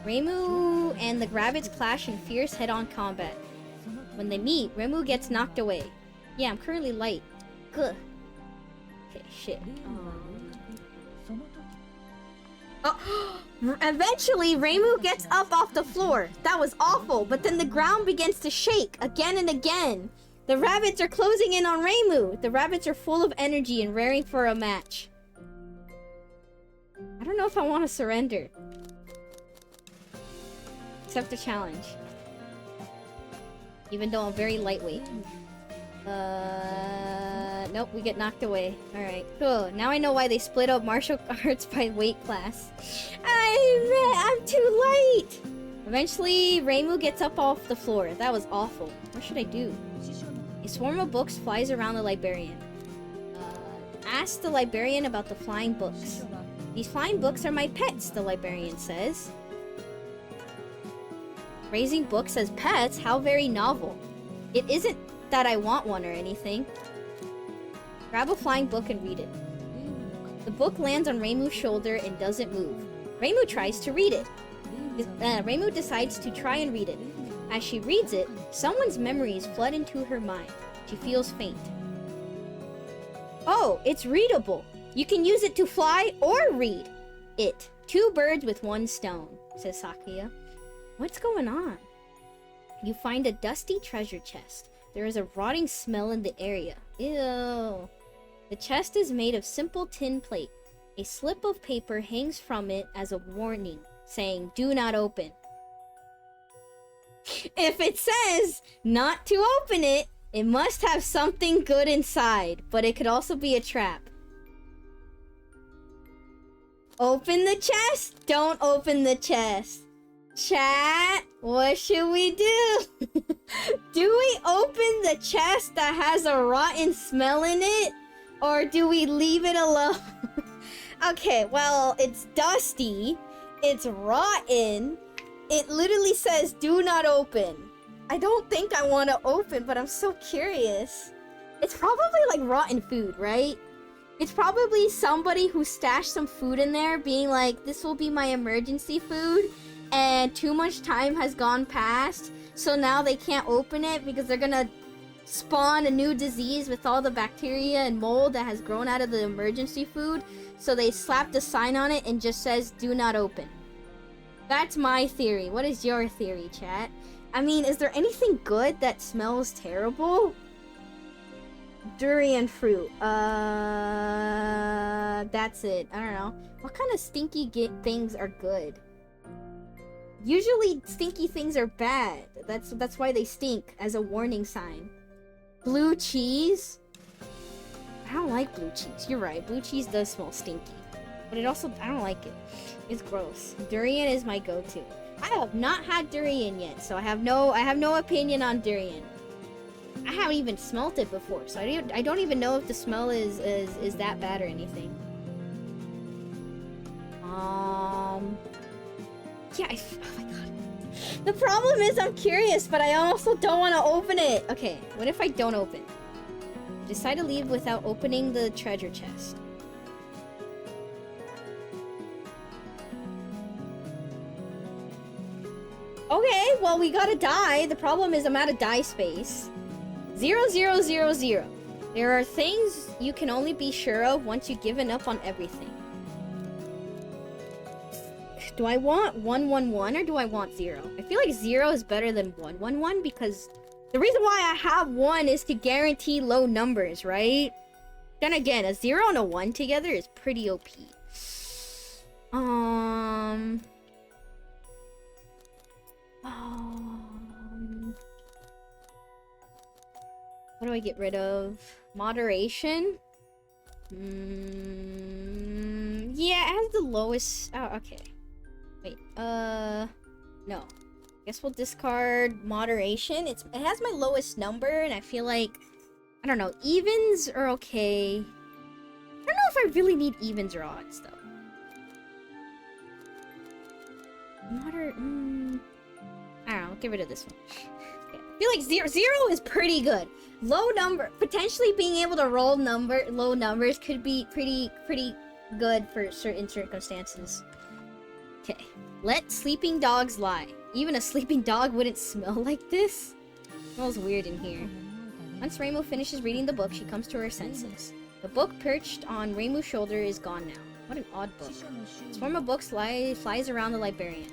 A: Reimu and the rabbits clash in fierce head-on combat. When they meet, Reimu gets knocked away. Yeah, I'm currently light. Good. Okay, shit. Oh, eventually, Reimu gets up off the floor. That was awful, but then the ground begins to shake again and again. The rabbits are closing in on Reimu. The rabbits are full of energy and raring for a match. I don't know if I want to surrender. Accept the challenge. Even though I'm very lightweight. Nope, we get knocked away. Alright, cool. Now I know why they split up martial arts by weight class. I'm too light! Eventually, Reimu gets up off the floor. That was awful. What should I do? A swarm of books flies around the librarian. Ask the librarian about the flying books. These flying books are my pets, the librarian says. Raising books as pets? How very novel. It isn't that I want one or anything. Grab a flying book and read it. The book lands on Reimu's shoulder and doesn't move. Reimu tries to read it. Reimu decides to try and read it. As she reads it, someone's memories flood into her mind. She feels faint. Oh, it's readable. You can use it to fly or read it. 2 birds with 1 stone, says Sakuya. What's going on? You find a dusty treasure chest. There is a rotting smell in the area. Ew. The chest is made of simple tin plate. A slip of paper hangs from it as a warning, saying, "Do not open." If it says not to open it, it must have something good inside, but it could also be a trap. Open the chest? Don't open the chest. Chat, what should we do? Do we open the chest that has a rotten smell in it? Or do we leave it alone? Okay, well, it's dusty. It's rotten. It literally says, do not open. I don't think I want to open, but I'm so curious. It's probably like rotten food, right? It's probably somebody who stashed some food in there being like, this will be my emergency food. And too much time has gone past. So now they can't open it because they're gonna spawn a new disease with all the bacteria and mold that has grown out of the emergency food. So they slapped a sign on it and just says, do not open. That's my theory. What is your theory, chat? I mean, is there anything good that smells terrible? Durian fruit. That's it. I don't know. What kind of stinky things are good? Usually stinky things are bad. That's why they stink, as a warning sign. Blue cheese? I don't like blue cheese. You're right. Blue cheese does smell stinky. But it also, I don't like it. It's gross. Durian is my go-to. I have not had durian yet, so I have no opinion on durian. I haven't even smelt it before, so I don't even know if the smell is that bad or anything. Yeah, oh my god. The problem is I'm curious, but I also don't want to open it. Okay, what if I don't open? Decide to leave without opening the treasure chest. Okay, well, we got a die. The problem is I'm out of die space. 0, 0, 0, 0. There are things you can only be sure of once you've given up on everything. Do I want 1, 1, 1 or do I want 0? I feel like 0 is better than 1, 1, 1 because the reason why I have 1 is to guarantee low numbers, right? Then again, a 0 and a 1 together is pretty OP. What do I get rid of? Moderation? Yeah, it has the lowest... Oh, okay. Wait, no. Guess we'll discard moderation. It has my lowest number, and I feel like... I don't know, evens are okay. I don't know if I really need evens or odds, though. I don't know, get rid of this one. Okay. I feel like 0 is pretty good. Low number, potentially being able to roll low numbers could be pretty good for certain circumstances. Okay, let sleeping dogs lie. Even a sleeping dog wouldn't smell like this. It smells weird in here. Once Reimu finishes reading the book, she comes to her senses. The book perched on Reimu's shoulder is gone now. What an odd book. A swarm of books flies around the librarian.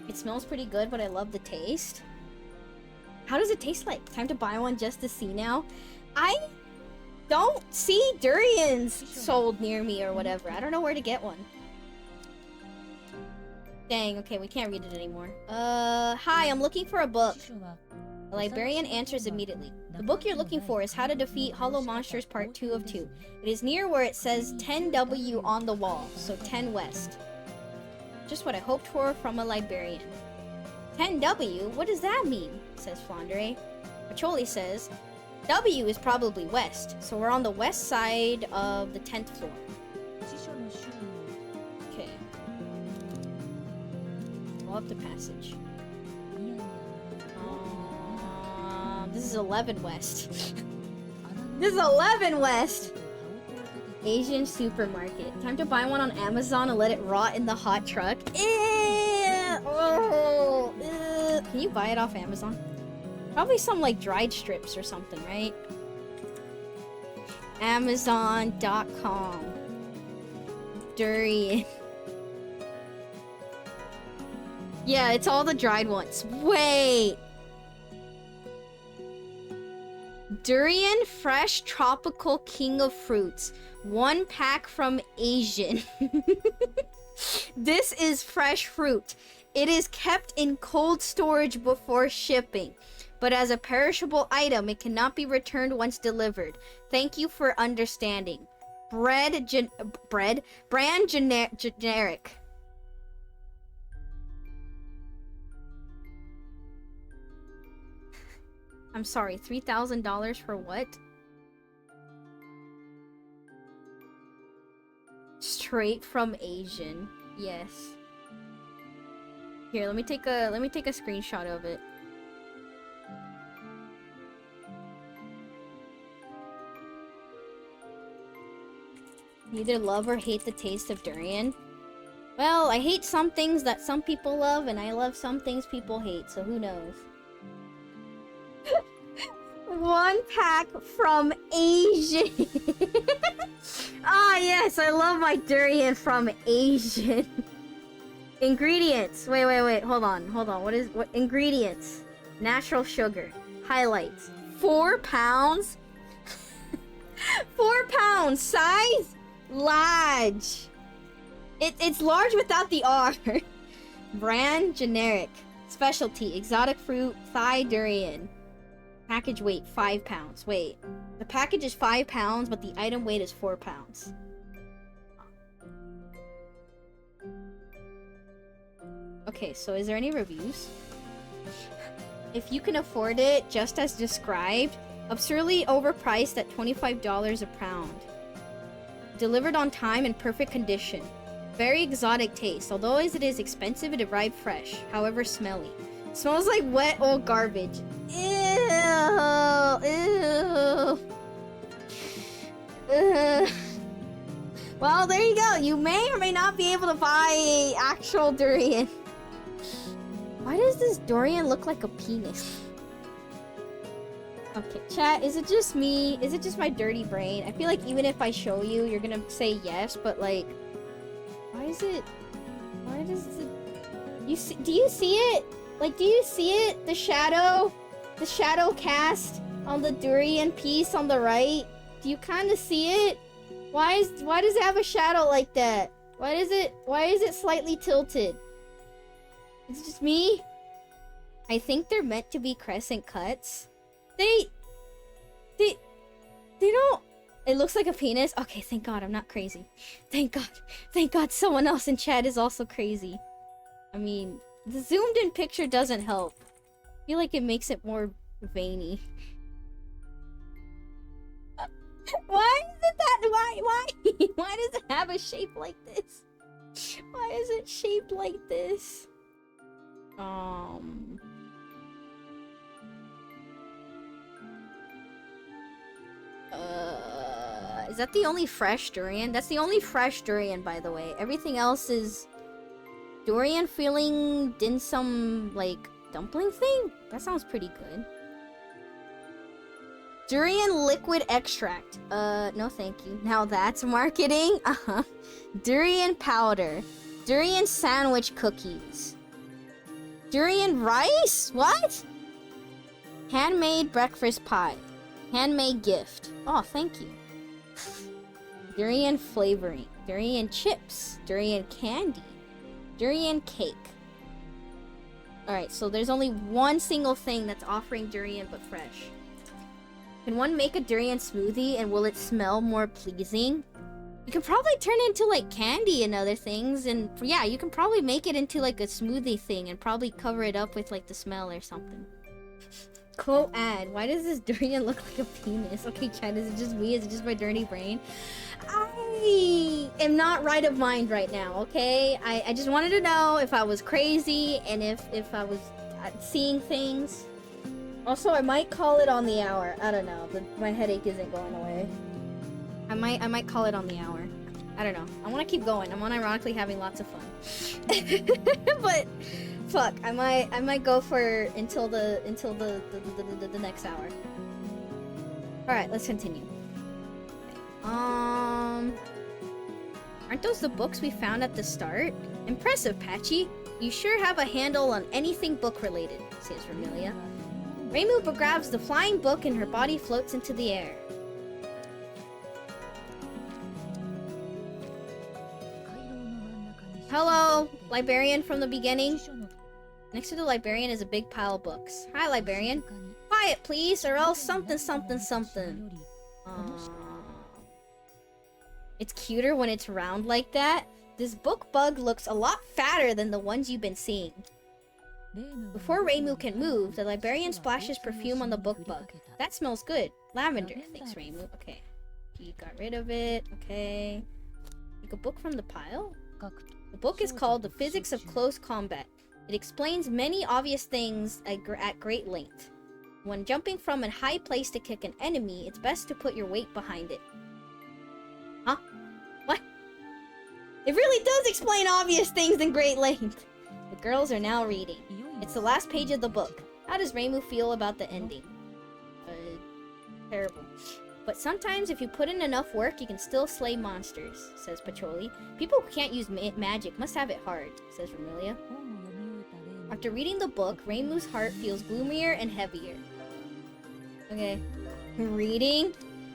A: It smells pretty good, but I love the taste. How does it taste like? Time to buy one just to see now. I don't see durians sold near me or whatever. I don't know where to get one. Dang, okay, we can't read it anymore. Hi, I'm looking for a book. The librarian answers immediately. The book you're looking for is How to Defeat Hollow Monsters Part 2 of 2. It is near where it says 10W on the wall, so 10 West. Just what I hoped for from a librarian. 10W? What does that mean? Says Flandre. Pacholi says, W is probably west, so we're on the west side of the 10th floor. Okay. Go up the passage. This is 11 west. This is 11 west! Asian supermarket. Time to buy one on Amazon and let it rot in the hot truck. Can you buy it off Amazon? Probably some like dried strips or something, right? Amazon.com. Durian. Yeah, it's all the dried ones. Wait! Durian fresh tropical king of fruits. 1 pack from Asian. This is fresh fruit. It is kept in cold storage before shipping, but as a perishable item, it cannot be returned once delivered. Thank you for understanding. Brand generic. I'm sorry, $3,000 for what? Straight from Asian. Yes. Here, let me take a screenshot of it. You either love or hate the taste of durian. Well, I hate some things that some people love, and I love some things people hate, so who knows? 1 pack from Asian. Ah, yes, I love my durian from Asian. Ingredients. Wait. Hold on. What ingredients? Natural sugar. Highlights. 4 pounds. 4 pounds. Size? Large. It's large without the R. Brand generic. Specialty. Exotic fruit. Thai durian. Package weight 5 pounds. Wait. The package is 5 pounds, but the item weight is 4 pounds. Okay, so is there any reviews? If you can afford it, just as described, absurdly overpriced at $25 a pound. Delivered on time in perfect condition. Very exotic taste. Although as it is expensive, it arrived fresh, however smelly. Smells like wet old garbage. Ew. Well, there you go. You may or may not be able to buy actual durian. Why does this durian look like a penis? Okay, chat, is it just me? Is it just my dirty brain? I feel like even if I show you, you're gonna say yes, but like... Why does it... Do you see it? Like, do you see it? The shadow? The shadow cast on the durian piece on the right? Do you kind of see it? Why does it have a shadow like that? Why is it slightly tilted? Is it just me? I think they're meant to be crescent cuts. They don't... It looks like a penis. Okay, thank God I'm not crazy. Thank God. Thank God someone else in chat is also crazy. I mean, the zoomed in picture doesn't help. I feel like it makes it more veiny. Why is it that? Why does it have a shape like this? Why is it shaped like this? Is that the only fresh durian? That's the only fresh durian, by the way. Everything else is durian filling dim sum, like, dumpling thing? That sounds pretty good. Durian liquid extract. No thank you. Now that's marketing. Durian powder. Durian sandwich cookies. Durian rice? What? Handmade breakfast pie. Handmade gift. Oh, thank you. Durian flavoring. Durian chips. Durian candy. Durian cake. Alright, so there's only one single thing that's offering durian but fresh. Can one make a durian smoothie and will it smell more pleasing? You can probably turn it into like candy and other things, and yeah, you can probably make it into like a smoothie thing and probably cover it up with like the smell or something. Quote ad. Why does this durian look like a penis? Okay, Chad, is it just me? Is it just my dirty brain? I am not right of mind right now, okay? I just wanted to know if I was crazy and if I was seeing things. Also, I might call it on the hour. I don't know, but my headache isn't going away. I might call it on the hour. I don't know. I want to keep going. I'm unironically having lots of fun. But fuck, I might go for until the next hour. All right, let's continue. Aren't those the books we found at the start? Impressive, Patchy. You sure have a handle on anything book related, says Vermilia. Reimu grabs the flying book and her body floats into the air. Hello, librarian from the beginning. Next to the librarian is a big pile of books. Hi, librarian. Quiet, please, or else something. It's cuter when it's round like that. This book bug looks a lot fatter than the ones you've been seeing. Before Reimu can move, the librarian splashes perfume on the book bug. That smells good. Lavender, thanks Reimu. Okay. He got rid of it. Okay. Take a book from the pile? The book is called The Physics of Close Combat. It explains many obvious things at great length. When jumping from a high place to kick an enemy, it's best to put your weight behind it. Huh? What? It really does explain obvious things in great length. The girls are now reading. It's the last page of the book. How does Reimu feel about the ending? Terrible. But sometimes if you put in enough work, you can still slay monsters, says Pacholi. People who can't use magic must have it hard, says Vermilia. After reading the book, Reimu's heart feels gloomier and heavier. Okay. Reading?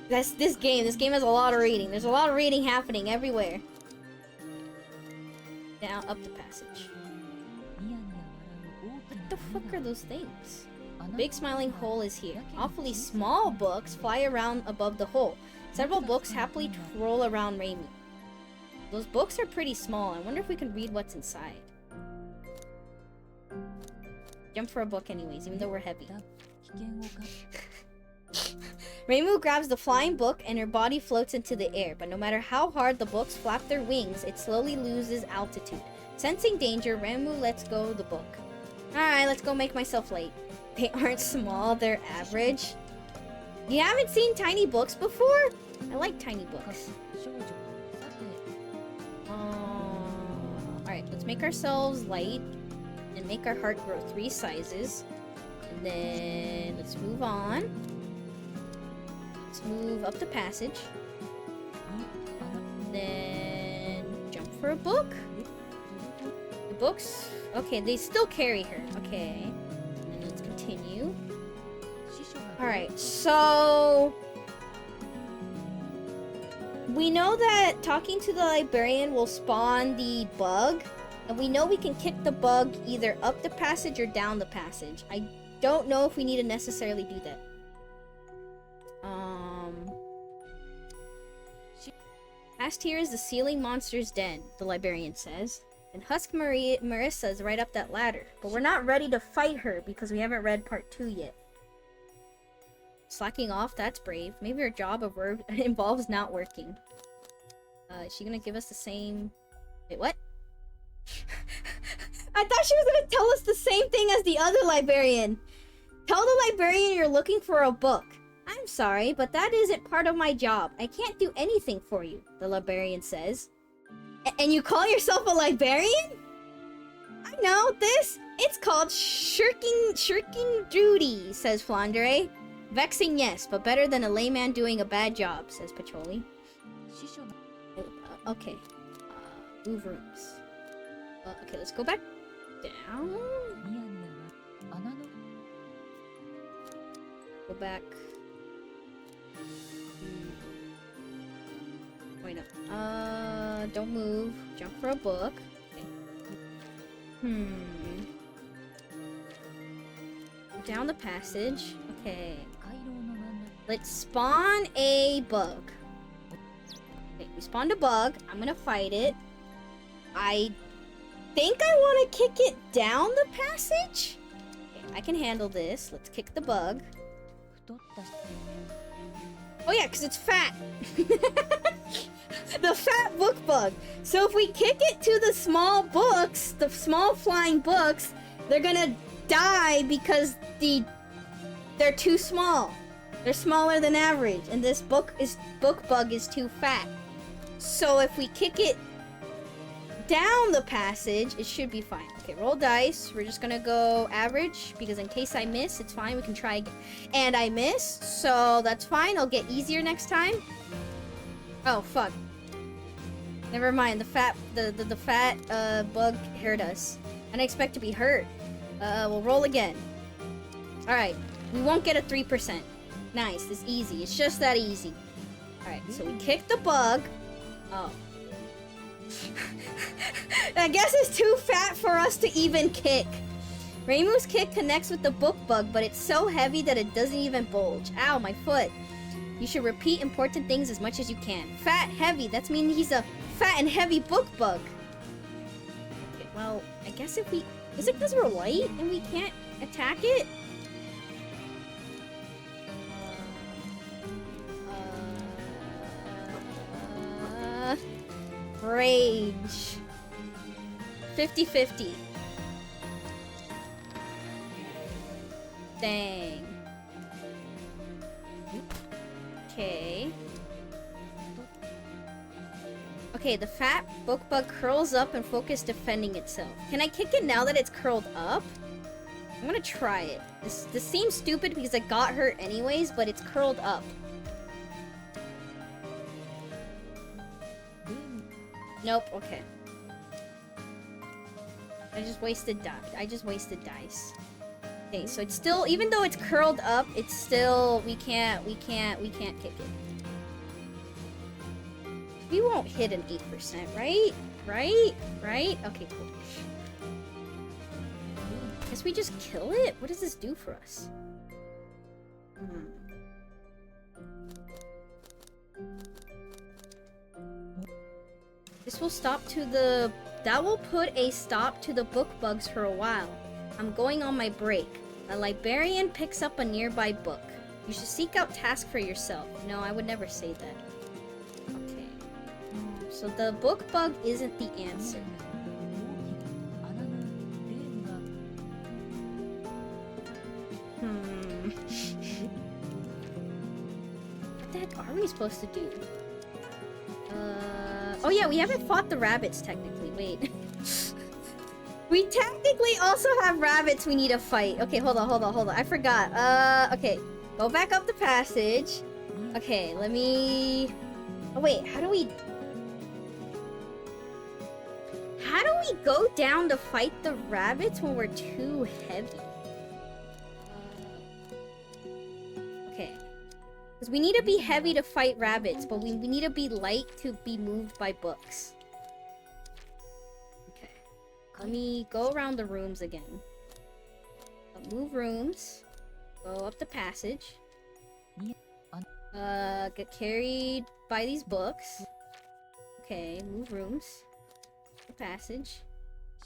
A: That's this game. This game has a lot of reading. There's a lot of reading happening everywhere. Down, up the passage. What the fuck are those things? The big smiling hole is here. Awfully small books fly around above the hole. Several books happily roll around Reimu. Those books are pretty small. I wonder if we can read what's inside. Jump for a book anyways, even though we're heavy. Reimu grabs the flying book and her body floats into the air, but no matter how hard the books flap their wings, it slowly loses altitude. Sensing danger, Reimu lets go of the book. Alright, let's go make myself late. They aren't small, they're average. You haven't seen tiny books before? I like tiny books. Alright, let's make ourselves light. and make our heart grow 3 sizes. And then let's move on. Let's move up the passage. And then jump for a book. The books. Okay, they still carry her. Okay. And then let's continue. Alright, so we know that talking to the librarian will spawn the bug. And we know we can kick the bug either up the passage or down the passage. I don't know if we need to necessarily do that. Past here is the ceiling monster's den, the librarian says. And Marisa is right up that ladder. But we're not ready to fight her because we haven't read part 2 yet. Slacking off, that's brave. Maybe her job of verb involves not working. Is she gonna give us the same... Wait, what? I thought she was gonna tell us the same thing as the other librarian. Tell the librarian you're looking for a book. I'm sorry, but that isn't part of my job. I can't do anything for you, the librarian says. And you call yourself a librarian? I know this. It's called shirking duty, says Flandre. Vexing, yes, but better than a layman doing a bad job, says Pacioli. Okay. Move rooms. Okay, let's go back down. Go back. Wait, no. Don't move. Jump for a book. Okay. Down the passage. Okay. Let's spawn a bug. Okay, we spawned a bug. I'm gonna fight it. I think I want to kick it down the passage. Okay, I can handle this. Let's kick the bug. Oh yeah, because it's fat. The fat book bug. So if we kick it to the small books, the small flying books, they're gonna die because they're too small. They're smaller than average, and this book bug is too fat. So if we kick it down the passage, it should be fine. Okay, roll dice. We're just gonna go average, because in case I miss, it's fine. We can try again. And I missed, so that's fine. I'll get easier next time. Oh, fuck. Never mind. The fat bug hurt us. I didn't expect to be hurt. We'll roll again. Alright. We won't get a 3%. Nice. It's easy. It's just that easy. Alright, so we kick the bug. Oh. I guess it's too fat for us to even kick. Reimu's kick connects with the book bug, but it's so heavy that it doesn't even bulge. Ow, my foot. You should repeat important things as much as you can. Fat, heavy. That's mean he's a fat and heavy book bug. Okay, well, I guess if we... Is it because we're light and we can't attack it? Rage. 50-50. Dang. Okay. Okay, the fat book bug curls up and focus defending itself. Can I kick it now that it's curled up? I'm gonna try it. This seems stupid because I got hurt anyways, but it's curled up. Nope, okay. I just wasted dice. Okay, so it's still, even though it's curled up, it's still, we can't kick it. We won't hit an 8%, right? Right? Okay, cool. Guess we just kill it? What does this do for us? This will stop to the... That will put a stop to the book bugs for a while. I'm going on my break. A librarian picks up a nearby book. You should seek out tasks for yourself. No, I would never say that. Okay. So the book bug isn't the answer. What the heck are we supposed to do? Oh yeah, we haven't fought the rabbits technically. Wait. We technically also have rabbits we need to fight. Okay, hold on. I forgot. Okay. Go back up the passage. Okay, let me... Oh, wait. How do we go down to fight the rabbits when we're too heavy? Okay. Because we need to be heavy to fight rabbits, but we need to be light to be moved by books. Okay. Let me go around the rooms again. Move rooms. Go up the passage. Get carried by these books. Okay, move rooms. The passage.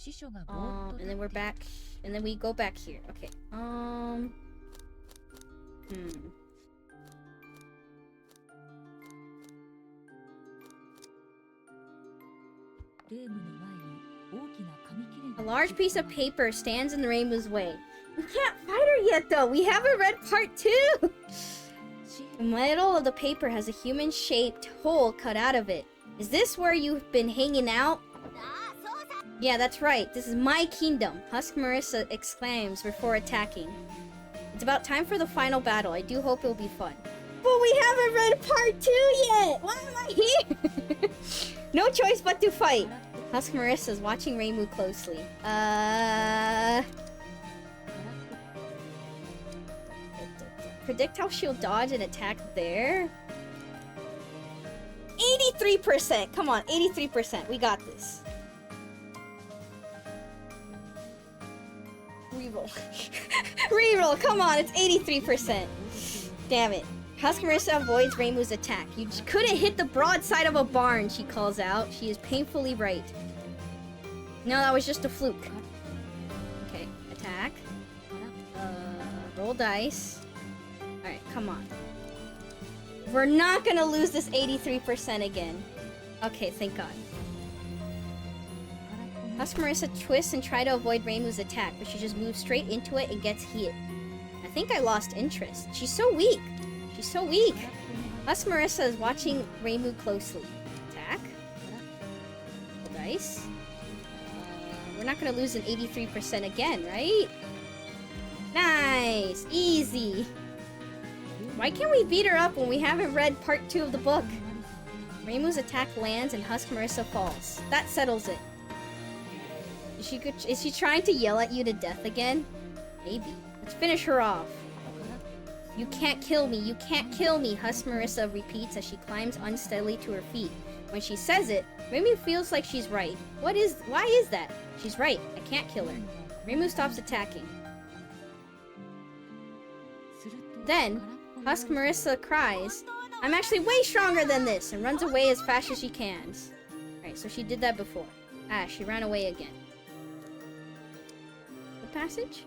A: And then we're back. And then we go back here. Okay. A large piece of paper stands in the rainbow's way. We can't fight her yet, though. We haven't read part 2. The middle of the paper has a human-shaped hole cut out of it. Is this where you've been hanging out? Yeah, that's right. This is my kingdom, Husk Marisa exclaims before attacking. It's about time for the final battle. I do hope it'll be fun. But we haven't read part 2 yet! Why am I here? No choice but to fight. Husk Marisa is watching Reimu closely. Predict how she'll dodge and attack there? 83%! Come on, 83%. We got this. Reroll. Reroll, come on, it's 83%. Damn it. Husk Marisa avoids Reimu's attack. You couldn't hit the broadside of a barn, she calls out. She is painfully right. No, that was just a fluke. Okay, attack. Roll dice. Alright, come on. We're not gonna lose this 83% again. Okay, thank God. Husk Marisa twists and tries to avoid Reimu's attack, but she just moves straight into it and gets hit. I think I lost interest. She's so weak. She's so weak. Husk Marisa is watching Reimu closely. Attack. Roll dice. We're not gonna lose an 83% again, right? Nice! Easy! Why can't we beat her up when we haven't read part 2 of the book? Reimu's attack lands and Husk Marisa falls. That settles it. Is she trying to yell at you to death again? Maybe. Let's finish her off. You can't kill me, you can't kill me, Husk Marisa repeats as she climbs unsteadily to her feet. When she says it, Reimu feels like she's right. Why is that? She's right, I can't kill her. Reimu stops attacking. Then, Husk Marisa cries, I'm actually way stronger than this, and runs away as fast as she can. Alright, so she did that before. Ah, she ran away again. The passage?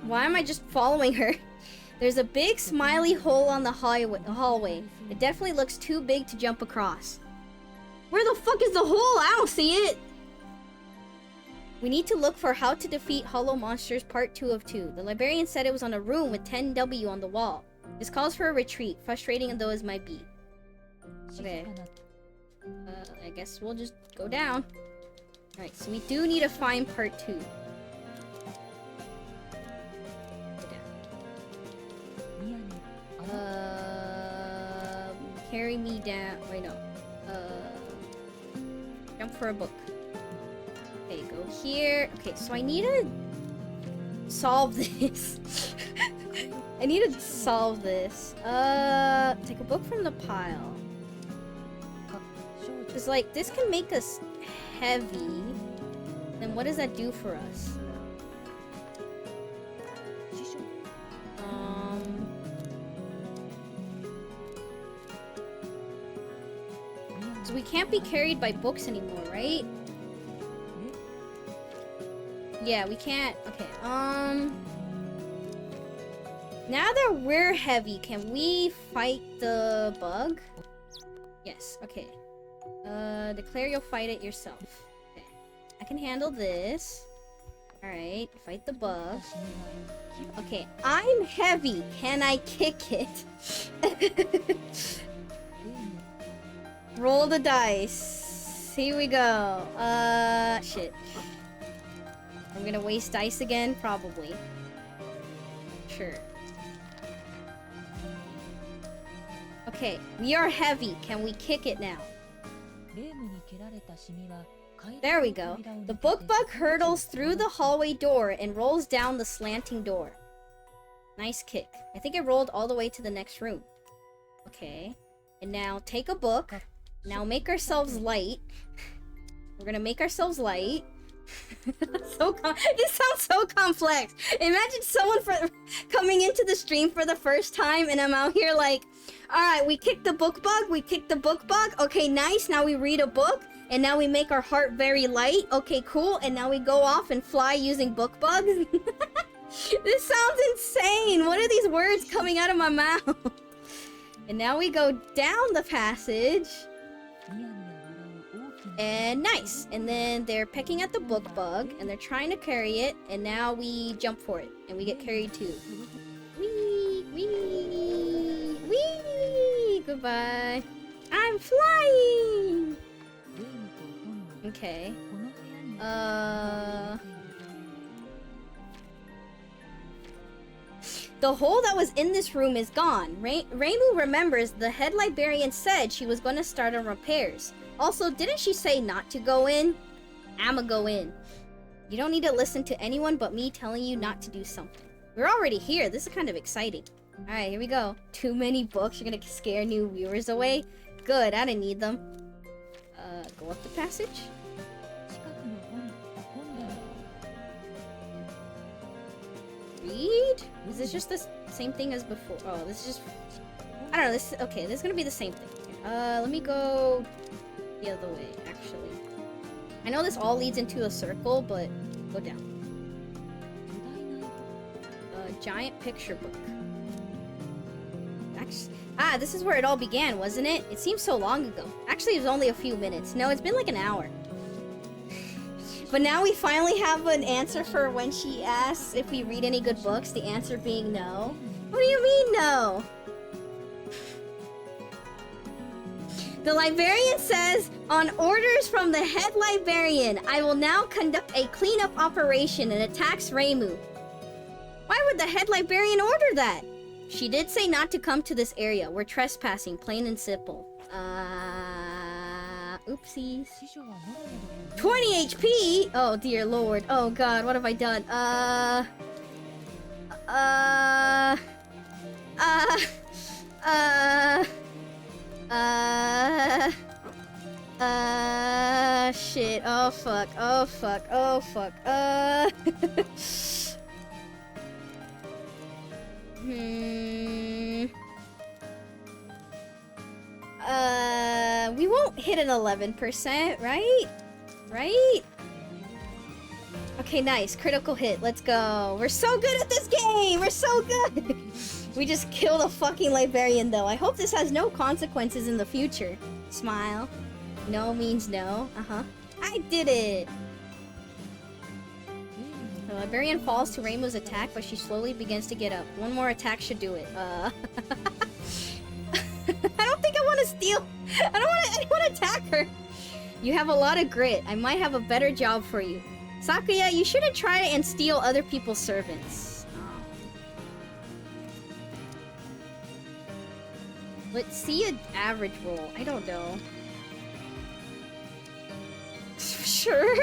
A: Why am I just following her? There's a big smiley hole on the hallway. It definitely looks too big to jump across. Where the fuck is the hole? I don't see it! We need to look for How to Defeat Hollow Monsters Part 2 of 2. The librarian said it was on a room with 10W on the wall. This calls for a retreat, frustrating though it might be. Okay. I guess we'll just go down. Alright, so we do need to find Part 2. Carry me down. Wait, no. Jump for a book. Okay, go here. Okay, so I need to solve this. I need to solve this. Take a book from the pile. Because, like, this can make us heavy. Then what does that do for us? So we can't be carried by books anymore, right? Yeah, we can't. Okay, now that we're heavy, can we fight the bug? Yes, okay. Declare you'll fight it yourself. Okay. I can handle this. Alright, fight the bug. Okay, I'm heavy. Can I kick it? Roll the dice. Here we go. Shit. I'm gonna waste dice again? Probably. Sure. Okay, we are heavy. Can we kick it now? There we go. The book bug hurdles through the hallway door and rolls down the slanting door. Nice kick. I think it rolled all the way to the next room. Okay. And now take a book. Now make ourselves light. We're gonna make ourselves light. This sounds so complex. Imagine someone coming into the stream for the first time and I'm out here like, alright, we kicked the book bug, okay, nice, now we read a book, and now we make our heart very light, okay, cool, and now we go off and fly using book bugs? This sounds insane! What are these words coming out of my mouth? And now we go down the passage. And nice. And then they're pecking at the book bug, and they're trying to carry it, and now we jump for it, and we get carried too. Whee! Whee! Whee! Goodbye. I'm flying! Okay. The hole that was in this room is gone. Reimu remembers the head librarian said she was going to start on repairs. Also, didn't she say not to go in? I'ma go in. You don't need to listen to anyone but me telling you not to do something. We're already here. This is kind of exciting. Alright, here we go. Too many books. You're gonna scare new viewers away? Good, I didn't need them. Go up the passage. Read? Is this just the same thing as before? Oh, this is just... I don't know, this... Okay, this is gonna be the same thing. Let me go... the other way, actually. I know this all leads into a circle, but go down. Giant picture book. Actually, this is where it all began, wasn't it? It seems so long ago. Actually, it was only a few minutes. No, it's been like an hour. But now we finally have an answer for when she asks if we read any good books, the answer being no. What do you mean, no? The librarian says, on orders from the head librarian, I will now conduct a cleanup operation and attacks Reimu. Why would the head librarian order that? She did say not to come to this area. We're trespassing, plain and simple. Oopsies. 20 HP? Oh dear lord. Oh god, what have I done? Shit. Oh fuck. Oh fuck. Oh fuck. We won't hit an 11%, right? Right? Okay, nice. Critical hit. Let's go. We're so good at this game! We're so good! We just killed a fucking librarian, though. I hope this has no consequences in the future. Smile. No means no. Uh-huh. I did it! The librarian falls to Reimu's attack, but she slowly begins to get up. One more attack should do it. I don't think I want to steal... I don't want to attack her! You have a lot of grit. I might have a better job for you. Sakuya, you shouldn't try and steal other people's servants. Oh. Let's see an average roll. I don't know. Sure?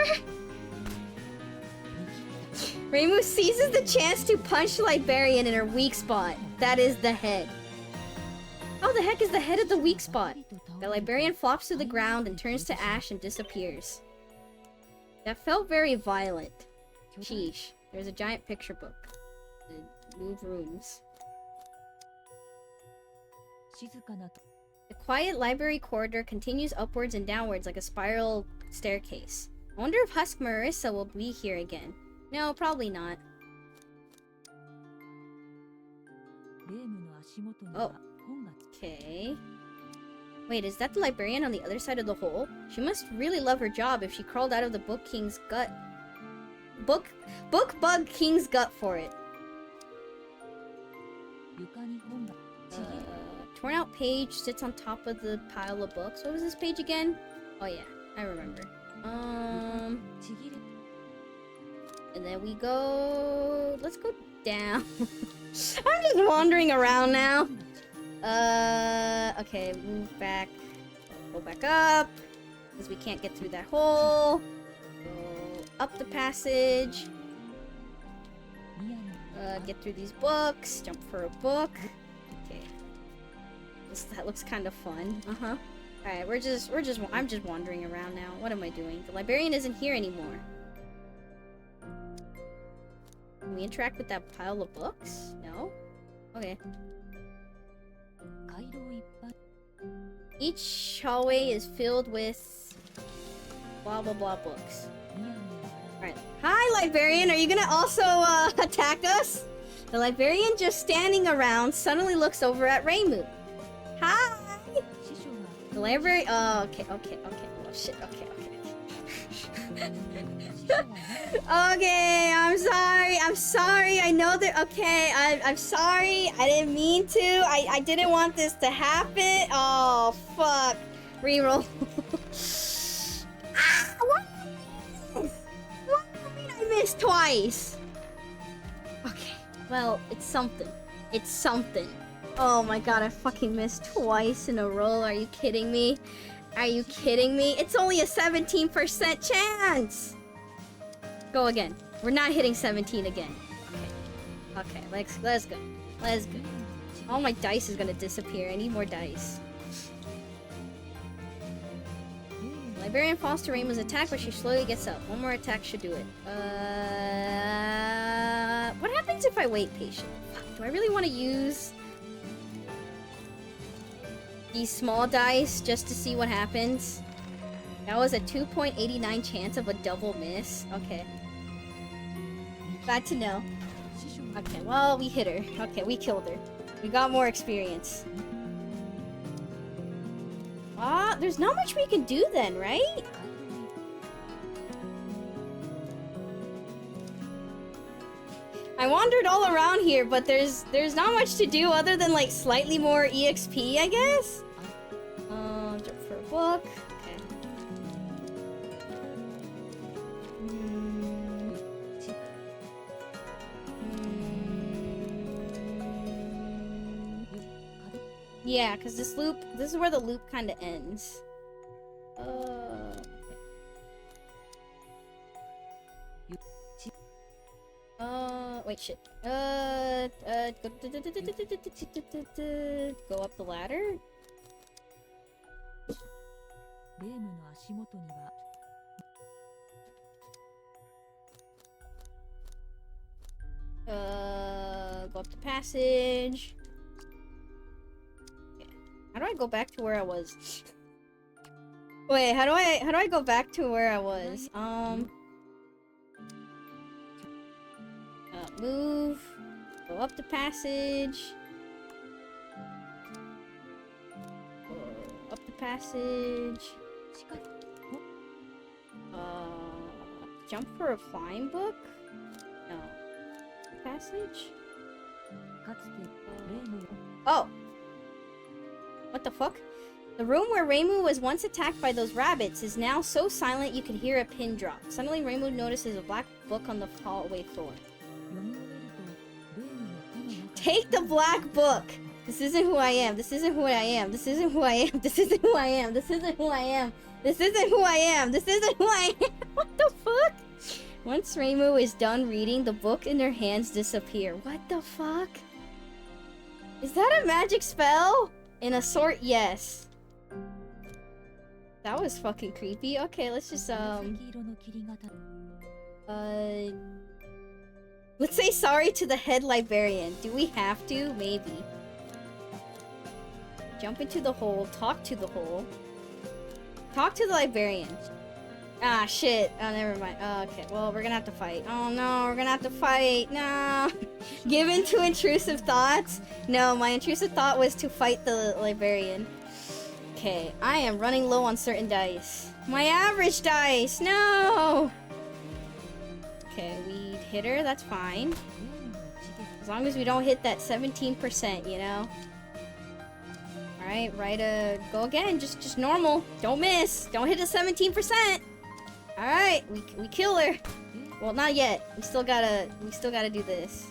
A: Reimu seizes the chance to punch the librarian in her weak spot. That is the head. How the heck is the head of the weak spot? The librarian flops to the ground and turns to ash and disappears. That felt very violent. Sheesh. There's a giant picture book. Move rooms. The quiet library corridor continues upwards and downwards like a spiral staircase. I wonder if Husk Marisa will be here again. No, probably not. Oh. Okay. Wait, is that the librarian on the other side of the hole? She must really love her job if she crawled out of the book king's gut. Book bug king's gut for it. Torn out page sits on top of the pile of books. What was this page again? Oh yeah. I remember. And then we go... Let's go down. I'm just wandering around now. Okay, move back. Go back up. Because we can't get through that hole. Go up the passage. Get through these books. Jump for a book. Okay. That looks kind of fun. Uh-huh. Alright, I'm just wandering around now. What am I doing? The librarian isn't here anymore. Can we interact with that pile of books? No? Okay. Each hallway is filled with blah blah blah books. Alright. Hi, librarian! Are you gonna also, attack us? The librarian, just standing around, suddenly looks over at Reimu. Hi! The library. Oh, okay. Oh, shit. Okay. Okay, I'm sorry. I know that. Okay, I'm sorry. I didn't mean to. I didn't want this to happen. Oh, fuck. Reroll. What? What do you mean I missed twice? Okay, well, it's something. It's something. Oh my god, I fucking missed twice in a row. Are you kidding me? Are you kidding me? It's only a 17% chance! Go again. We're not hitting 17 again. Okay, let's go. Let's go. All my dice is gonna disappear. I need more dice. Librarian falls to Reimu's attack, but she slowly gets up. One more attack should do it. What happens if I wait patiently? Do I really want to use these small dice just to see what happens? That was a 2.89 chance of a double miss. Okay. Glad to know. Okay, well, we hit her. Okay, we killed her. We got more experience. Ah, there's not much we can do then, right? I wandered all around here, but there's not much to do other than like slightly more EXP, I guess. Jump for a book. Okay. Yeah, because this is where the loop kind of ends. Wait, shit. Go up the ladder? Go up the passage. Okay. How do I go back to where I was? Wait, how do I go back to where I was? Move. Go up the passage. Go up the passage. Jump for a flying book? No. Passage? Oh! What the fuck? The room where Reimu was once attacked by those rabbits is now so silent you can hear a pin drop. Suddenly, Reimu notices a black book on the hallway floor. Take the black book! This isn't who I am. This isn't who I am. This isn't who I am. This isn't who I am. This isn't who I am. This isn't who I am. This isn't who I am. What the fuck? Once Reimu is done reading, the book in her hands disappear. What the fuck? Is that a magic spell? In a sort, yes. That was fucking creepy. Okay, let's just, let's say sorry to the head librarian. Do we have to? Maybe. Jump into the hole. Talk to the hole. Talk to the librarian. Ah, shit. Oh, never mind. Oh, okay. Well, we're gonna have to fight. Oh, no. We're gonna have to fight. No. Give in to intrusive thoughts? No, my intrusive thought was to fight the librarian. Okay. I am running low on certain dice. My average dice! No! Okay, we hit her. That's fine. As long as we don't hit that 17%, you know? Alright, go again. Just normal. Don't miss. Don't hit a 17%. Alright, we kill her. Well, not yet. We still gotta do this.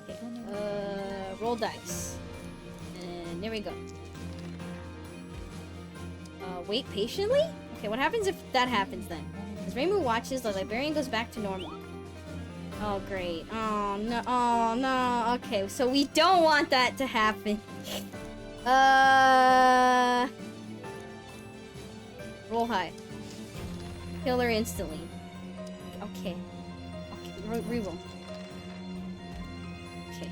A: Okay. Roll dice. And there we go. Wait patiently? Okay, what happens if that happens then? As Rainbow watches, the librarian goes back to normal. Oh, great. Oh, no. Oh, no. Okay, so we don't want that to happen. Roll high. Kill her instantly. Okay. Reroll. Okay.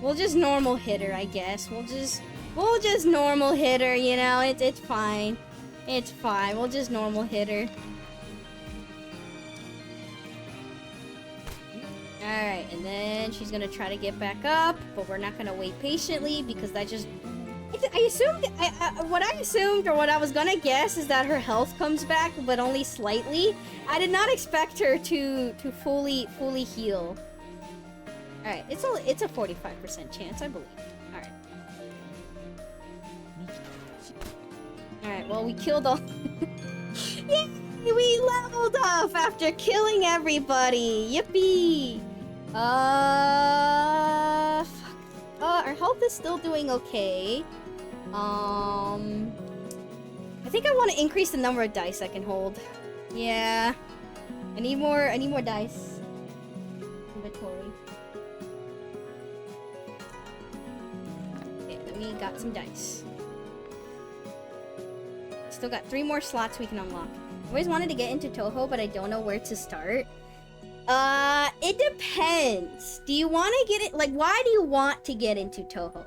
A: We'll just normal hit her, I guess. We'll just normal hit her, you know? It's fine. It's fine. We'll just normal hit her. Alright, and then she's gonna try to get back up, but we're not gonna wait patiently because that just... I assumed... what I assumed, or what I was gonna guess, is that her health comes back, but only slightly. I did not expect her to fully heal. Alright, it's a 45% chance, I believe. Alright. Alright, well, we killed all... Yay! We leveled up after killing everybody! Yippee! Fuck. Our health is still doing okay. I think I want to increase the number of dice I can hold. Yeah. I need more dice. Inventory. Okay, then we got some dice. Still got 3 more slots we can unlock. I always wanted to get into touhou, but I don't know where to start. It depends. Do you want to get it? Like, why do you want to get into touhou?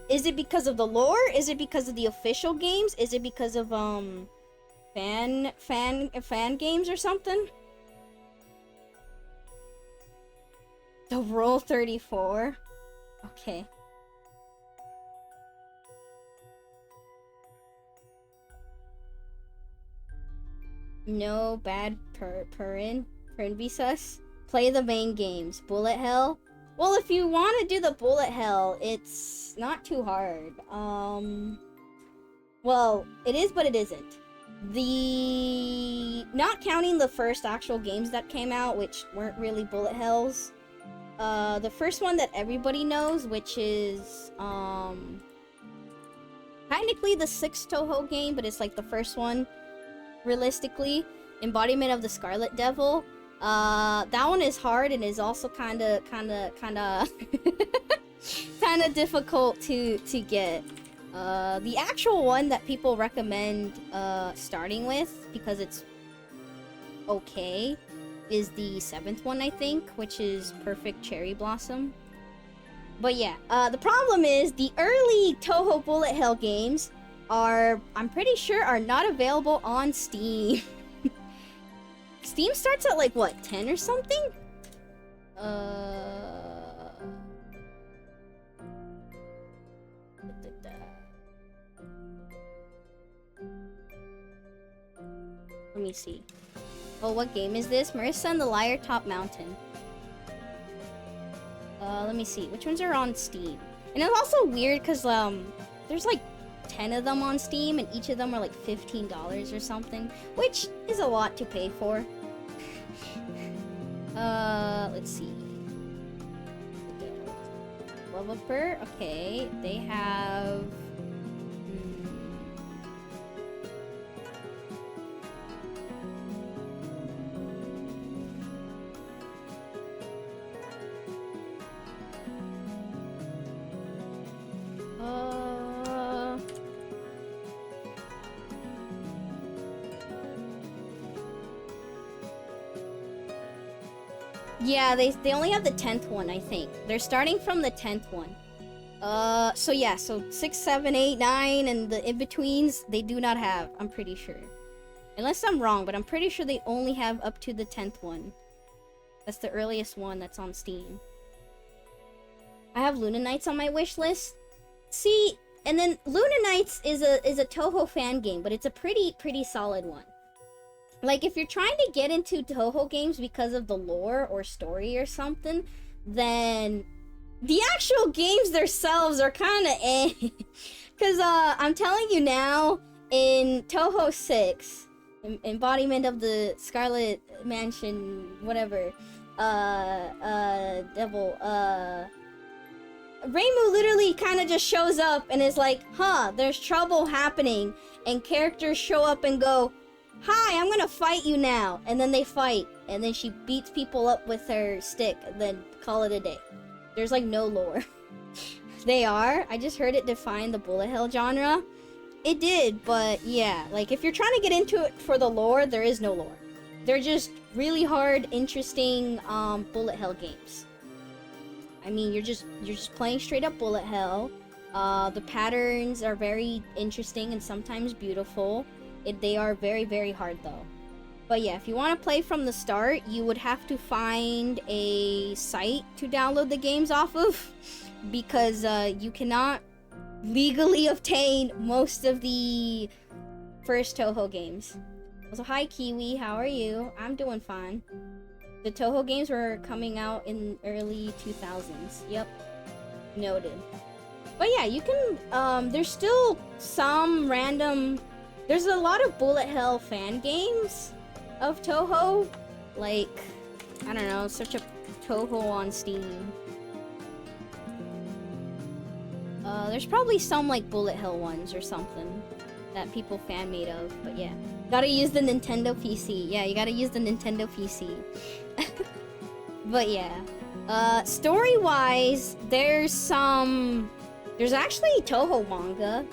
A: Is it because of the lore? Is it because of the official games? Is it because of, fan games or something? The Rule 34? Okay. No bad Purin be sus. Play the main games. Bullet hell? Well, if you want to do the bullet hell, it's not too hard. Well, it is, but it isn't. Not counting the first actual games that came out, which weren't really bullet hells. The first one that everybody knows, which is, technically the 6th touhou game, but it's like the first one, realistically. Embodiment of the Scarlet Devil. That one is hard and is also kind of difficult to get. The actual one that people recommend starting with, because it's okay, is the 7th one, I think, which is Perfect Cherry Blossom. But yeah, the problem is the early touhou bullet hell games are, I'm pretty sure, are not available on Steam. Steam starts at like what, 10 or something? Let me see. Oh, what game is this? Marisa and the Liartop Mountain. Let me see. Which ones are on Steam? And it's also weird because there's like 10 of them on Steam, and each of them are like $15 or something, which is a lot to pay for. Let's see. Developer, okay, they have... Yeah, they only have the 10th one, I think. They're starting from the 10th one. So yeah, so 6, 7, 8, 9, and the in-betweens, they do not have, I'm pretty sure. Unless I'm wrong, but I'm pretty sure they only have up to the 10th one. That's the earliest one that's on Steam. I have Luna Nights on my wish list. See, and then Luna Nights is a touhou fan game, but it's a pretty solid one. Like, if you're trying to get into touhou games because of the lore or story or something, then the actual games themselves are kind of eh. Because I'm telling you now, in Touhou 6, embodiment of the Scarlet Mansion, whatever, devil, Reimu literally kind of just shows up and is like, huh, there's trouble happening, and characters show up and go, hi, I'm gonna fight you now, and then they fight, and then she beats people up with her stick, and then call it a day. There's like no lore. I just heard it define the bullet hell genre. It did, but yeah, like if you're trying to get into it for the lore, there is no lore. They're just really hard, interesting bullet hell games. I mean, you're just playing straight up bullet hell. The patterns are very interesting and sometimes beautiful. They are very, very hard though. But yeah, if you want to play from the start, you would have to find a site to download the games off of, because you cannot legally obtain most of the first Touhou games. So hi Kiwi, how are you? I'm doing fine. The Touhou games were coming out in early 2000s. Yep. Noted. But yeah, you can, there's still some random... There's a lot of bullet hell fan games of Touhou. Like, I don't know, search up Touhou on Steam. There's probably some, like, bullet hell ones or something that people fan-made of, but yeah. Gotta use the Nintendo PC. Yeah, you gotta use the Nintendo PC. But yeah. Story-wise, there's actually Touhou manga.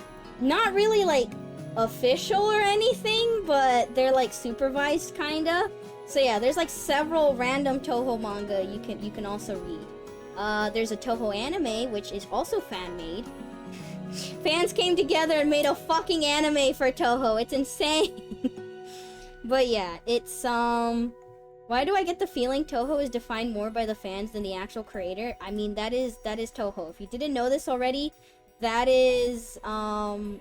A: Not really, like, official or anything, but they're, like, supervised, kinda. So yeah, there's, like, several random Touhou manga you can also read. There's a Touhou anime, which is also fan-made. Fans came together and made a fucking anime for Touhou. It's insane. But yeah, it's, why do I get the feeling Touhou is defined more by the fans than the actual creator? I mean, that is Touhou. If you didn't know this already, that is Touhou,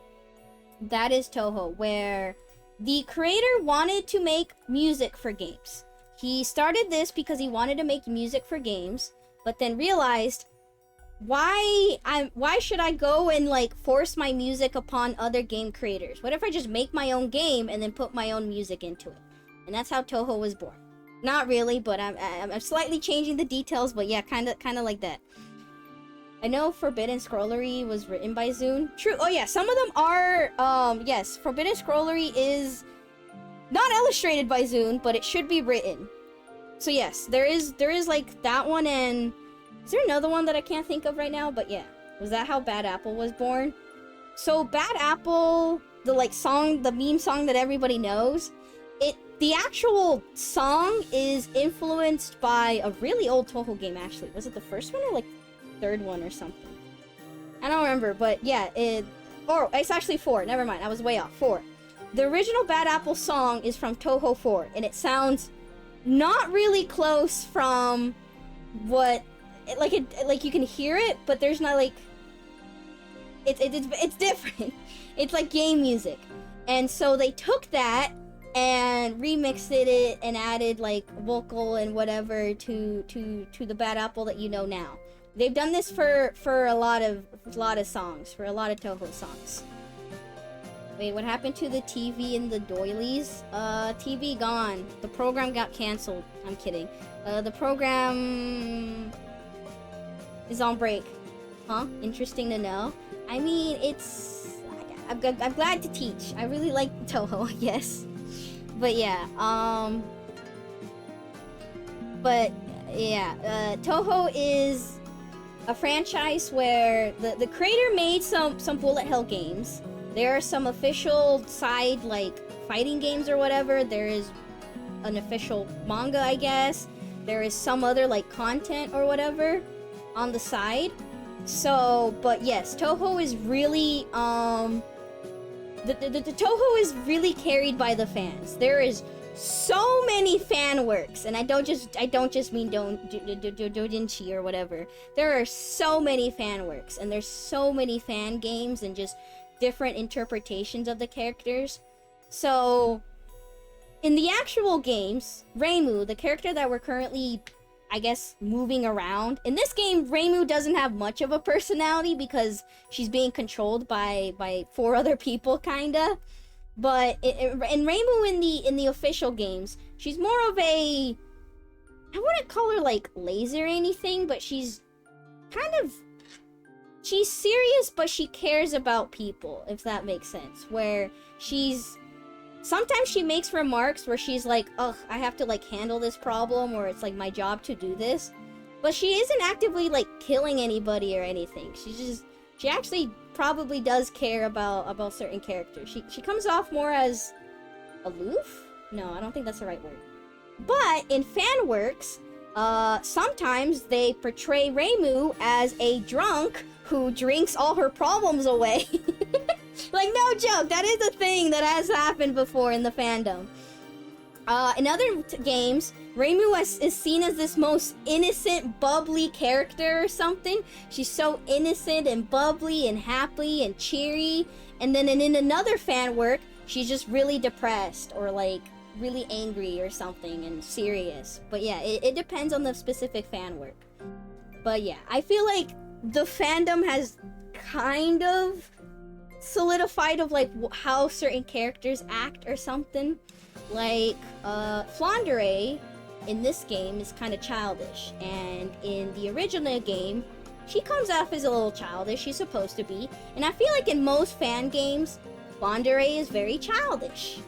A: where the creator wanted to make music for games. He started this because he wanted to make music for games, but then realized, why should I go and like force my music upon other game creators? What if I just make my own game and then put my own music into it? And that's how Touhou was born. Not really, but I'm slightly changing the details, but yeah, kind of like that. I know Forbidden Scrollery was written by Zune. True. Oh yeah, some of them are yes, Forbidden Scrollery is not illustrated by Zune, but it should be written. So yes, there is like that one, and is there another one that I can't think of right now? But yeah, was that how Bad Apple was born? So Bad Apple, the like song, the meme song that everybody knows, the actual song is influenced by a really old Touhou game actually. Was it the first one or like third one or something? I don't remember, but yeah, it's actually 4. Never mind, I was way off. 4. The original Bad Apple song is from Touhou 4, and it sounds not really close from what like you can hear it, but there's not like it's different. It's like game music. And so they took that and remixed it and added like vocal and whatever to the Bad Apple that you know now. They've done this for a lot of songs, for a lot of Touhou songs. Wait, what happened to the TV and the doilies? TV gone. The program got canceled. I'm kidding. The program is on break. Huh? Interesting to know. I mean, I'm glad to teach. I really like Touhou, I guess. But yeah, Touhou is a franchise where the creator made some bullet hell games. There are some official side like fighting games or whatever. There is an official manga, I guess. There is some other like content or whatever on the side. So, but yes, Touhou is really the Touhou is really carried by the fans. There is so many fan works, and I don't just mean doujinshi or whatever. There are so many fan works, and there's so many fan games and just different interpretations of the characters. So in the actual games, Reimu, the character that we're currently, I guess, moving around. In this game, Reimu doesn't have much of a personality because she's being controlled by 4 other people, kinda. But in Reimu in the official games, she's more of a, I wouldn't call her like lazy or anything, but she's kind of, she's serious, but she cares about people, if that makes sense. Where sometimes she makes remarks where she's like, ugh, I have to like handle this problem, or it's like my job to do this. But she isn't actively like killing anybody or anything. She actually probably does care about certain characters. She comes off more as aloof? No, I don't think that's the right word. But in fan works, sometimes they portray Reimu as a drunk who drinks all her problems away. Like, no joke, that is a thing that has happened before in the fandom. In other games, Reimu is seen as this most innocent, bubbly character or something. She's so innocent and bubbly and happy and cheery. And then in another fan work, she's just really depressed or like really angry or something and serious. But yeah, it depends on the specific fan work. But yeah, I feel like the fandom has kind of solidified of like how certain characters act or something. Like Flandre in this game is kind of childish, and in the original game she comes off as a little childish. She's supposed to be, and I feel like in most fan games Flandre is very childish.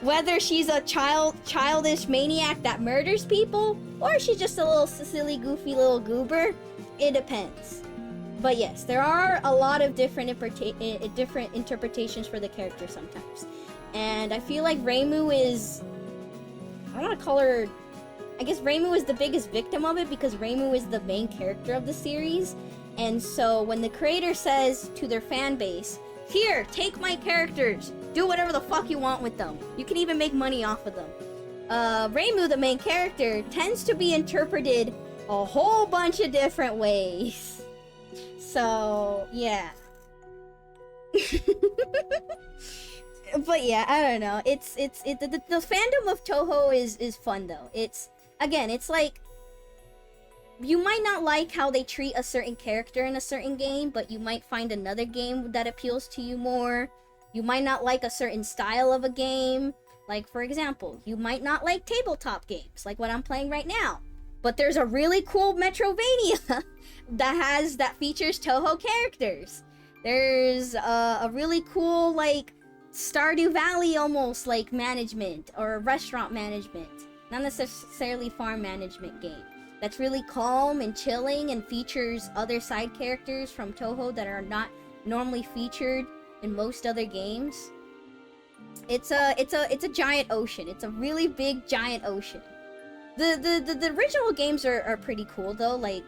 A: Whether she's a childish maniac that murders people, or she's just a little silly goofy little goober, it depends. But yes, there are a lot of different interpretations for the character sometimes. And I feel like Reimu is, I don't want to call her, I guess Reimu is the biggest victim of it because Reimu is the main character of the series. And so when the creator says to their fan base, here, take my characters, do whatever the fuck you want with them. You can even make money off of them. Reimu, the main character, tends to be interpreted a whole bunch of different ways. So, yeah. But yeah, I don't know. The fandom of Touhou is fun though. It's like you might not like how they treat a certain character in a certain game, but you might find another game that appeals to you more. You might not like a certain style of a game. Like for example, you might not like tabletop games, like what I'm playing right now. But there's a really cool Metrovania that features Touhou characters. There's a really cool like Stardew Valley almost like management or restaurant management, not necessarily farm management game that's really calm and chilling and features other side characters from Touhou that are not normally featured in most other games. It's a giant ocean. It's a really big giant ocean. The original games are pretty cool though. Like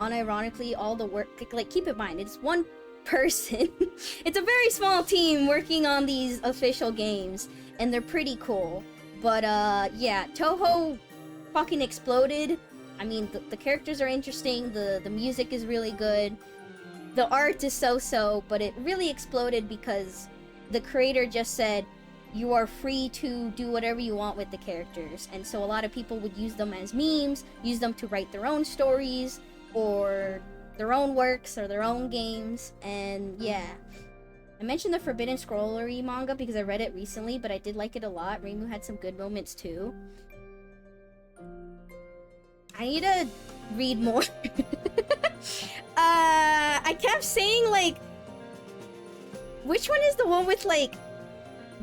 A: unironically, all the work, like keep in mind it's one person. It's a very small team working on these official games, and they're pretty cool. But yeah, Touhou fucking exploded. I mean, the characters are interesting, the music is really good, the art is so-so, but it really exploded because the creator just said, you are free to do whatever you want with the characters. And so a lot of people would use them as memes, use them to write their own stories, or their own works, or their own games, and yeah. I mentioned the Forbidden Scrollery manga because I read it recently, but I did like it a lot. Reimu had some good moments too. I need to read more. I kept saying like, which one is the one with like,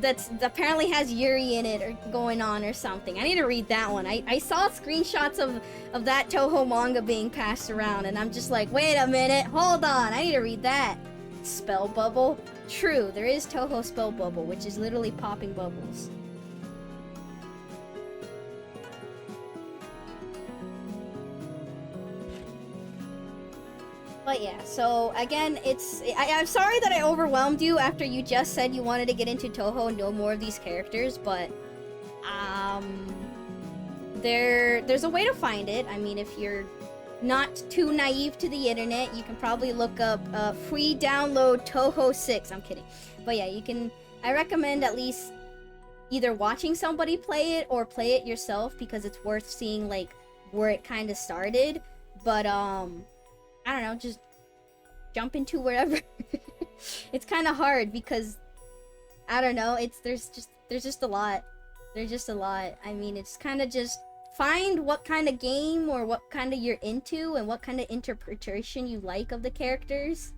A: that apparently has Yuri in it or going on or something. I need to read that one. I saw screenshots of that Touhou manga being passed around, and I'm just like, wait a minute, hold on, I need to read that. Spell Bubble? True, there is Touhou Spell Bubble, which is literally popping bubbles. But yeah, so again, I'm sorry that I overwhelmed you after you just said you wanted to get into Touhou and know more of these characters, but there's a way to find it. I mean, if you're not too naive to the internet, you can probably look up free download Touhou 6. I'm kidding. But yeah, I recommend at least either watching somebody play it or play it yourself, because it's worth seeing like where it kind of started, but I don't know, just jump into wherever. It's kind of hard because I don't know, there's just a lot. There's just a lot. I mean, it's kind of just find what kind of game or what kind of you're into and what kind of interpretation you like of the characters.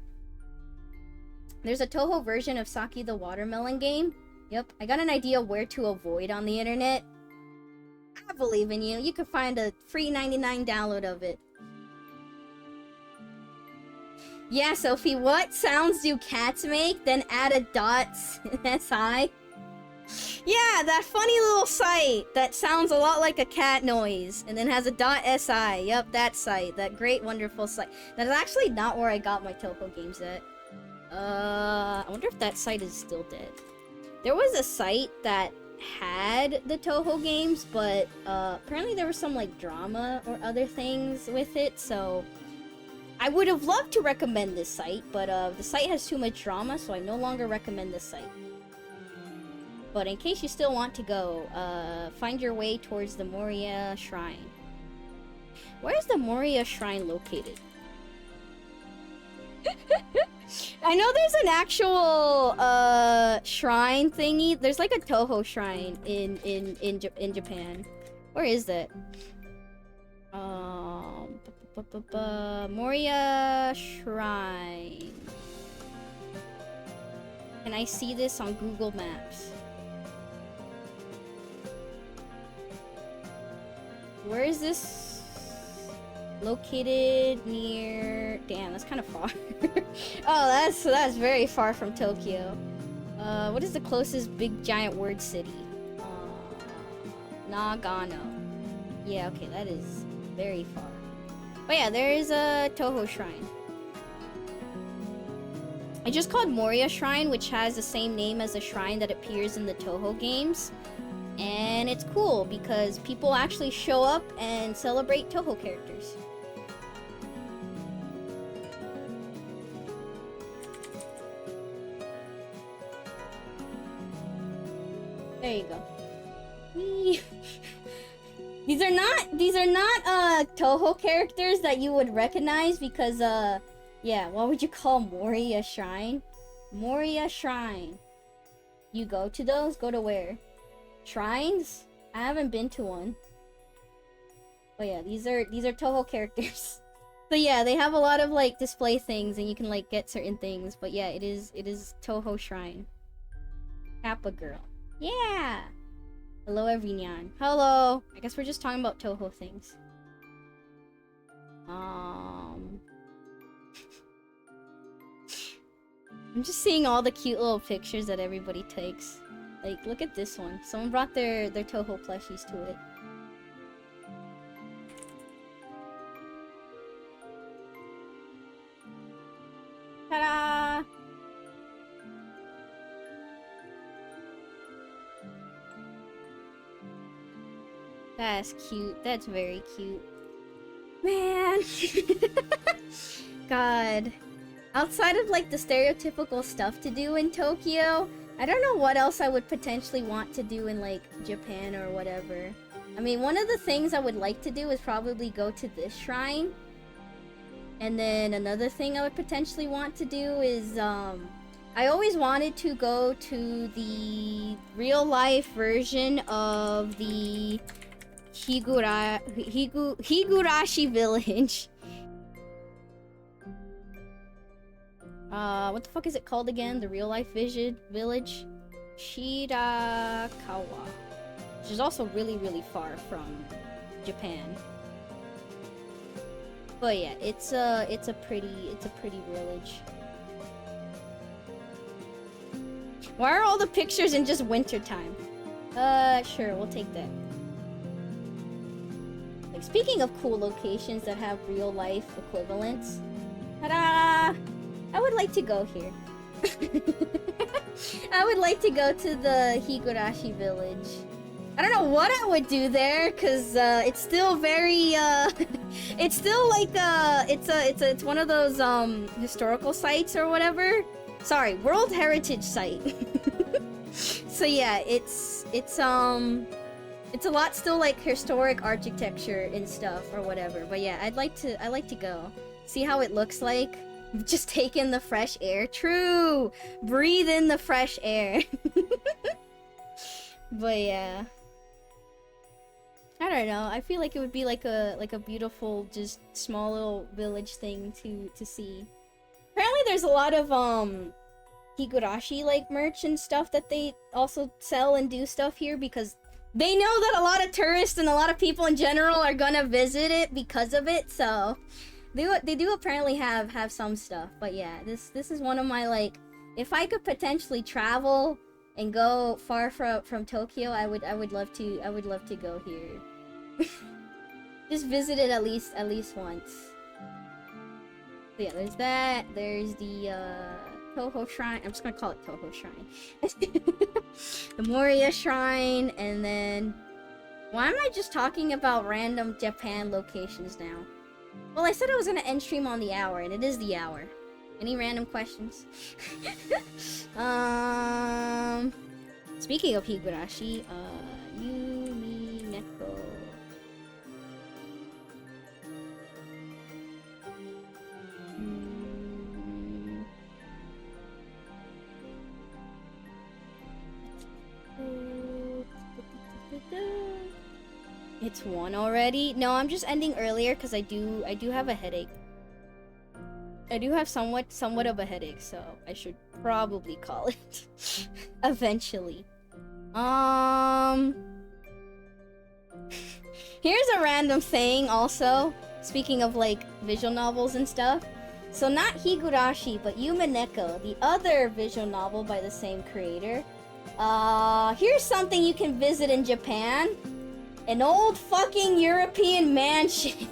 A: There's a Touhou version of Saki the Watermelon game. Yep, I got an idea where to avoid on the internet. I believe in you. You can find a free 99 download of it. Yeah, Sophie, what sounds do cats make? Then add a .si. Yeah, that funny little site that sounds a lot like a cat noise and then has a .si. Yep, that site. That great, wonderful site. That's actually not where I got my Touhou games at. I wonder if that site is still dead. There was a site that had the Touhou games, but apparently there was some like drama or other things with it, so I would have loved to recommend this site, but the site has too much drama, so I no longer recommend this site. But in case you still want to go, find your way towards the Moria Shrine. Where is the Moria Shrine located? I know there's an actual shrine thingy. There's like a Touhou shrine in Japan. Where is that? Moria Shrine. Can I see this on Google Maps? Where is this located? Near... Damn, that's kind of far. Oh, that's very far from Tokyo. What is the closest big giant word city? Nagano. Yeah, okay, that is very far. But yeah, there is a Touhou shrine. I just called Moria Shrine, which has the same name as the shrine that appears in the Touhou games. And it's cool because people actually show up and celebrate Touhou characters. There you go. Whee. These are not Touhou characters that you would recognize because yeah, what would you call Moria Shrine? Moria Shrine. You go to those? Go to where? Shrines? I haven't been to one. But yeah, these are Touhou characters. So yeah, they have a lot of like display things and you can like get certain things, but yeah, it is Touhou Shrine. Kappa girl. Yeah. Hello everyone. Hello. I guess we're just talking about Touhou things. I'm just seeing all the cute little pictures that everybody takes. Like, look at this one. Someone brought their Touhou plushies to it. Ta-da! That's cute. That's very cute. Man! God. Outside of, like, the stereotypical stuff to do in Tokyo, I don't know what else I would potentially want to do in, like, Japan or whatever. I mean, one of the things I would like to do is probably go to this shrine. And then another thing I would potentially want to do is, I always wanted to go to the real-life version of the Higurashi village. What the fuck is it called again? The real-life village? Shirakawa. Which is also really, really far from Japan. But yeah, it's a pretty village. Why are all the pictures in just wintertime? Sure, we'll take that. Like, speaking of cool locations that have real-life equivalents, ta-da! I would like to go here. I would like to go to the Higurashi village. I don't know what I would do there, cause it's still very it's still like it's one of those historical sites or whatever. Sorry, World Heritage Site. So yeah, it's It's a lot still like historic architecture and stuff or whatever. But yeah, I'd like to go. See how it looks like? Just take in the fresh air. True! Breathe in the fresh air. But yeah. I don't know. I feel like it would be like a beautiful, just small little village thing to see. Apparently there's a lot of higurashi like merch and stuff that they also sell and do stuff here because they know that a lot of tourists and a lot of people in general are gonna visit it because of it, so they do apparently have some stuff. But yeah, this is one of my, like, if I could potentially travel and go far from Tokyo, I would love to go here. Just visit it at least once. So yeah, there's that. There's the Touhou Shrine. I'm just gonna call it Touhou Shrine. The Moria Shrine, and then why am I just talking about random Japan locations now? Well, I said I was gonna end stream on the hour, and it is the hour. Any random questions? Speaking of higurashi, Yumi Neko. It's 1 already? No, I'm just ending earlier because I do have a headache. I do have somewhat of a headache, so I should probably call it eventually. Here's a random thing also, speaking of like visual novels and stuff. So not Higurashi, but Yume Neko, the other visual novel by the same creator. Here's something you can visit in Japan. An old fucking European mansion.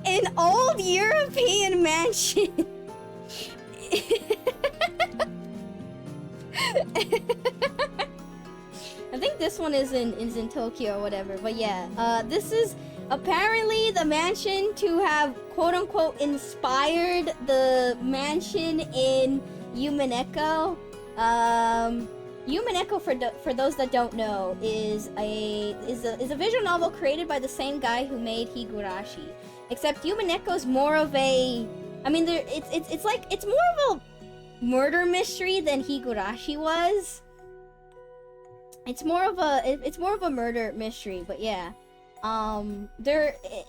A: An old European mansion. I think this one is in Tokyo or whatever, but yeah, this is apparently the mansion to have quote-unquote inspired the mansion in Yume Neko. Yume Neko, for those that don't know, is a visual novel created by the same guy who made Higurashi. Except Yume Neko's more of a, I mean, it's more of a murder mystery than Higurashi was. It's more of a murder mystery, but yeah.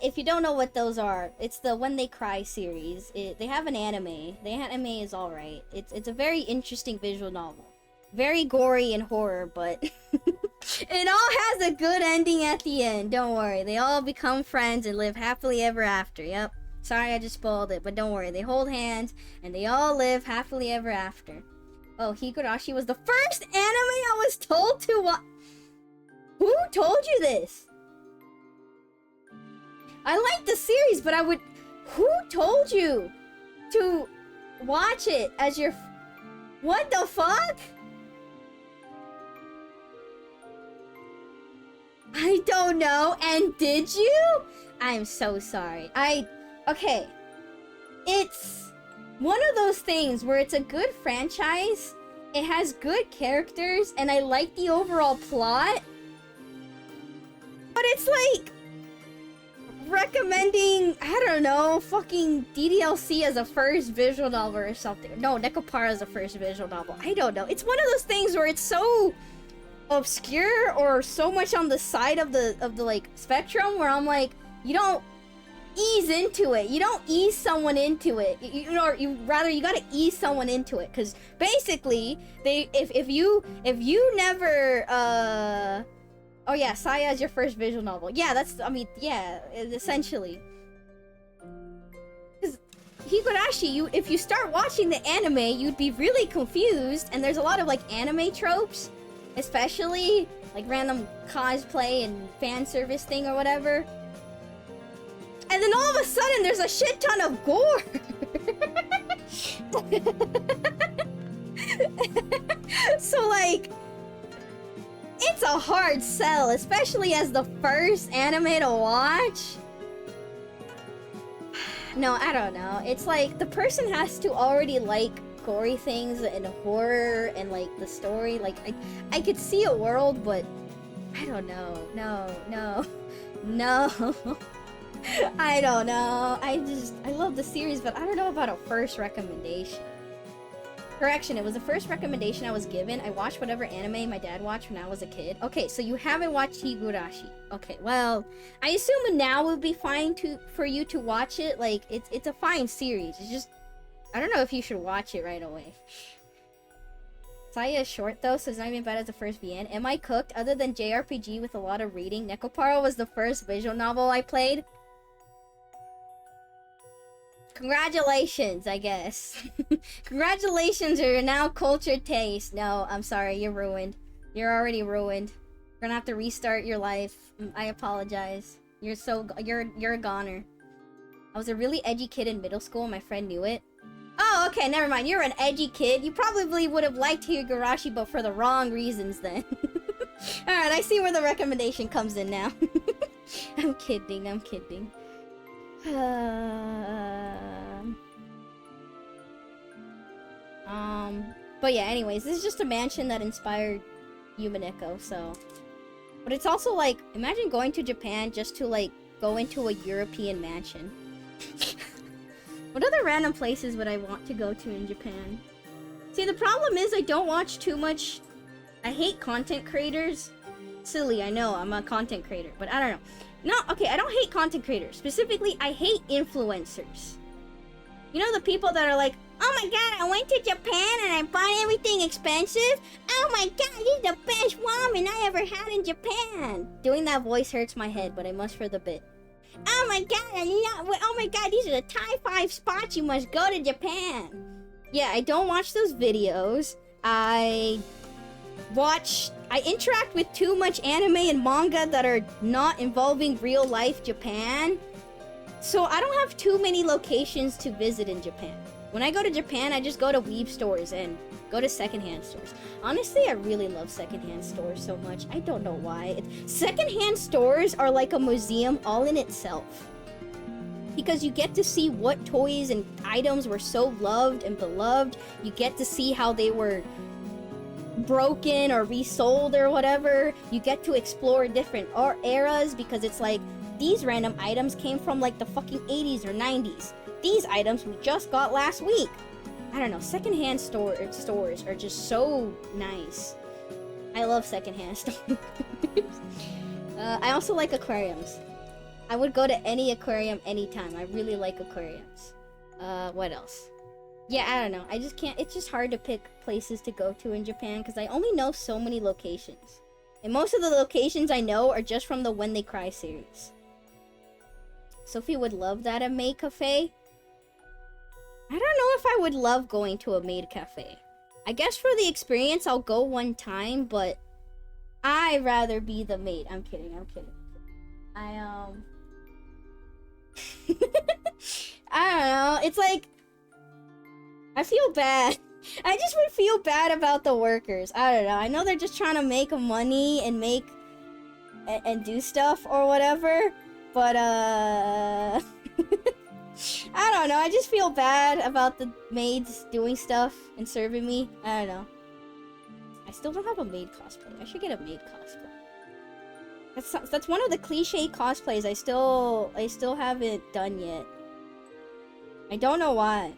A: If you don't know what those are, it's the When They Cry series. They have an anime. The anime is alright. It's a very interesting visual novel. Very gory and horror, but it all has a good ending at the end. Don't worry. They all become friends and live happily ever after. Yep. Sorry I just spoiled it, but don't worry. They hold hands and they all live happily ever after. Oh, Higurashi was the first anime I was told to watch. Who told you this? I like the series, but who told you to watch it as your... What the fuck? I don't know. And did you? I'm so sorry. Okay. It's one of those things where it's a good franchise, it has good characters, and I like the overall plot. But it's like recommending, I don't know, fucking DDLC as a first visual novel or something. No, Nekopara as a first visual novel. I don't know. It's one of those things where it's so obscure or so much on the side of the like spectrum where I'm like, you don't ease into it. You don't ease someone into it. You gotta ease someone into it, because basically if you never oh yeah, Saya is your first visual novel. Yeah, essentially. Because Higurashi, if you start watching the anime, you'd be really confused, and there's a lot of like anime tropes, especially like random cosplay and fan service thing or whatever. And then all of a sudden there's a shit ton of gore. So like, it's a hard sell, especially as the first anime to watch. No, I don't know. It's like the person has to already like gory things and horror and like the story. Like I could see a world, but I I don't know. No. I don't know. I love the series, but I don't know about a first recommendation. Correction, it was the first recommendation I was given. I watched whatever anime my dad watched when I was a kid. Okay, so you haven't watched Higurashi. Okay, well, I assume now would be fine for you to watch it. Like, it's a fine series. It's just, I don't know if you should watch it right away. Saya is short though, so it's not even bad as the first VN. Am I cooked? Other than JRPG with a lot of reading, Nekopara was the first visual novel I played. Congratulations, I guess. Congratulations, you're now cultured taste. No, I'm sorry, you're ruined. You're already ruined. You're gonna have to restart your life. I apologize. You're a goner. I was a really edgy kid in middle school, my friend knew it. Oh, okay, never mind. You're an edgy kid. You probably would have liked Higurashi, but for the wrong reasons then. Alright, I see where the recommendation comes in now. I'm kidding. But yeah, anyways, this is just a mansion that inspired Yumineko, so... But it's also like, imagine going to Japan just to like, go into a European mansion. What other random places would I want to go to in Japan? See, the problem is I don't watch too much... I hate content creators. Silly, I know, I'm a content creator, but I don't know. No, okay, I don't hate content creators. Specifically, I hate influencers. You know the people that are like, oh my god, I went to Japan and I bought everything expensive? Oh my god, this is the best ramen I ever had in Japan! Doing that voice hurts my head, but I must for the bit. Oh my god, oh my god, these are the top 5 spots you must go to Japan! Yeah, I don't watch those videos. I interact with too much anime and manga that are not involving real life Japan. So I don't have too many locations to visit in Japan. When I go to Japan, I just go to weeb stores and go to secondhand stores. Honestly, I really love secondhand stores so much. I don't know why. Secondhand stores are like a museum all in itself. Because you get to see what toys and items were so loved and beloved. You get to see how they were broken or resold or whatever. You get to explore different eras because it's like, these random items came from like the fucking 80s or 90s. These items we just got last week. I don't know, secondhand stores are just so nice. I love secondhand stores. I also like aquariums. I would go to any aquarium anytime. I really like aquariums. What else? Yeah, I don't know. I just can't. It's just hard to pick places to go to in Japan because I only know so many locations. And most of the locations I know are just from the When They Cry series. Sophie would love that a maid cafe. I don't know if I would love going to a maid cafe. I guess for the experience, I'll go one time, but I'd rather be the maid. I'm kidding. I don't know. It's like, I feel bad. I just would feel bad about the workers. I don't know. I know they're just trying to make money and and do stuff or whatever. But, I don't know. I just feel bad about the maids doing stuff and serving me. I don't know. I still don't have a maid cosplay. I should get a maid cosplay. That's one of the cliche cosplays I still haven't done yet. I don't know why.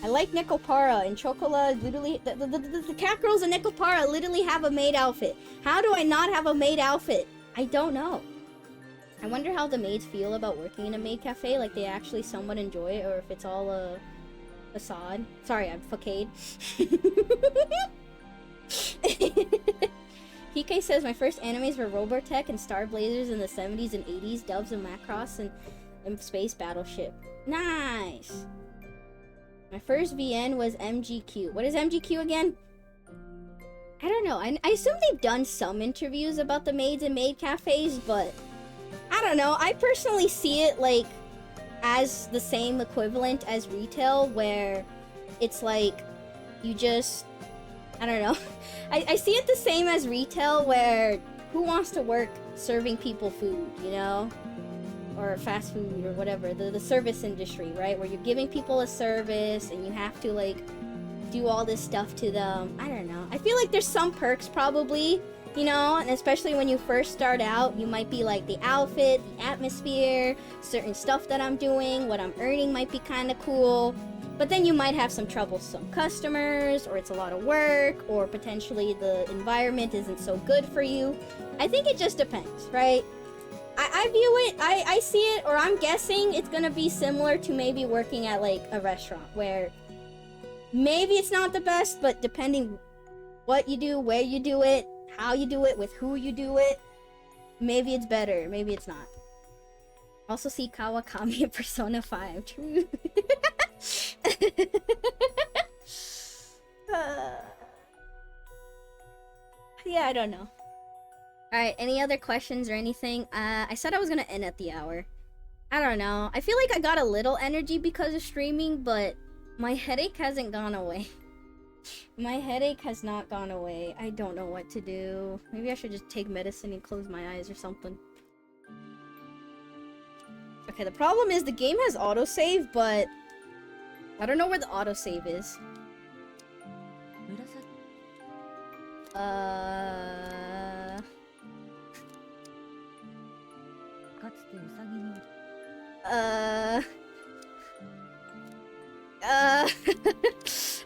A: I like Nekopara and Chocola literally... The cat girls in Nekopara literally have a maid outfit. How do I not have a maid outfit? I don't know. I wonder how the maids feel about working in a maid cafe. Like, they actually somewhat enjoy it, or if it's all a facade. Sorry, I'm facade. PK says, my first animes were Robotech and Star Blazers in the 70s and 80s, Doves and Macross and Space Battleship. Nice! My first VN was MGQ. What is MGQ again? I don't know. I assume they've done some interviews about the maids and maid cafes, but I don't know. I personally see it like as the same equivalent as retail, where it's like you just, I don't know. I see it the same as retail, where who wants to work serving people food, you know? Or fast food or whatever, the service industry, right? Where you're giving people a service and you have to like do all this stuff to them. I don't know. I feel like there's some perks probably You know, and especially when you first start out, you might be like the outfit, the atmosphere, certain stuff that I'm doing, what I'm earning might be kind of cool. But then you might have some troublesome customers, or it's a lot of work, or potentially the environment isn't so good for you. I think it just depends, right? I view it, I see it, or I'm guessing it's gonna be similar to maybe working at like a restaurant where maybe it's not the best, but depending what you do, where you do it, how you do it, with who you do it, maybe it's better, maybe it's not. Also see Kawakami in Persona 5, true. Yeah, I don't know. Alright, any other questions or anything? I said I was gonna end at the hour. I don't know. I feel like I got a little energy because of streaming, but my headache hasn't gone away. My headache has not gone away. I don't know what to do. Maybe I should just take medicine and close my eyes or something. Okay, the problem is the game has autosave, but I don't know where the autosave is.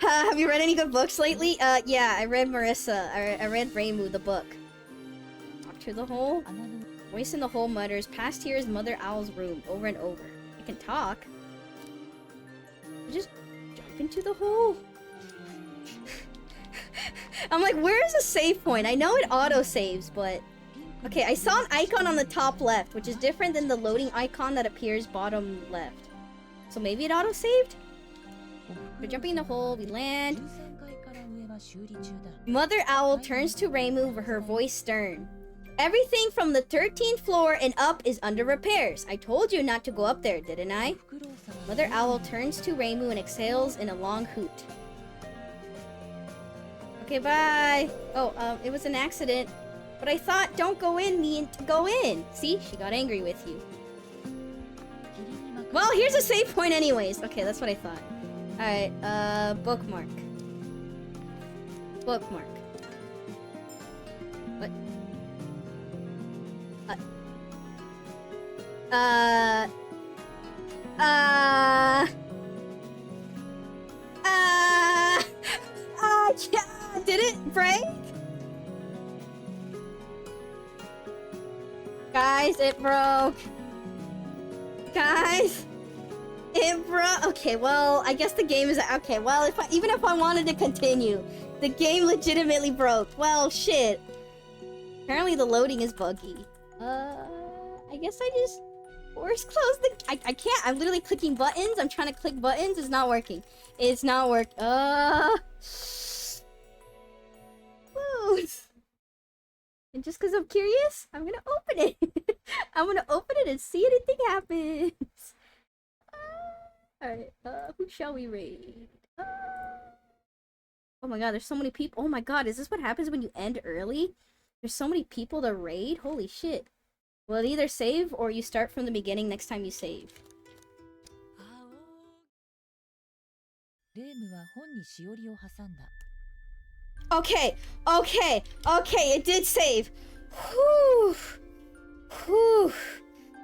A: Have you read any good books lately? Yeah, I read Marisa. I read Reimu, the book. Talk to the hole. Voice in the hole mutters, past here is Mother Owl's room, over and over. I can talk. Just jump into the hole. I'm like, where's the save point? I know it auto-saves, but... Okay, I saw an icon on the top left, which is different than the loading icon that appears bottom left. So maybe it auto-saved? We're jumping in the hole, we land. Mother Owl turns to Reimu, her voice stern. Everything from the 13th floor and up is under repairs. I told you not to go up there, didn't I? Mother Owl turns to Reimu and exhales in a long hoot. Okay, bye. Oh, it was an accident. But I thought, don't go in, mean to go in. See, she got angry with you. Well, here's a save point anyways. Okay, that's what I thought. Alright, bookmark. Bookmark. What? Did it break? Guys, it broke. Guys, it broke. Okay, well, I guess the game is okay. Well, even if I wanted to continue, the game legitimately broke. Well, shit. Apparently, the loading is buggy. I guess I just force close the. I can't. I'm literally clicking buttons. I'm trying to click buttons. It's not working. It's not working. Close. And just because I'm curious, I'm gonna open it. I'm gonna open it and see anything happens. Alright, who shall we raid? Oh my god, there's so many people. Oh my god, is this what happens when you end early? There's so many people to raid? Holy shit. Well, either save or you start from the beginning next time you save. Okay, it did save. Whew.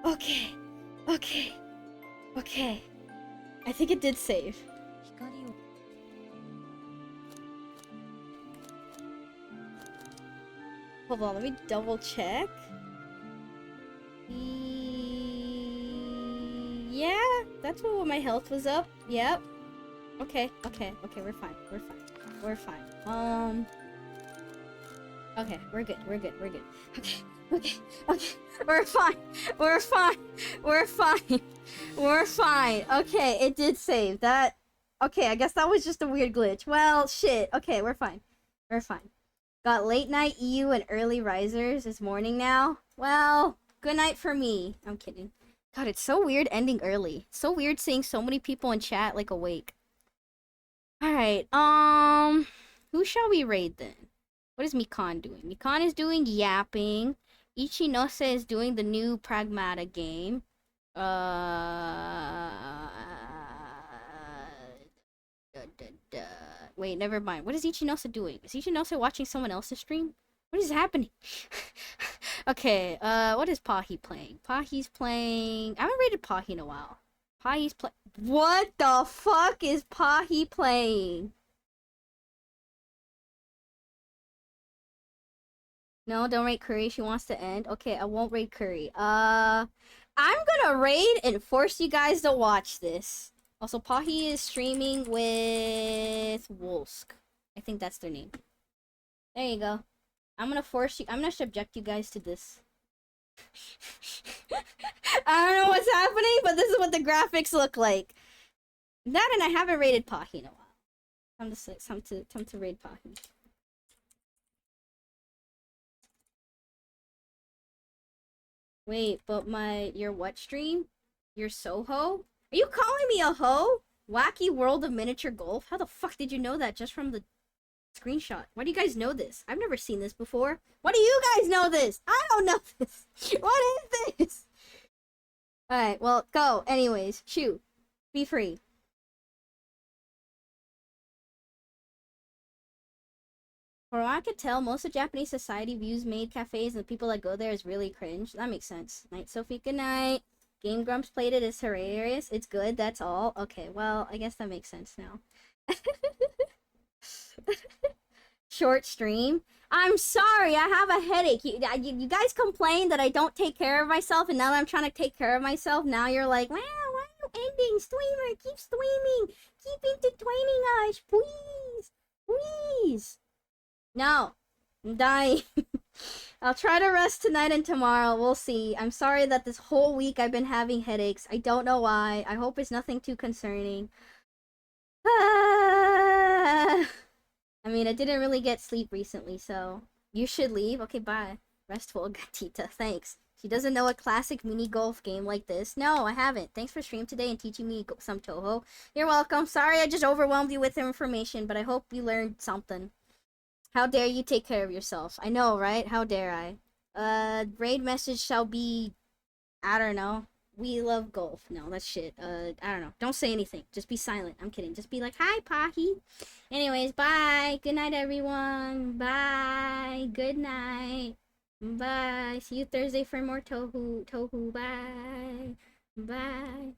A: Okay. I think it did save. Hold on, let me double check. Yeah, that's what my health was up. Yep. Okay, we're fine. Okay, we're good. Okay. We're fine. Okay, it did save. That... Okay, I guess that was just a weird glitch. Well, shit. Okay, we're fine. Got late night EU and early risers. It's morning now. Well, good night for me. I'm kidding. God, it's so weird ending early. It's so weird seeing so many people in chat, like, awake. Alright, who shall we raid then? What is Mikan doing? Mikan is doing yapping. Ichinose is doing the new Pragmata game. Wait, never mind. What is Ichinose doing? Is Ichinose watching someone else's stream? What is happening? Okay, what is Pahi playing? Pahi's playing... I haven't rated Pahi in a while. Pahi's play... What the fuck is Pahi playing? No, don't rate Curry. She wants to end. Okay, I won't rate Curry. I'm gonna raid and force you guys to watch this. Also, Pahi is streaming with Wolsk. I think that's their name. There you go. I'm gonna force you. I'm gonna subject you guys to this. I don't know what's happening, but this is what the graphics look like. That and I haven't rated Pahi in a while. Time to raid Pahi. Wait, but your what stream? Your Soho? Are you calling me a hoe? Wacky World of Miniature Golf? How the fuck did you know that just from the screenshot? Why do you guys know this? I've never seen this before. Why do you guys know this? I don't know this. What is this? Alright, well, go. Anyways, shoot. Be free. From what I could tell, most of Japanese society views maid cafes and the people that go there as really cringe. That makes sense. Night, Sophie. Good night. Game Grumps played it. It's hilarious. It's good. That's all. Okay, well, I guess that makes sense now. Short stream. I'm sorry. I have a headache. You guys complain that I don't take care of myself, and now that I'm trying to take care of myself, now you're like, wow, why are you ending? Streamer, keep streaming. Keep entertaining us. Please. Please. No, I'm dying. I'll try to rest tonight and tomorrow. We'll see. I'm sorry that this whole week I've been having headaches. I don't know why. I hope it's nothing too concerning. I mean, I didn't really get sleep recently, so you should leave. Okay, bye. Restful, Gatita. Thanks. She doesn't know a classic mini golf game like this. No, I haven't. Thanks for stream today and teaching me some touhou. You're welcome. Sorry I just overwhelmed you with information, but I hope you learned something. How dare you take care of yourself? I know, right? How dare I? Raid message shall be... I don't know. We love golf. No, that's shit. I don't know. Don't say anything. Just be silent. I'm kidding. Just be like, hi, Pahi. Anyways, bye. Good night, everyone. Bye. Good night. Bye. See you Thursday for more touhou. Bye. Bye.